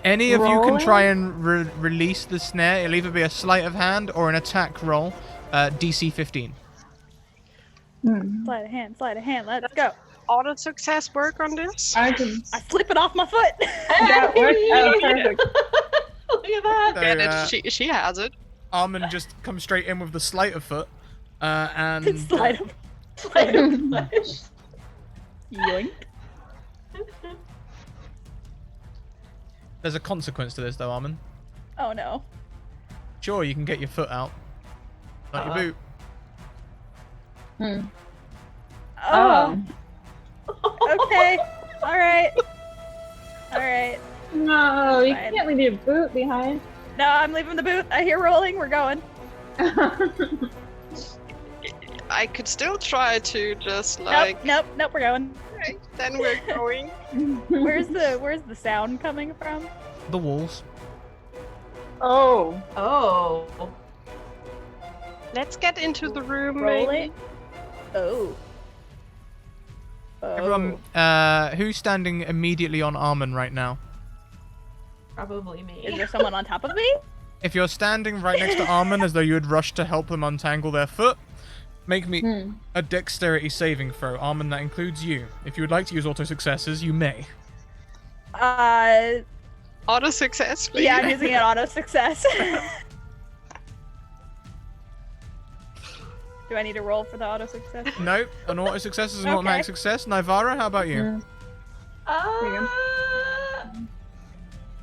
Any of you can Rolling? try and release the snare. It'll either be a sleight of hand or an attack roll. DC 15. Hmm. Sleight of hand. Let's go. Auto success work on this? I can. I slip it off my foot. That worked. Oh, perfect. Look at that. So, Get it? She has it. Armin just comes straight in with the sleight of foot. And Slide of Slide of flesh. yoink. there's a consequence to this, though, Armin. Oh no. Sure, you can get your foot out. Not your boot. Hmm. Oh. Okay. All right. No, you Fine. can't leave your boot behind. No, I'm leaving the boot. I hear rolling. We're going. I could still try to just like... Nope. We're going. Okay, then we're going. Where's the sound coming from? The walls. Oh. Oh. Let's get into the room, Rolling. maybe. Oh. Everyone, who's standing immediately on Armin right now? Probably Is me. there someone on top of me? If you're standing right next to Armin as though you had rushed to help them untangle their foot, make me a dexterity saving throw. Armin, that includes you. If you would like to use auto successes, you may. Auto success, please. Yeah, I'm using an auto success. Do I need to roll for the auto success? No, an auto success is an Okay. automatic success. Nivara, how about you?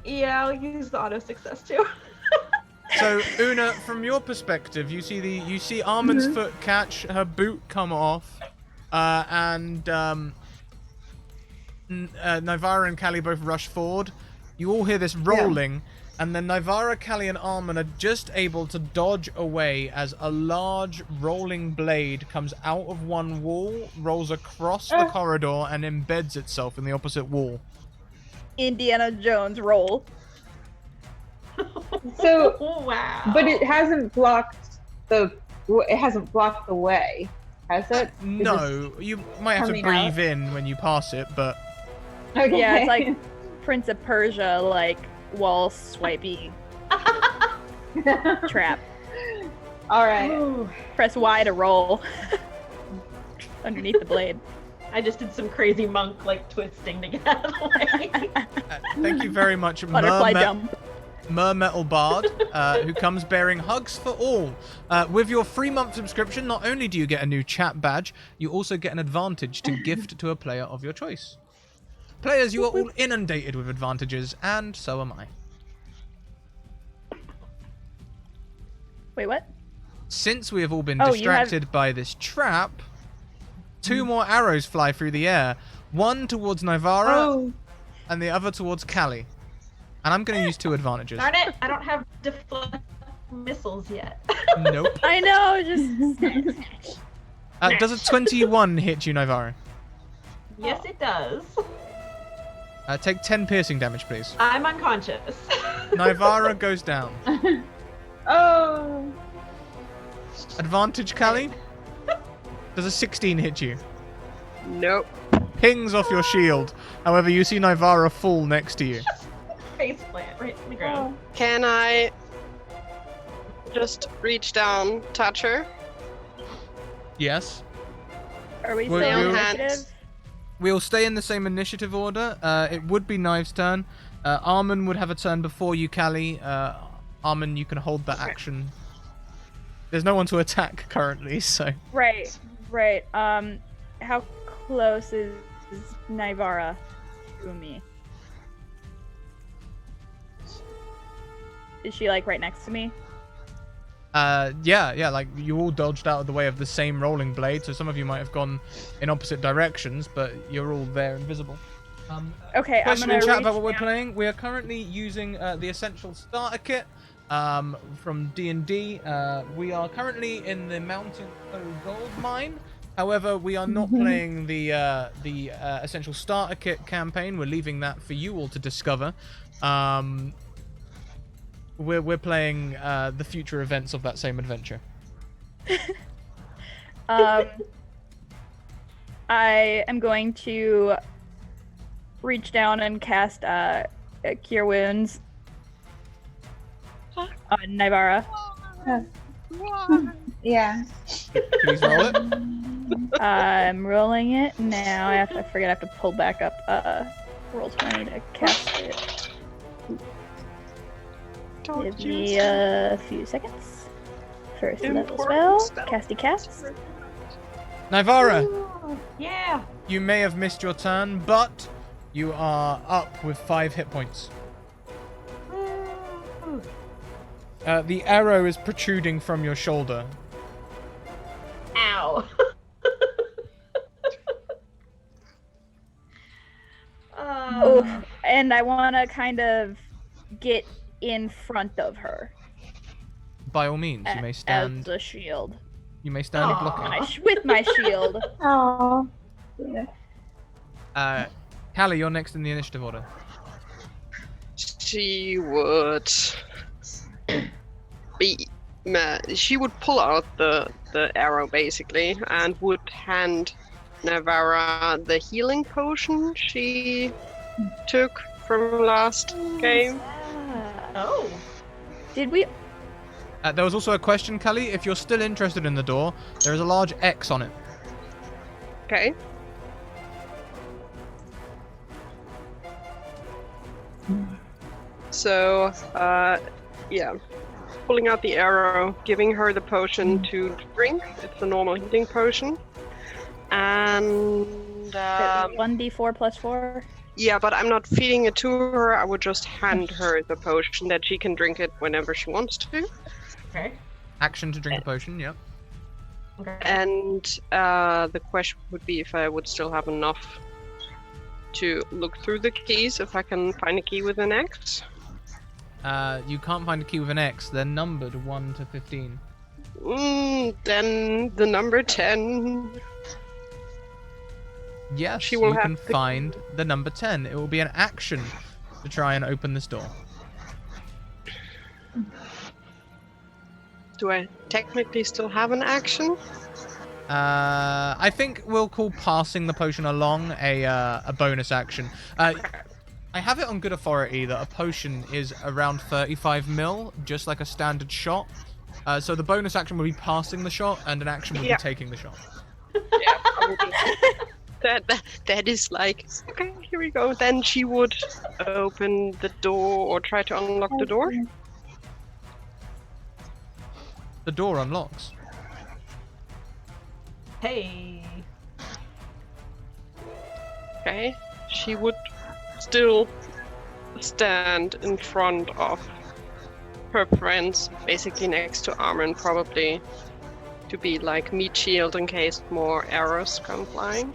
Yeah, I'll use the auto success too. So, Una, from your perspective, you see Armin's foot catch, her boot come off, and Nivara and Callie both rush forward. You all hear this rolling, and then Nivara, Callie, and Armin are just able to dodge away as a large rolling blade comes out of one wall, rolls across the corridor, and embeds itself in the opposite wall. Indiana Jones roll. So, Wow. but it hasn't blocked the way, has it? No, you might have to coming breathe out? in when you pass it, but Okay. Yeah, it's like Prince of Persia, like wall swipey trap. All right. Press Y to roll underneath the blade. I just did some crazy monk like twisting to get out of the way. thank you very much, Butterfly jump. Mermetal Bard, who comes bearing hugs for all. With your 3-month subscription, not only do you get a new chat badge, you also get an advantage to gift to a player of your choice. Players, you are all inundated with advantages, and so am I. Wait, what? Since we have all been Oh, you distracted by this trap, 2 more arrows fly through the air. One towards Nivara, and the other towards Callie. And I'm going to use 2 advantages. Darn it, I don't have deflect missiles yet. Nope. I know, just Does a 21 hit you, Nivara? Yes, it does. Take 10 piercing damage, please. I'm unconscious. Nivara goes down. Oh. Advantage, Callie? Does a 16 hit you? Nope. Pings off your shield. However, you see Nivara fall next to you. Face plant right in the ground. Can I just reach down, touch her? Yes. are we Well, still you- initiative? We'll stay in the same initiative order. It would be Knive's turn. Armin would have a turn before you, Callie. Armin, you can hold that action. There's no one to attack currently, so... Right. How close is Nivara to me? Is she like right next to me? Yeah, like you all dodged out of the way of the same rolling blade, so some of you might have gone in opposite directions, but you're all there invisible. Okay, I'm Question gonna in chat reach about what we're down. playing. We are currently using the Essential Starter Kit from D&D. We are currently in the Mountain Gold Mine. However, we are not playing the Essential Starter Kit campaign. We're leaving that for you all to discover. We're playing the future events of that same adventure. I am going to reach down and cast Cure Wounds on Nivara. Yeah. Please roll it. I'm rolling it now. I forget I have to pull back up Roll20 to cast it. Give me a few seconds. First level spell, Casty Cast. Nivara, Yeah. you may have missed your turn, but you are up with 5 hit points. Woo. The arrow is protruding from your shoulder. Ow. Oh, and I want to kind of get in front of her. By all means, you may stand. As a shield. You may stand and block it. With my shield. Oh. Callie, you're next in the initiative order. She would she would pull out the arrow basically and would hand Navara the healing potion she took from last game. Oh. Did we? There was also a question, Callie. If you're still interested in the door, there is a large X on it. Okay. So, yeah. Pulling out the arrow, giving her the potion to drink. It's a normal healing potion. And 1d4 plus 4? yeah, but I'm not feeding it to her. I would just hand her the potion that she can drink it whenever she wants to. Okay. Action to drink a potion, yep. Okay. And the question would be if I would still have enough to look through the keys, if I can find a key with an X. You can't find a key with an X. They're numbered 1 to 15. Then the number 10. Yes, She will you have can to- find the number 10. It will be an action to try and open this door. Do I technically still have an action? I think we'll call passing the potion along a bonus action. I have it on good authority that a potion is around 35 mil, just like a standard shot. So the bonus action will be passing the shot, and an action will be taking the shot. Yeah, probably. That is like, okay, here we go. Then she would open the door or try to unlock the door. The door unlocks. Hey. Okay, she would still stand in front of her friends, basically next to Armin, probably to be like meat shield in case more arrows come flying.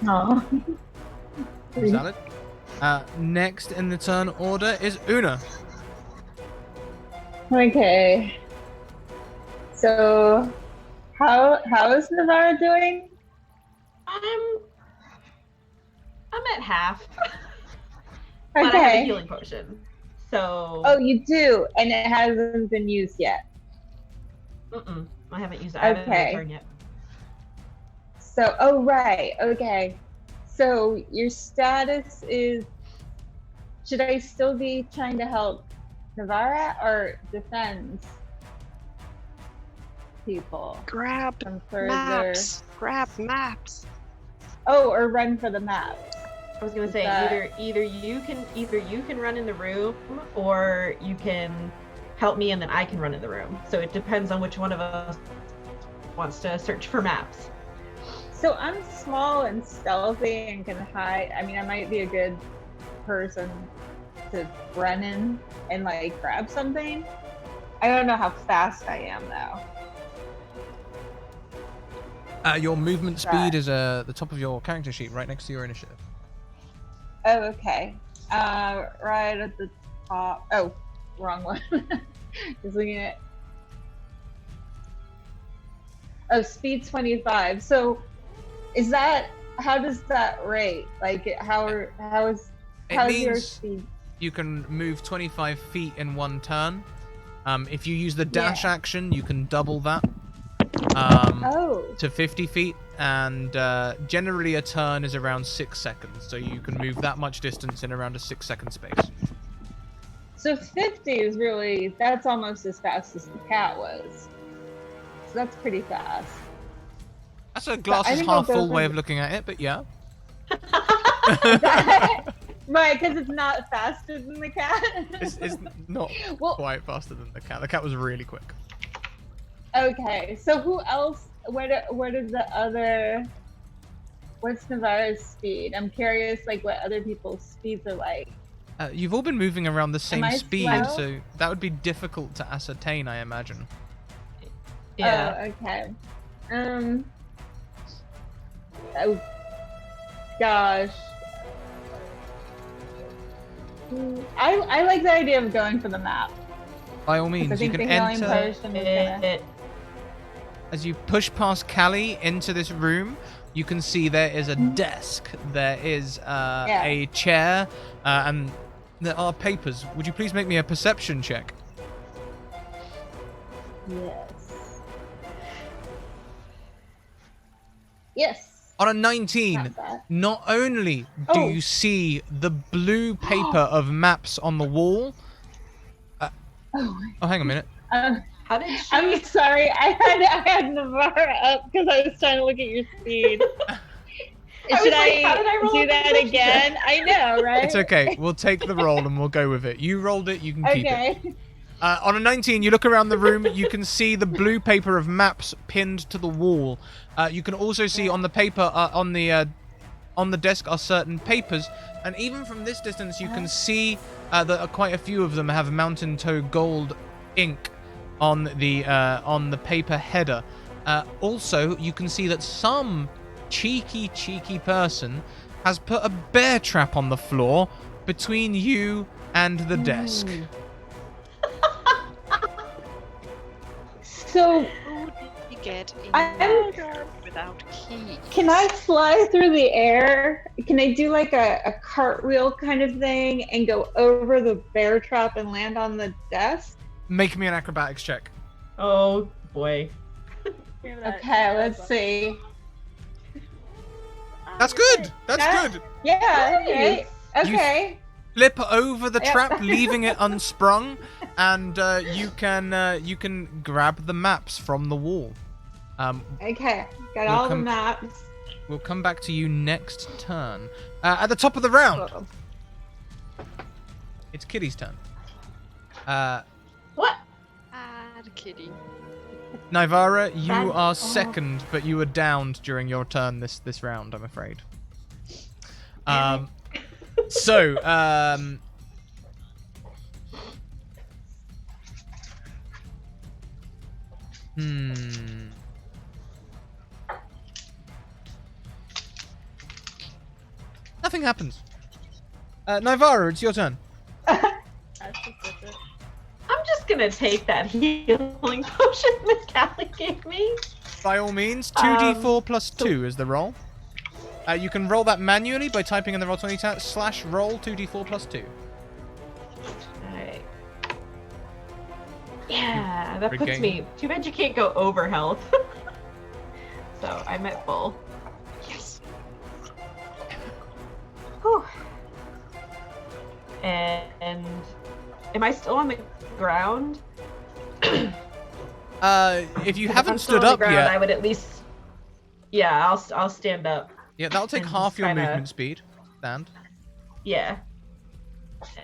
Oh. Salad. Next in the turn order is Una. Okay. So, how is Navarra doing? I'm at half. But I have a Okay. healing potion. So Oh, you do, and it hasn't been used yet. I haven't used it. I haven't had Okay. a turn yet. So, oh right, okay. So your status is, should I still be trying to help Navarra or defend people Grab from further? maps. Grab maps. Oh, or run for the map. I was gonna say that- either you can run in the room or you can help me and then I can run in the room. So it depends on which one of us wants to search for maps. So I'm small and stealthy and can hide. I mean, I might be a good person to run in and like grab something. I don't know how fast I am though. Your movement speed Right. is the top of your character sheet, right next to your initiative. Oh, okay. Right at the top. Oh, wrong one. Just looking at. Oh, speed 25. So, is that how does that rate? Like, how's your means- speed? You can move 25 feet in one turn. If you use the dash Yeah. action, you can double that Oh, to 50 feet, and generally a turn is around 6 seconds, so you can move that much distance in around a 6-second space. so 50 is really that's almost as fast as the cat was. So that's pretty fast. That's a glass I is think I'll half go full for way the- of looking at it, but yeah. Right, because it's not faster than the cat. It's not Well, quite faster than the cat. The cat was really quick. okay. So who else? What are the other? What's Navarro's speed? I'm curious, like what other people's speeds are like. You've all been moving around the same I speed, slow? so that would be difficult to ascertain, I imagine. Yeah. Oh, okay. Oh, gosh. I like the idea of going for the map. By all 'Cause I means, you think can the healing enter. potion is gonna. It, As you push past Callie into this room, you can see there is a desk, there is a chair, and there are papers. Would you please make me a perception check? Yes. Yes. On a 19, Not bad. not only do Oh. you see the blue paper of maps on the wall. Oh, Oh, hang a minute. how did she? I'm sorry. I had Navarra up because I was trying to look at your speed. was Should like, how did I roll do a that perception again? I know, right? It's okay. We'll take the roll and we'll go with it. You rolled it, you can keep it. Okay. On a 19, you look around the room, you can see the blue paper of maps pinned to the wall. You can also see on the paper, on the desk are certain papers, and even from this distance, you can see that quite a few of them have Mountain Toe Gold ink on the paper header. Also, you can see that some cheeky person has put a bear trap on the floor between you and the desk. So, Who did you get in I'm- there without keys? can I fly through the air? Can I do like a cartwheel kind of thing and go over the bear trap and land on the desk? Make me an acrobatics check. Oh boy. Okay, let's see. That's good. That's Yeah. good. Yeah, Nice. right. Okay. Flip over the Yep. trap, leaving it unsprung, and you can grab the maps from the wall. Okay. Got We'll all come- the maps. We'll come back to you next turn. At the top of the round, it's Kitty's turn. What? Bad kitty. Nivara, you Bad- are oh. second, but you were downed during your turn this round, I'm afraid. So, Nothing happens. Nivara, it's your turn. I'm just gonna take that healing potion Miss Callie gave me. By all means, 2d4 plus 2 is the roll. You can roll that manually by typing in the Roll20 tab / roll 2d4 plus 2. Alright. Yeah, that puts Regain. me. Too bad you can't go over health. So I'm at full. Yes. Whew. And am I still on the ground? If you If haven't I'm still stood on the up ground, yet, I would at least. Yeah, I'll stand up. yeah, that'll take and half just your kinda- movement speed. Stand. Yeah.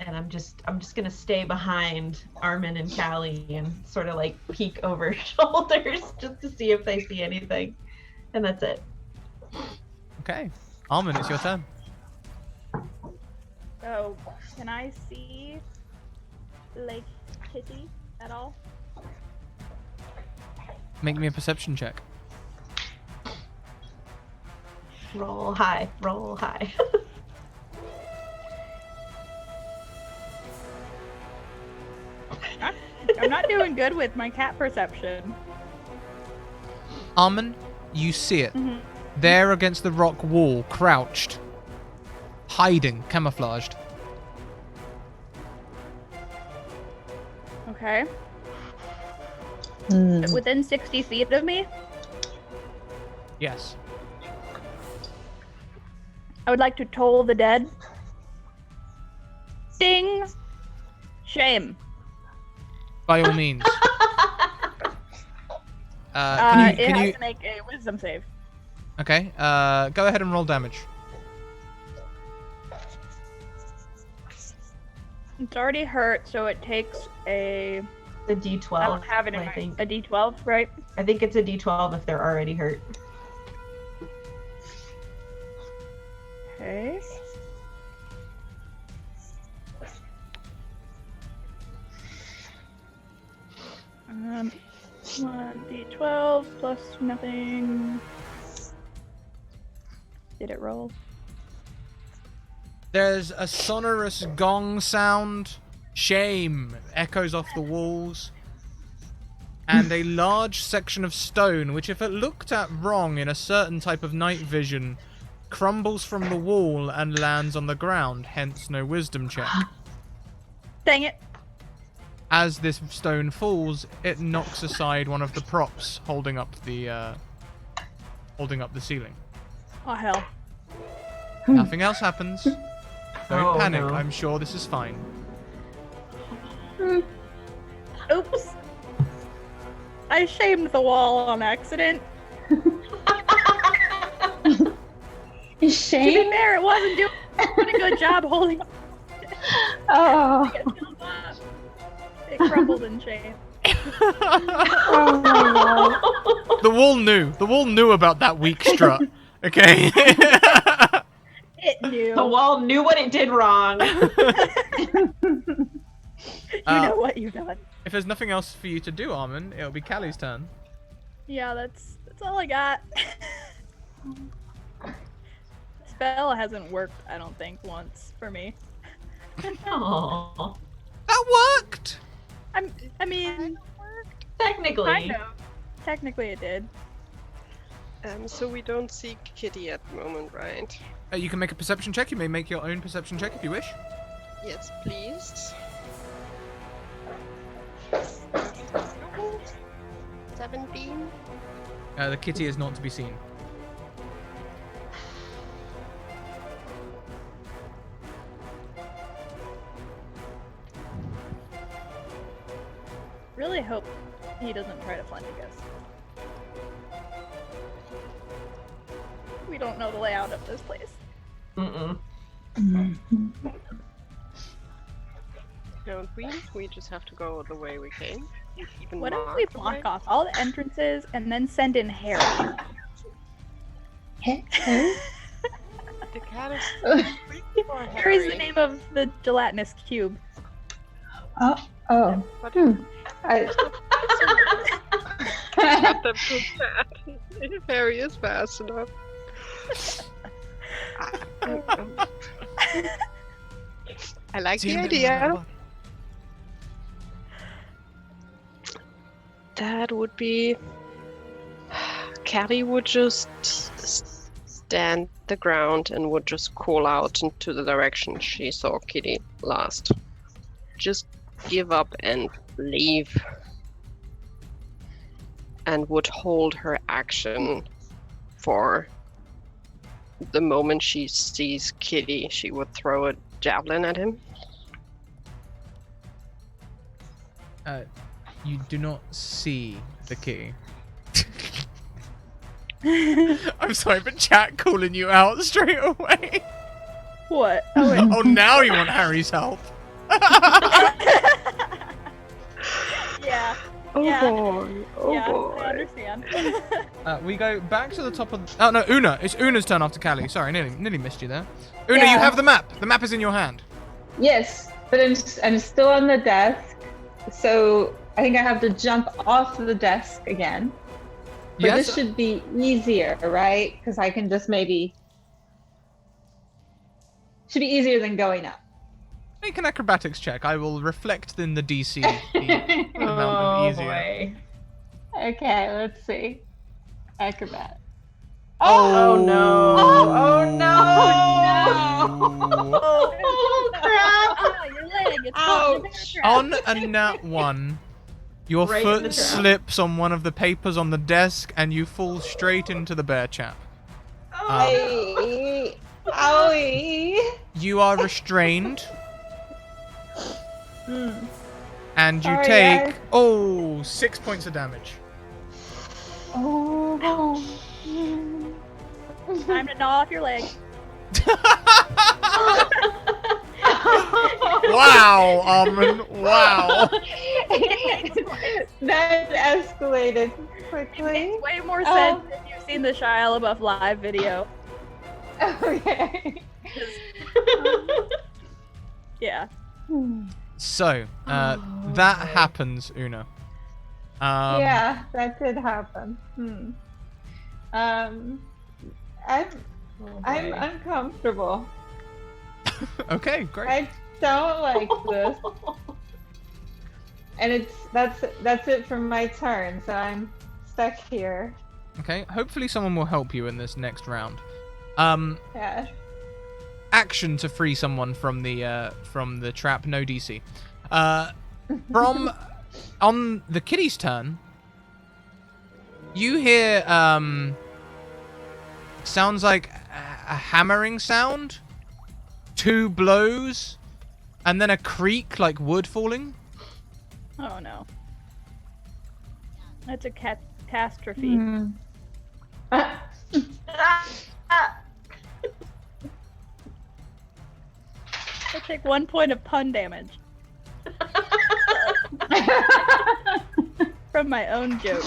And I'm just gonna stay behind Armin and Callie and sort of like peek over shoulders just to see if they see anything. And that's it. Okay. Armin, it's your turn. So, can I see Lake Kitty at all? Make me a perception check. Roll high, roll high. I'm not doing good with my cat perception. Armin, you see it. Mhm. There against the rock wall, crouched. Hiding, camouflaged. Okay. Hmm. Within 60 feet of me, Yes. I would like to toll the dead. Ding! Shame. By all means. It Can has you? to make a wisdom save. Okay. Go ahead and roll damage. It's already hurt, so it takes a. The D12. I don't have it in I my. think. A D12, right? I think it's a D12 if they're already hurt. Okay. Um, 1d12 plus nothing. Did it roll? There's a sonorous gong sound. Shame echoes off the walls. And a large section of stone, which if it looked at wrong in a certain type of night vision, crumbles from the wall and lands on the ground, hence no wisdom check. Dang it! As this stone falls, it knocks aside one of the props holding up the ceiling. Oh hell. Nothing else happens. Don't Oh, panic, no. I'm sure this is fine. Oops. I shamed the wall on accident. To be Shame? fair, it wasn't doing a good job holding up. Oh, It crumbled in shame. oh my god. The wall knew. The wall knew about that weak strut. Okay. It knew. The wall knew what it did wrong. You know what you've done. If there's nothing else for you to do, Armin, it'll be Callie's turn. Yeah, that's all I got. Spell hasn't worked, I don't think, once for me. Aww. That worked. I mean, Technically. kind of. Technically, it did. So we don't see Kitty at the moment, right? You can make a perception check. You may make your own perception check if you wish. Yes, please. 17. The kitty is not to be seen. Really hope he doesn't try to flank us. We don't know the layout of this place. Mm-mm. Don't we? We just have to go the way we came. Even What if mark we the block way? off all the entrances and then send in Harry? The cat is creepy for Harry's the name of the gelatinous cube. Oh. But I, not that so sad. If Harry is fast enough. I like the idea. That would be. Callie would just stand the ground and would just call out into the direction she saw Kitty last. Just give up and leave. And would hold her action for the moment she sees Kitty. She would throw a javelin at him. You do not see the kitty. I'm sorry, but chat calling you out straight away. What? Oh, wait. Oh, now you want Harry's help. Yeah. Oh Yeah. boy! Oh Yeah, boy! I understand. We go back to the top of. Oh no, Una! It's Una's turn after Callie. Sorry, nearly missed you there. Una, you Yeah. have the map. The map is in your hand. yes, but I'm still on the desk, so I think I have to jump off the desk again. But Yes. this should be easier, right? Because I can just maybe... Should be easier than going up. Make an acrobatics check. I will reflect in the DC the amount Oh of easier. boy. Okay, let's see. Acrobat. Oh no. Oh no. Oh, Oh crap. Ah, your leg. It's caught in the bear trap. On a nat 1, your Right in the foot trap. slips on one of the papers on the desk and you fall straight into the bear trap. Owie. Owie. You are restrained and you Sorry, take guys. 6 points of damage. Oh. Time to gnaw off your leg. Wow, Armin, wow. That escalated quickly. Makes way more sense if you've seen the Shia LaBeouf live video. Okay. Yeah. So, that happens, Una. Yeah, that did happen. I'm uncomfortable. Okay, great. I don't like this. And that's it for my turn, so I'm stuck here. Okay, hopefully someone will help you in this next round. Yeah. Action to free someone from the trap, no DC. On the kitty's turn, you hear sounds like a hammering sound, 2 blows, and then a creak like wood falling. Oh no. That's a catastrophe. I take 1 point of pun damage from my own joke.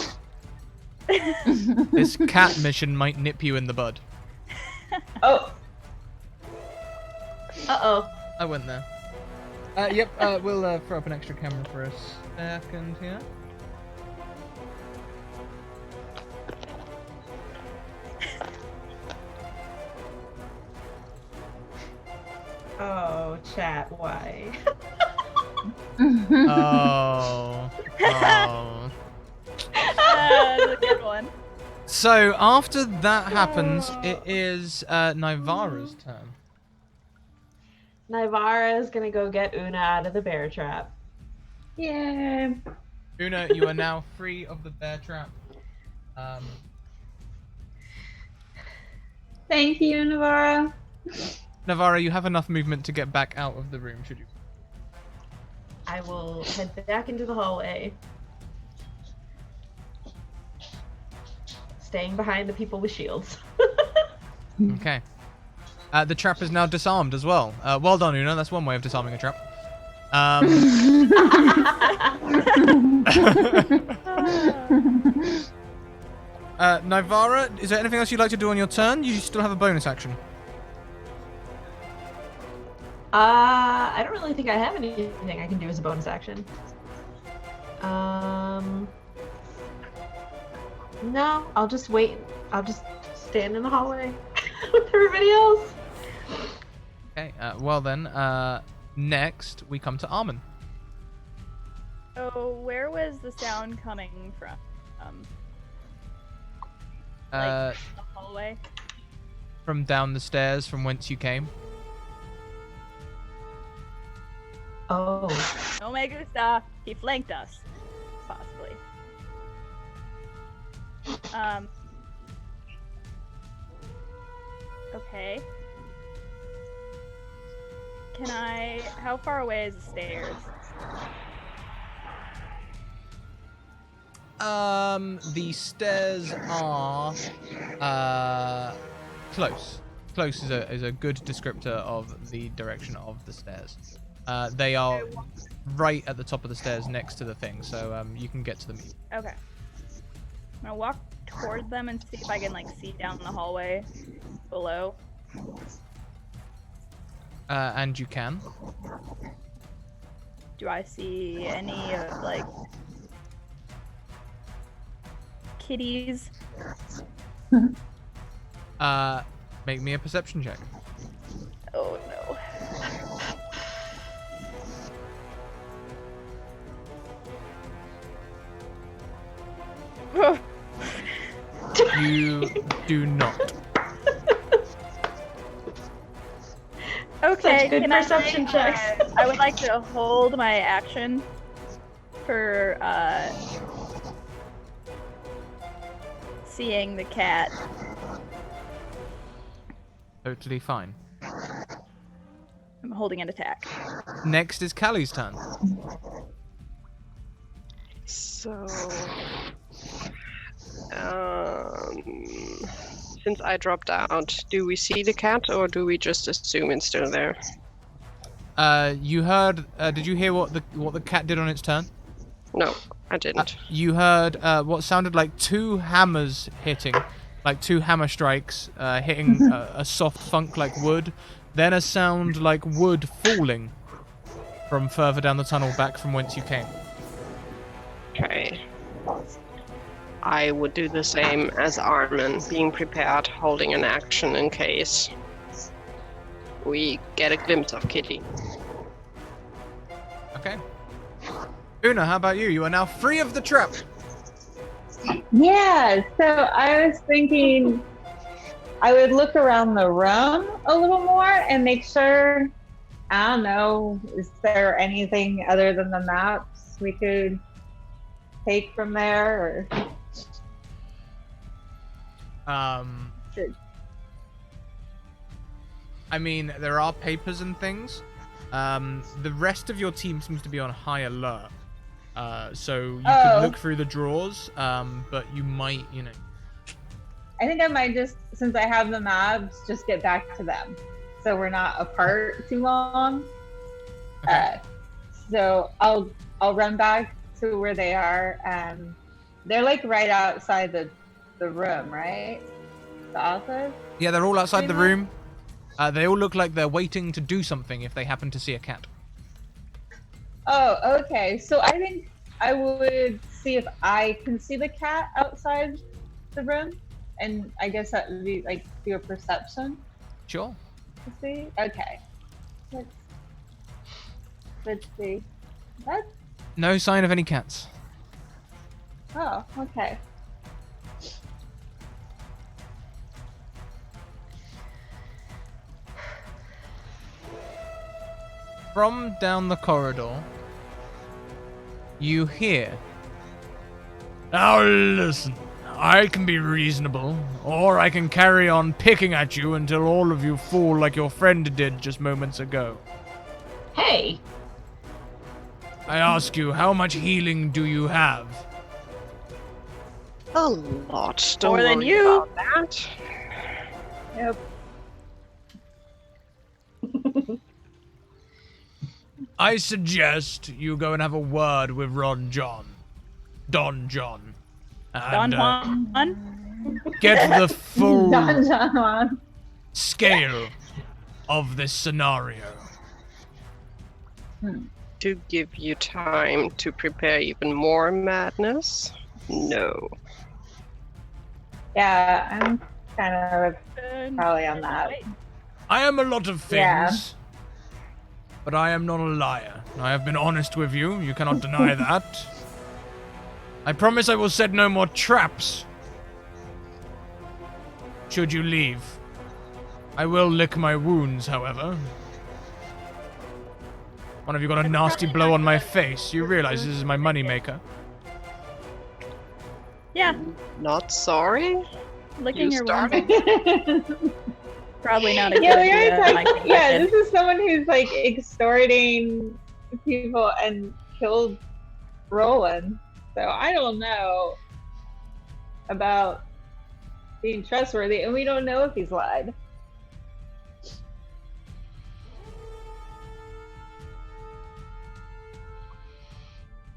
This cat mission might nip you in the bud. Oh. Uh-oh. I went there. Yep, we'll throw up an extra camera for a second here. Oh, chat, why? Oh. That's a good one. So after that happens, it is Nivara's turn. Nivara is gonna go get Una out of the bear trap. Yay. Una, you are now free of the bear trap. Thank you, Navarro. Navara, you have enough movement to get back out of the room, should you? I will head back into the hallway. Staying behind the people with shields. Okay. The trap is now disarmed as well. Well done, Una. That's one way of disarming a trap. Nivara, is there anything else you'd like to do on your turn? You still have a bonus action. I don't really think I have anything I can do as a bonus action. No, I'll just wait. I'll just stand in the hallway with everybody else. Okay, well then, next we come to Armin. So where was the sound coming from? Uh, The hallway? from down the stairs from whence you came. Oh. No me gusta. He flanked us. Possibly. Okay. How far away is the stairs? The stairs are close. Close is a good descriptor of the direction of the stairs. They are right at the top of the stairs next to the thing, so you can get to them. Okay. I'm gonna walk toward them and see if I can see down the hallway below. And you can. Do I see any kitties. Make me a perception check. Oh no. You do not. Okay, Such good can perception I, checks. I would like to hold my action for seeing the cat. Totally fine. I'm holding an attack. Next is Callie's turn. So, since I dropped out, do we see the cat or do we just assume it's still there? You heard? Did you hear what the cat did on its turn? No, I didn't. You heard what sounded like two hammers hitting, like two hammer strikes hitting a soft funk like wood, then a sound like wood falling from further down the tunnel back from whence you came. Okay. I would do the same as Armin, being prepared, holding an action in case we get a glimpse of Kitty. Okay. Una, how about you? You are now free of the trap. Yeah, so I was thinking I would look around the room a little more and make sure, I don't know, is there anything other than the maps we could take from there? Or I mean, there are papers and things. The rest of your team seems to be on high alert. So you could look through the drawers, but you might, I think I might just, since I have the maps, just get back to them, so we're not apart too long. Okay. So I'll run back to where they are. They're like right outside the room, right? The office. Yeah, they're all outside the Pretty room. They all look like they're waiting to do something if they happen to see a cat. Oh, okay. So I think I would see if I can see the cat outside the room, and I guess that would be like do a perception Sure. to see. Okay. Let's see. That's No sign of any cats. okay. From down the corridor, you hear. Now listen, I can be reasonable, or I can carry on picking at you until all of you fall like your friend did just moments ago. Hey, I ask you, how much healing do you have? A lot. Don't More than worry you. about that. Yep. I suggest you go and have a word with Don John. And, Don Juan? get the full Don Juan. scale of this scenario. To give you time to prepare even more madness? No. Yeah, I'm kind of probably on that. I am a lot of things, Yeah. but I am not a liar. I have been honest with you. You cannot deny that. I promise I will set no more traps. Should you leave. I will lick my wounds, however. One of you got a nasty blow on my face. You realize this is my moneymaker. Yeah, Not sorry? licking You your wounds. started? Probably not a good Yeah, we idea. already I talked. can Yeah, imagine. this is someone who's like extorting people and killed Roland. So I don't know about being trustworthy, and we don't know if he's lied.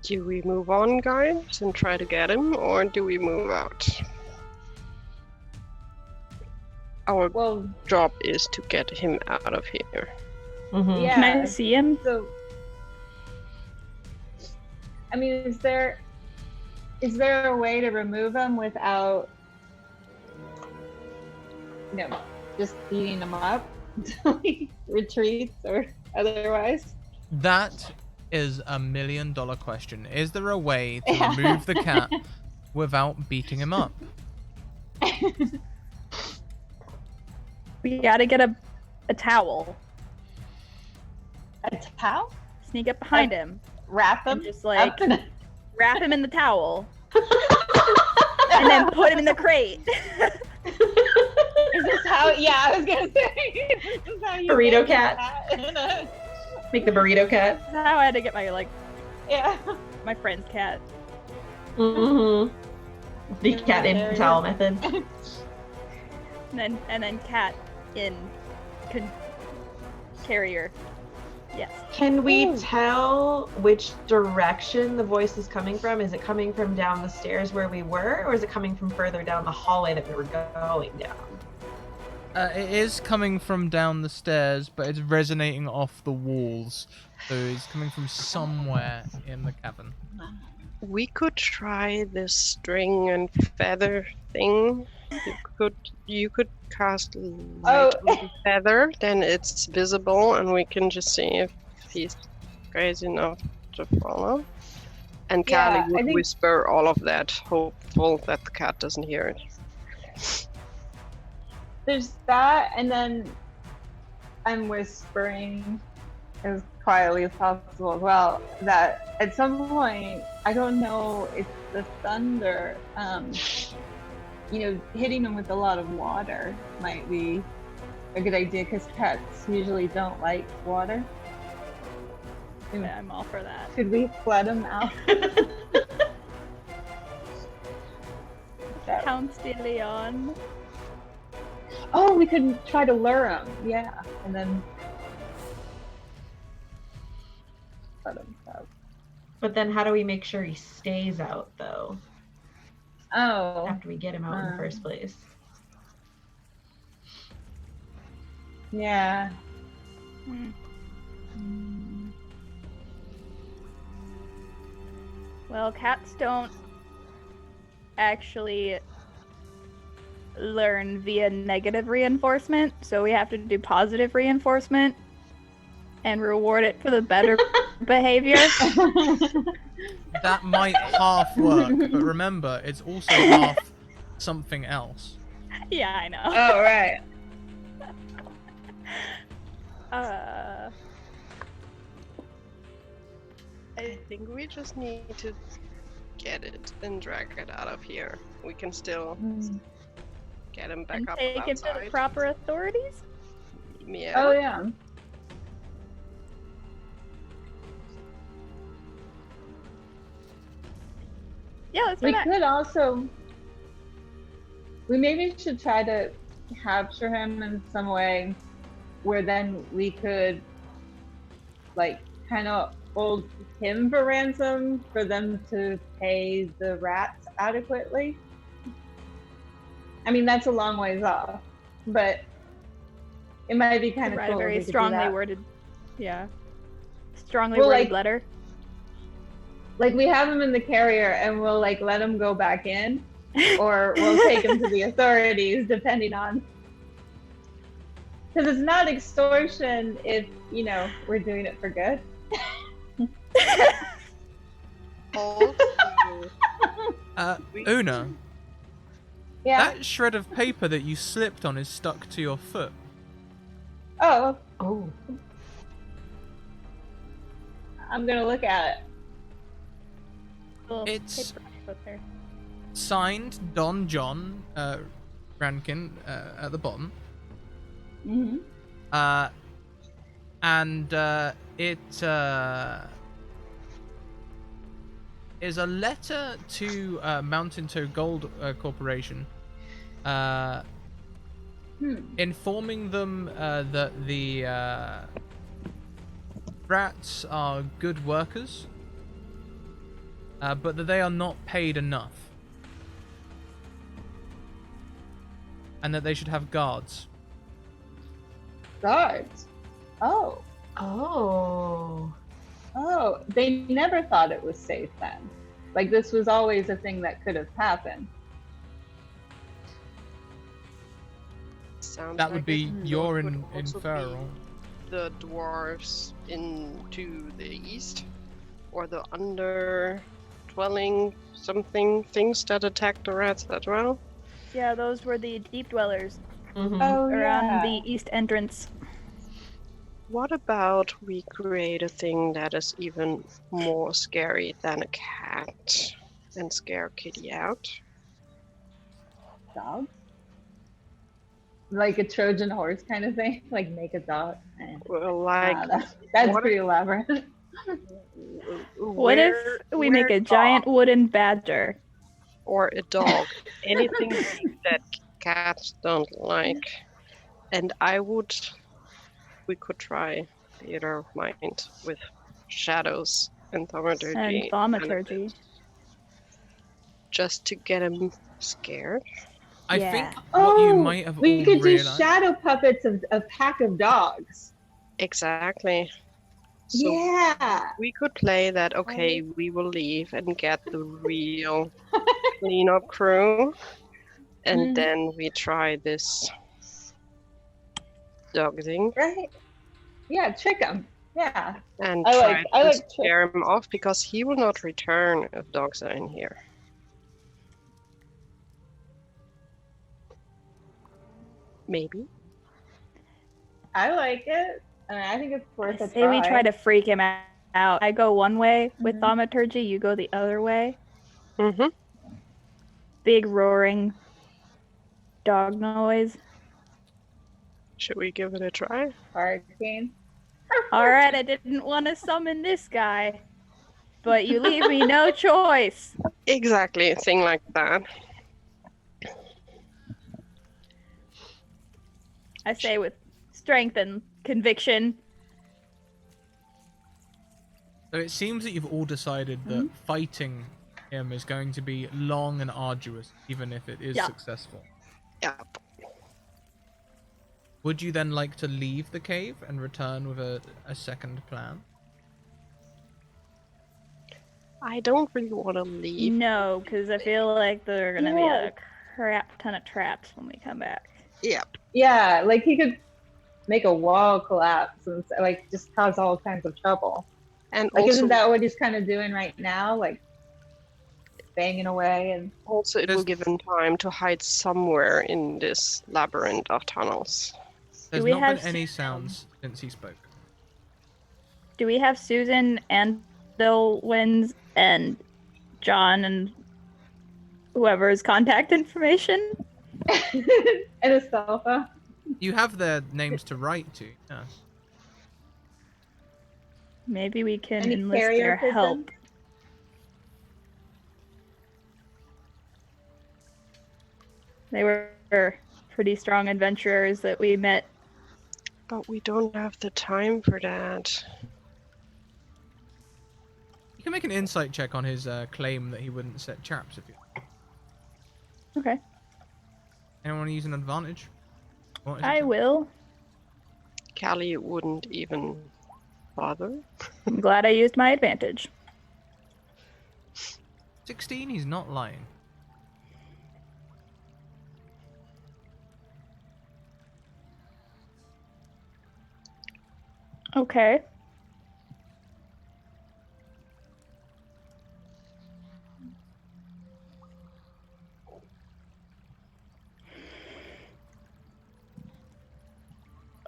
Do we move on, guys, and try to get him, or do we move out? Our Well, job is to get him out of here. Mhm. yeah. Can I see him? So, I mean, is there Is there a way to remove them without, just beating them up until he retreats or otherwise? That is $1 million question. Is there a way to remove the cat without beating him up? We gotta get a towel. A towel? Sneak up behind him. Wrap him? And just like up in a... wrap him in the towel. And then put him in the crate. Is this how? Yeah, I was gonna say. Is this how you Burrito make cat. Make the burrito cat. That's how I had to get my Yeah. my friend's cat. Mm-hmm. The cat in towel method. And then cat in carrier. Yes. Can we tell which direction the voice is coming from? Is it coming from down the stairs where we were, or is it coming from further down the hallway that we were going down? It is coming from down the stairs, but it's resonating off the walls. So it's coming from somewhere in the cavern. We could try this string and feather thing. You could cast light on the feather, then it's visible, and we can just see if he's crazy enough to follow. And Callie would whisper all of that, hopeful that the cat doesn't hear it. There's that, and then I'm whispering as quietly as possible as well that at some point, I don't know if the thunder, hitting them with a lot of water might be a good idea because cats usually don't like water. Yeah, I'm all for that. Could we flood them out? Count de Leon. Oh, we could try to lure him. Yeah, and then let him out. But then how do we make sure he stays out, though? Oh. After we get him out in the first place. Yeah. Well, cats don't actually learn via negative reinforcement, so we have to do positive reinforcement and reward it for the better behavior. That might half work, but remember, it's also half something else. Yeah, I know. Oh, right. I think we just need to get it and drag it out of here. We can still get him back and up take it outside. to the proper authorities? Yeah. Oh, yeah. Yeah, let's We do that. could also. We maybe should try to capture him in some way where then we could, kind of hold him for ransom for them to pay the rats adequately. I mean, that's a long ways off, but it might be kind of Write cool. a very if we could do strongly that. worded, strongly Well, worded letter. We have him in the carrier and we'll let him go back in, or we'll take him to the authorities depending on. Because it's not extortion if, we're doing it for good. Una, Yeah. that shred of paper that you slipped on is stuck to your foot. Oh, Oh. I'm gonna look at it. Little It's- paper foot there. Signed Don John Rankin at the bottom. Mm-hmm. And it is a letter to Mountain Toe Gold Corporation, informing them that the rats are good workers, but that they are not paid enough, and that they should have guards. Guards. Oh. Oh. Oh. They never thought it was safe then. Like this was always a thing that could have happened. Sounds That like would be it. your Could also be inferral. the dwarves into the east, or the underdwelling something things that attacked the rats as well. Yeah, those were the deep dwellers Mhm. Oh around yeah. the east entrance. What about we create a thing that is even more scary than a cat and scare Kitty out? Dog? Like a Trojan horse kind of thing? Like make a dog? Well, like, That's what pretty elaborate. What if we make a giant wooden badger? or a dog? Anything that cats don't like. And we could try theater of mind with shadows and thaumaturgy. And thaumaturgy. Just to get him scared. I Yeah. think what you might have we all could do realized. shadow puppets of a pack of dogs. Exactly. So Yeah. we could play that, okay, we will leave and get the real cleanup crew. And then we try this dog thing. Right. Yeah, trick him. Yeah. And I try like to scare him off because he will not return if dogs are in here. Maybe. I like it. I mean, I think it's worth a Say try. we try to freak him out. I go one way with thaumaturgy, you go the other way. Mm-hmm. Big roaring dog noise. Should we give it a try? Hurricane. Alright, I didn't want to summon this guy. But you leave me no choice. Exactly, a thing like that. I say with strength and conviction. So it seems that you've all decided that fighting him is going to be long and arduous, even if it is successful. Yep. Would you then like to leave the cave and return with a second plan? I don't really want to leave. No, because I feel like there are going to be a crap ton of traps when we come back. Yep. Yeah, like he could make a wall collapse and like just cause all kinds of trouble. And like, also, isn't that what he's kind of doing right now? Like banging away and. Also, it will give him time to hide somewhere in this labyrinth of tunnels. There's we not been have any sounds since he spoke. Do we have Susan and Bill Wins and John and whoever's contact information? And a cell phone. You have their names to write to, yes. Maybe we can Any enlist carrier their pigeons? help. They were pretty strong adventurers that we met. But we don't have the time for that. You can make an insight check on his claim that he wouldn't set traps if you. Okay. Anyone want to use an advantage? What is I it? will. Callie wouldn't even bother. I'm glad I used my advantage. 16? He's not lying. Okay.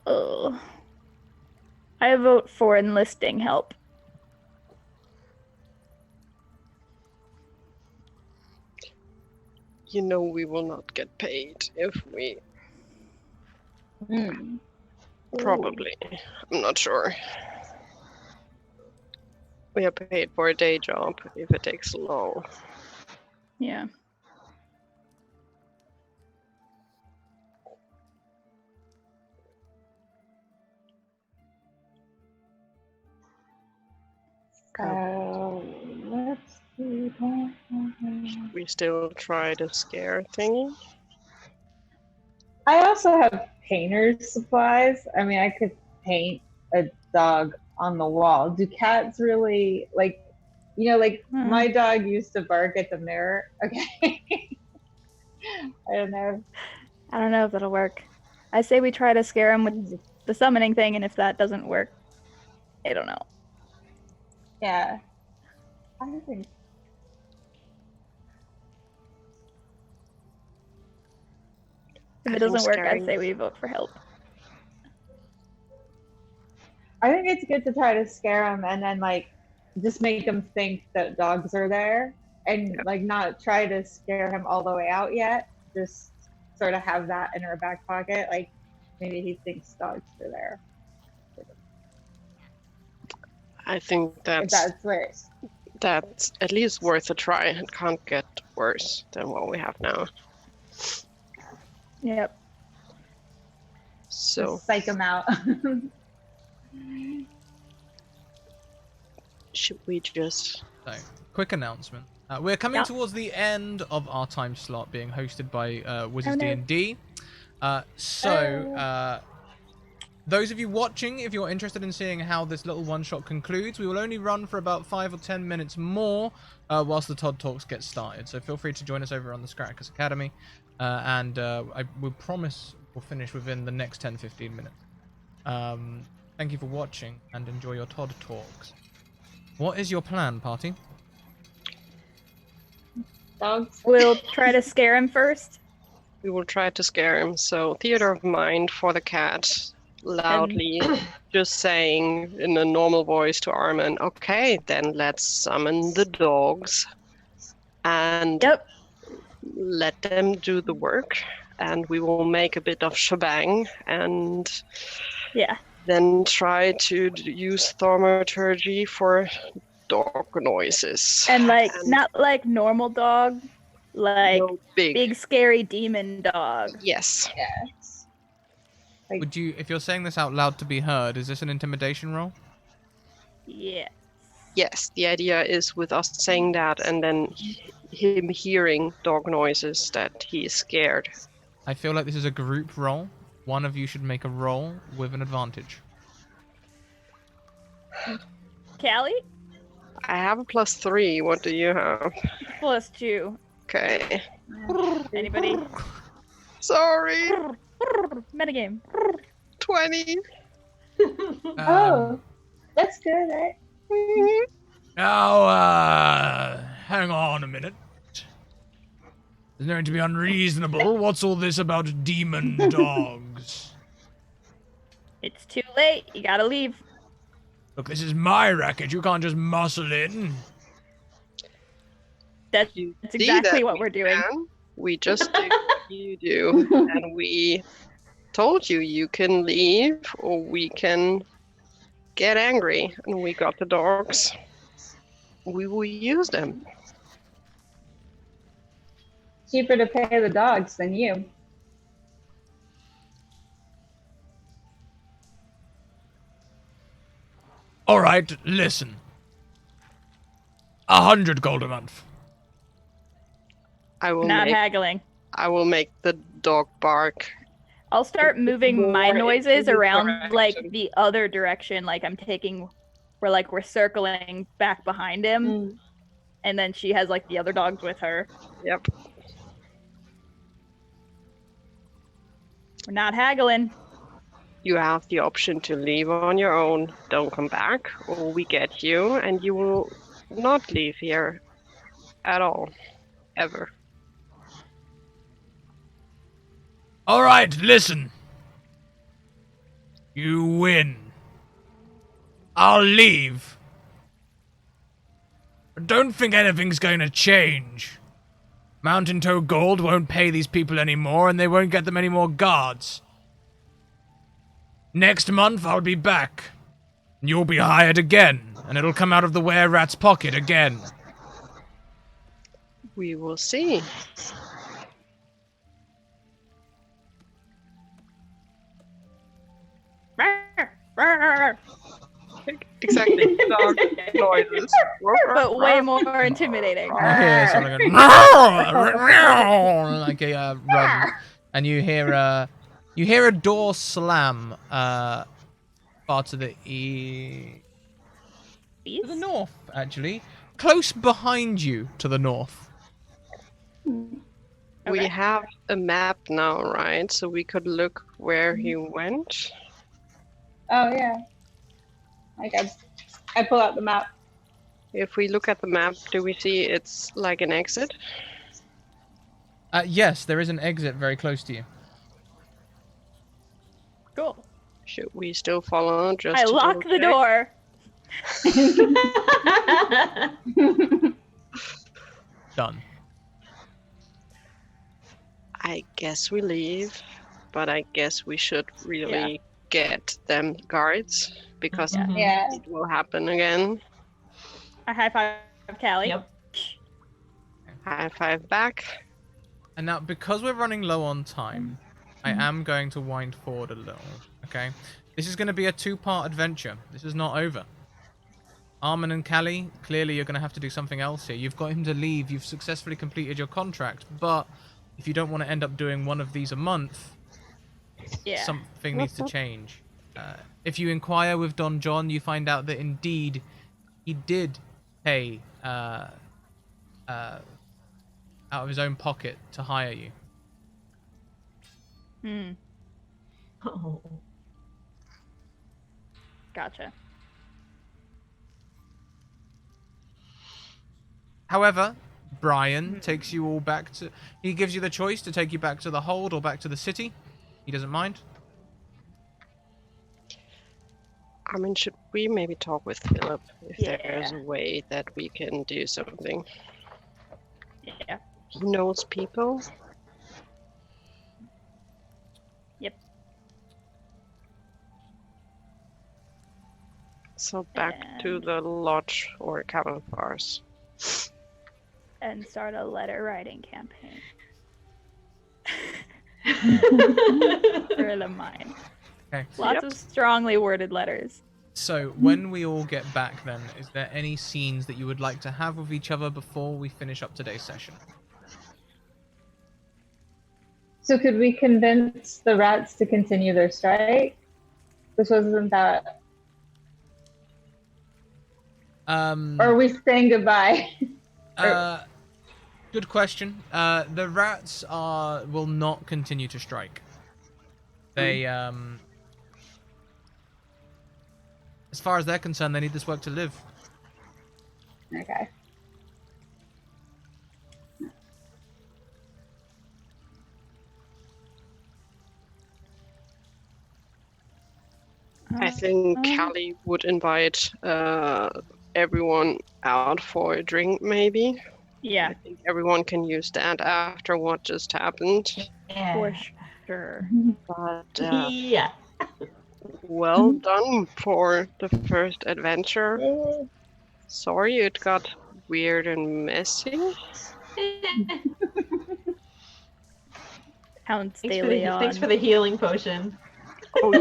Oh. I vote for enlisting help. You know we will not get paid if we... Probably. I'm not sure. We are paid for a day job if it takes long. Yeah. So let's do that. We still try the scare thingy. I also have painter's supplies. I mean, I could paint a dog on the wall. Do cats really like? You know, like my dog used to bark at the mirror. Okay. I don't know. I don't know if that'll work. I say we try to scare him with the summoning thing, and if that doesn't work, I don't know. Yeah. I think. If I it think doesn't work, I scaring- say we vote for help. I think it's good to try to scare them and then like just make them think that dogs are there and like not try to scare him all the way out yet. Just sort of have that in our back pocket. Like maybe he thinks dogs are there. I think If that's that's what. that's at least worth a try. It can't get worse than what we have now. Yep. So Psych him out. should we just? So, quick announcement. We're coming Yeah. towards the end of our time slot being hosted by Wizards Oh, no. D&D. Those of you watching, if you're interested in seeing how this little one-shot concludes, we will only run for about 5 or 10 minutes more whilst the Todd Talks get started. So feel free to join us over on the Scratticus Academy. I will promise we'll finish within the next 10-15 minutes. Thank you for watching and enjoy your Todd Talks. What is your plan, party? Dogs. We'll try to scare him first. We will try to scare him. So theater of mind for the cat, loudly, just saying in a normal voice to Armin, okay, then let's summon the dogs and Yep. let them do the work. And we will make a bit of shebang and Yeah. then try to use thaumaturgy for dog noises. And like not like normal dog, like no big. scary demon dog. Yes. Yes. Like, Would you, if you're saying this out loud to be heard, is this an intimidation roll? Yeah. Yes, the idea is with us saying that and then him hearing dog noises that he is scared. I feel like this is a group roll. One of you should make a roll with an advantage. Callie? I have a +3. What do you have? +2. Okay. Anybody? Sorry. Metagame. 20. oh, that's good, right? Now, hang on a minute. It's going to be unreasonable. What's all this about demon dogs? It's too late. You gotta leave. Look, this is my racket. You can't just muscle in. That's You see exactly that what we we're doing. can. We just do what you do. And we told you you can leave or we can get angry. And we got the dogs. We will use them. Cheaper to pay the dogs than you. All right, listen. 100 gold a month. I will Not make haggling. I will make the dog bark. I'll start moving my More noises into the around direction. like the other direction. Like we're circling back behind him. Mm. And then she has like the other dogs with her. Yep. We're not haggling. You have the option to leave on your own, don't come back, or we get you and you will not leave here at all. Ever. All right, listen. You win. I'll leave. But don't think anything's going to change. Mountain Toe Gold won't pay these people anymore, and they won't get them any more guards. Next month, I'll be back. And you'll be hired again, and it'll come out of the were-rat's pocket again. We will see. Exactly. Dog noises. But way more intimidating. You hear someone going, like a run, and you hear a door slam far to the to the north, actually. close behind you to the north. We Okay. have a map now, right? So we could look where he went. Oh yeah. I pull out the map. If we look at the map, do we see it's like an exit? Yes, there is an exit very close to you. Cool. Should we still follow? Just I to lock the double-check? door. Done. I guess we leave, but I guess we should really get them guards because Mhm. Yeah. it will happen again. I high five Callie. Yep. High five back. And now, because we're running low on time, I am going to wind forward a little, okay? This is going to be a 2-part adventure. This is not over. Armin and Callie, clearly you're going to have to do something else here. You've got him to leave. You've successfully completed your contract. But if you don't want to end up doing one of these a month, Yeah. something needs to change. If you inquire with Don John, you find out that indeed he did pay out of his own pocket to hire you. Hmm. Oh. Gotcha. However, Brian takes you all back to... He gives you the choice to take you back to the hold or back to the city. He doesn't mind. I mean, should we maybe talk with Philip if there's Yeah. a way that we can do something? Yeah. He knows people. Yep. So back to And- the lodge or cabin farce. And start a letter writing campaign. For the mine. Okay. Lots of strongly worded letters. So, when we all get back then, is there any scenes that you would like to have with each other before we finish up today's session? So could we convince the rats to continue their strike? This wasn't that. Or are we saying goodbye? Good question. The rats will not continue to strike. They, as far as they're concerned, they need this work to live. Okay. I think Callie would invite everyone out for a drink, maybe. Yeah, I think everyone can use that after what just happened. Yeah. for sure. But Yeah. well done for the first adventure. Sorry it got weird and messy. Count Thanks De for, the, Leon. thanks for the healing potion. Oh,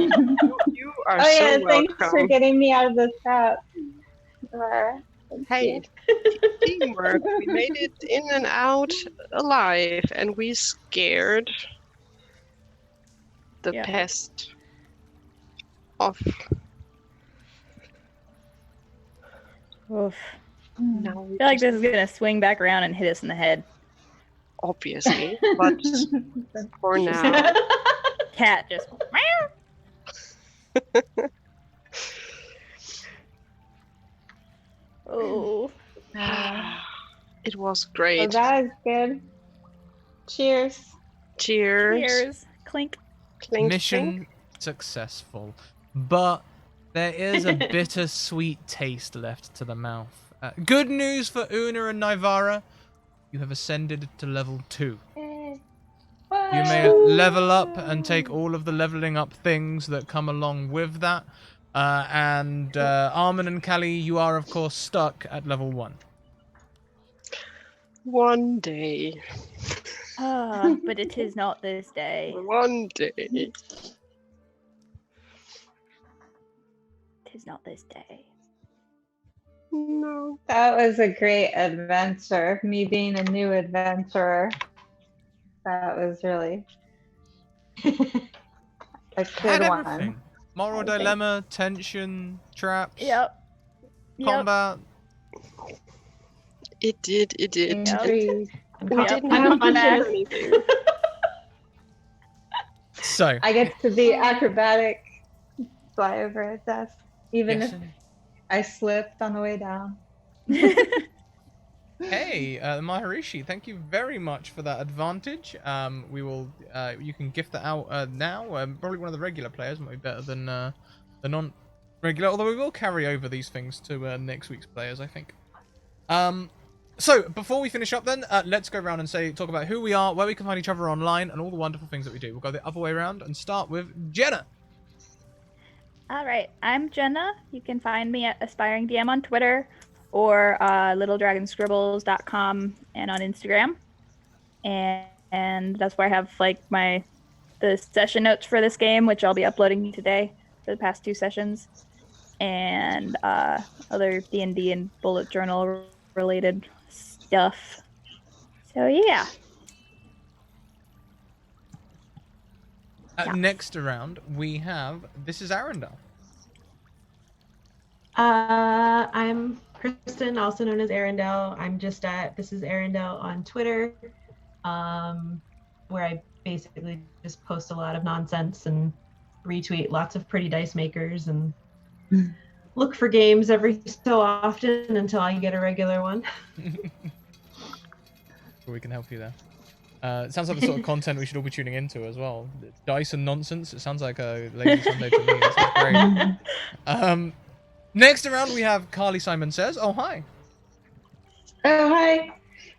you are Oh so yeah, welcome. thanks for getting me out of this trap. Hey, teamwork. We made it in and out alive, and we scared the Yeah. pest off. Oof. Now I we feel like just- this is gonna swing back around and hit us in the head. obviously, but for now, Cat just. Oh. it was Oh, great. that is good. Cheers. Cheers. Cheers. Clink. Clink, Mission clink. successful, but there is a bittersweet taste left to the mouth. Good news for Una and Nivara. You have ascended to level 2. You may level up and take all of the leveling up things that come along with that. And Armin and Callie, you are of course stuck at level 1. One day. Ah, but it is not this day. One day. It is not this day. No. That was a great adventure. Me being a new adventurer. That was really a Had good everything. one. Moral I think. dilemma, tension, traps, Yep. combat. It did. It did. Yep. Intrigue. We didn't I'm have to back. do anything. So, I get to be acrobatic, fly over a desk, even yes, if I slipped on the way down. hey, Maharishi, thank you very much for that advantage. We will, you can gift that out now. Probably one of the regular players might be better than the non-regular, although we will carry over these things to next week's players, I think. So before we finish up, then let's go around and talk about who we are, where we can find each other online, and all the wonderful things that we do. We'll go the other way around and start with Jenna. All right, I'm Jenna. You can find me at Aspiring DM on Twitter or littledragonscribbles.com and on Instagram. And that's where I have like the session notes for this game, which I'll be uploading today for the past 2 sessions, and other D&D and bullet journal related stuff. So yeah. Yeah. Next around, we have This is Arendelle. I'm Kristen, also known as Arendelle. I'm just at This is Arendelle on Twitter, where I basically just post a lot of nonsense and retweet lots of pretty dice makers and look for games every so often until I get a regular one. We can help you there. It sounds like the sort of content we should all be tuning into as well. Dice and nonsense. It sounds like a lazy Sunday to me. It sounds great. Next around, we have Carly Simon Says. Oh, hi. Oh, hi.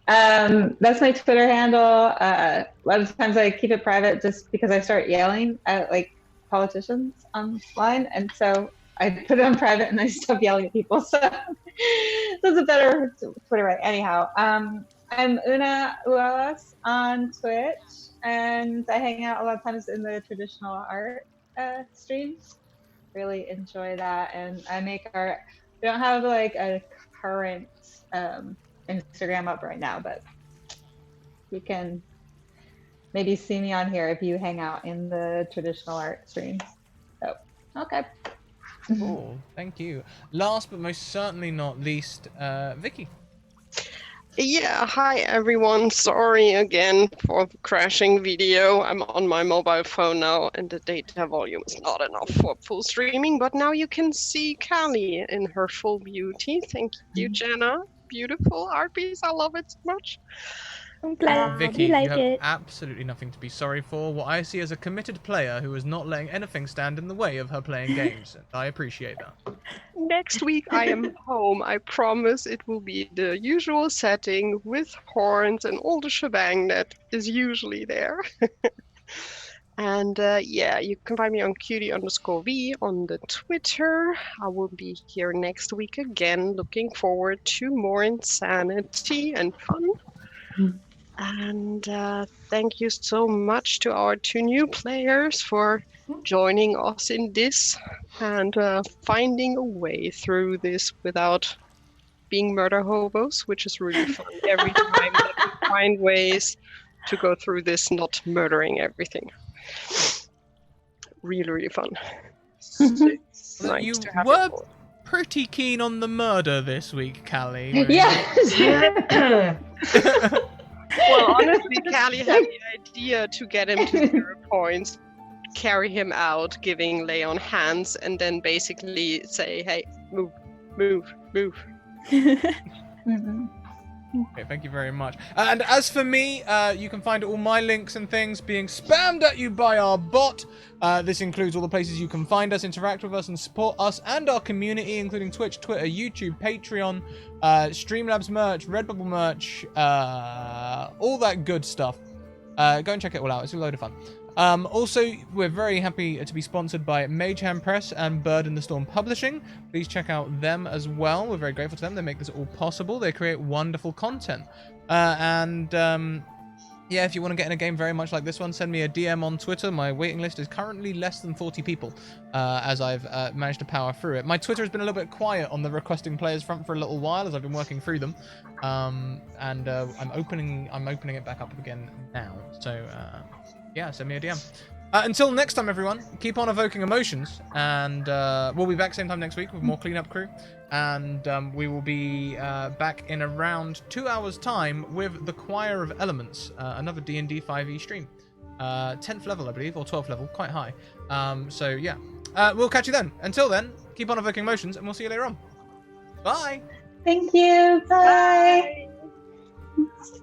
That's my Twitter handle. A lot of times I keep it private just because I start yelling at like politicians online, and so I put it on private and I stop yelling at people. So that's a better Twitter, right? Anyhow, I'm Una Ualas on Twitch, and I hang out a lot of times in the traditional art streams. Really enjoy that, and I make art. We don't have like a current Instagram up right now, but you can maybe see me on here if you hang out in the traditional art streams. So, okay. Cool. Thank you. Last but most certainly not least, Vicky. Yeah, hi everyone. Sorry again for the crashing video. I'm on my mobile phone now and the data volume is not enough for full streaming, but now you can see Callie in her full beauty. Thank you, Jenna. Beautiful art piece. I love it so much. I'm glad Vicky, you like you have it. absolutely nothing to be sorry for. What I see as a committed player who is not letting anything stand in the way of her playing games. And I appreciate that. Next week I am home. I promise it will be the usual setting with horns and all the shebang that is usually there. And yeah, you can find me on cutie_v on the Twitter. I will be here next week again. Looking forward to more insanity and fun. And thank you so much to our 2 new players for joining us in this and finding a way through this without being murder hobos, which is really fun every time that we find ways to go through this not murdering everything. Really, really fun. It's nice You to have were it all. pretty keen on the murder this week, Callie. Yes. Well, honestly, Callie had the idea to get him to 0 points, carry him out, giving Leon hands, and then basically say, hey, move, move, move. Okay, thank you very much. And as for me, you can find all my links and things being spammed at you by our bot. This includes all the places you can find us, interact with us, and support us and our community, including Twitch, Twitter, YouTube, Patreon, Streamlabs merch, Redbubble merch, all that good stuff. Go and check it all out. It's a load of fun. Also, we're very happy to be sponsored by Mage Hand Press and Bird in the Storm Publishing. Please check out them as well. We're very grateful to them. They make this all possible. They create wonderful content. Yeah, if you want to get in a game very much like this one, send me a DM on Twitter. My waiting list is currently less than 40 people, as I've managed to power through it. My Twitter has been a little bit quiet on the requesting players front for a little while, as I've been working through them. I'm opening it back up again now. So, yeah, send me a DM. Until next time, everyone, keep on evoking emotions, and we'll be back same time next week with more Cleanup Crew. and we will be back in around 2 hours' time with the Choir of Elements, another D&D 5e stream. 10th level, I believe, or 12th level, quite high. So yeah, we'll catch you then. Until then, keep on evoking motions, and we'll see you later on. Bye. Thank you. Bye. Bye.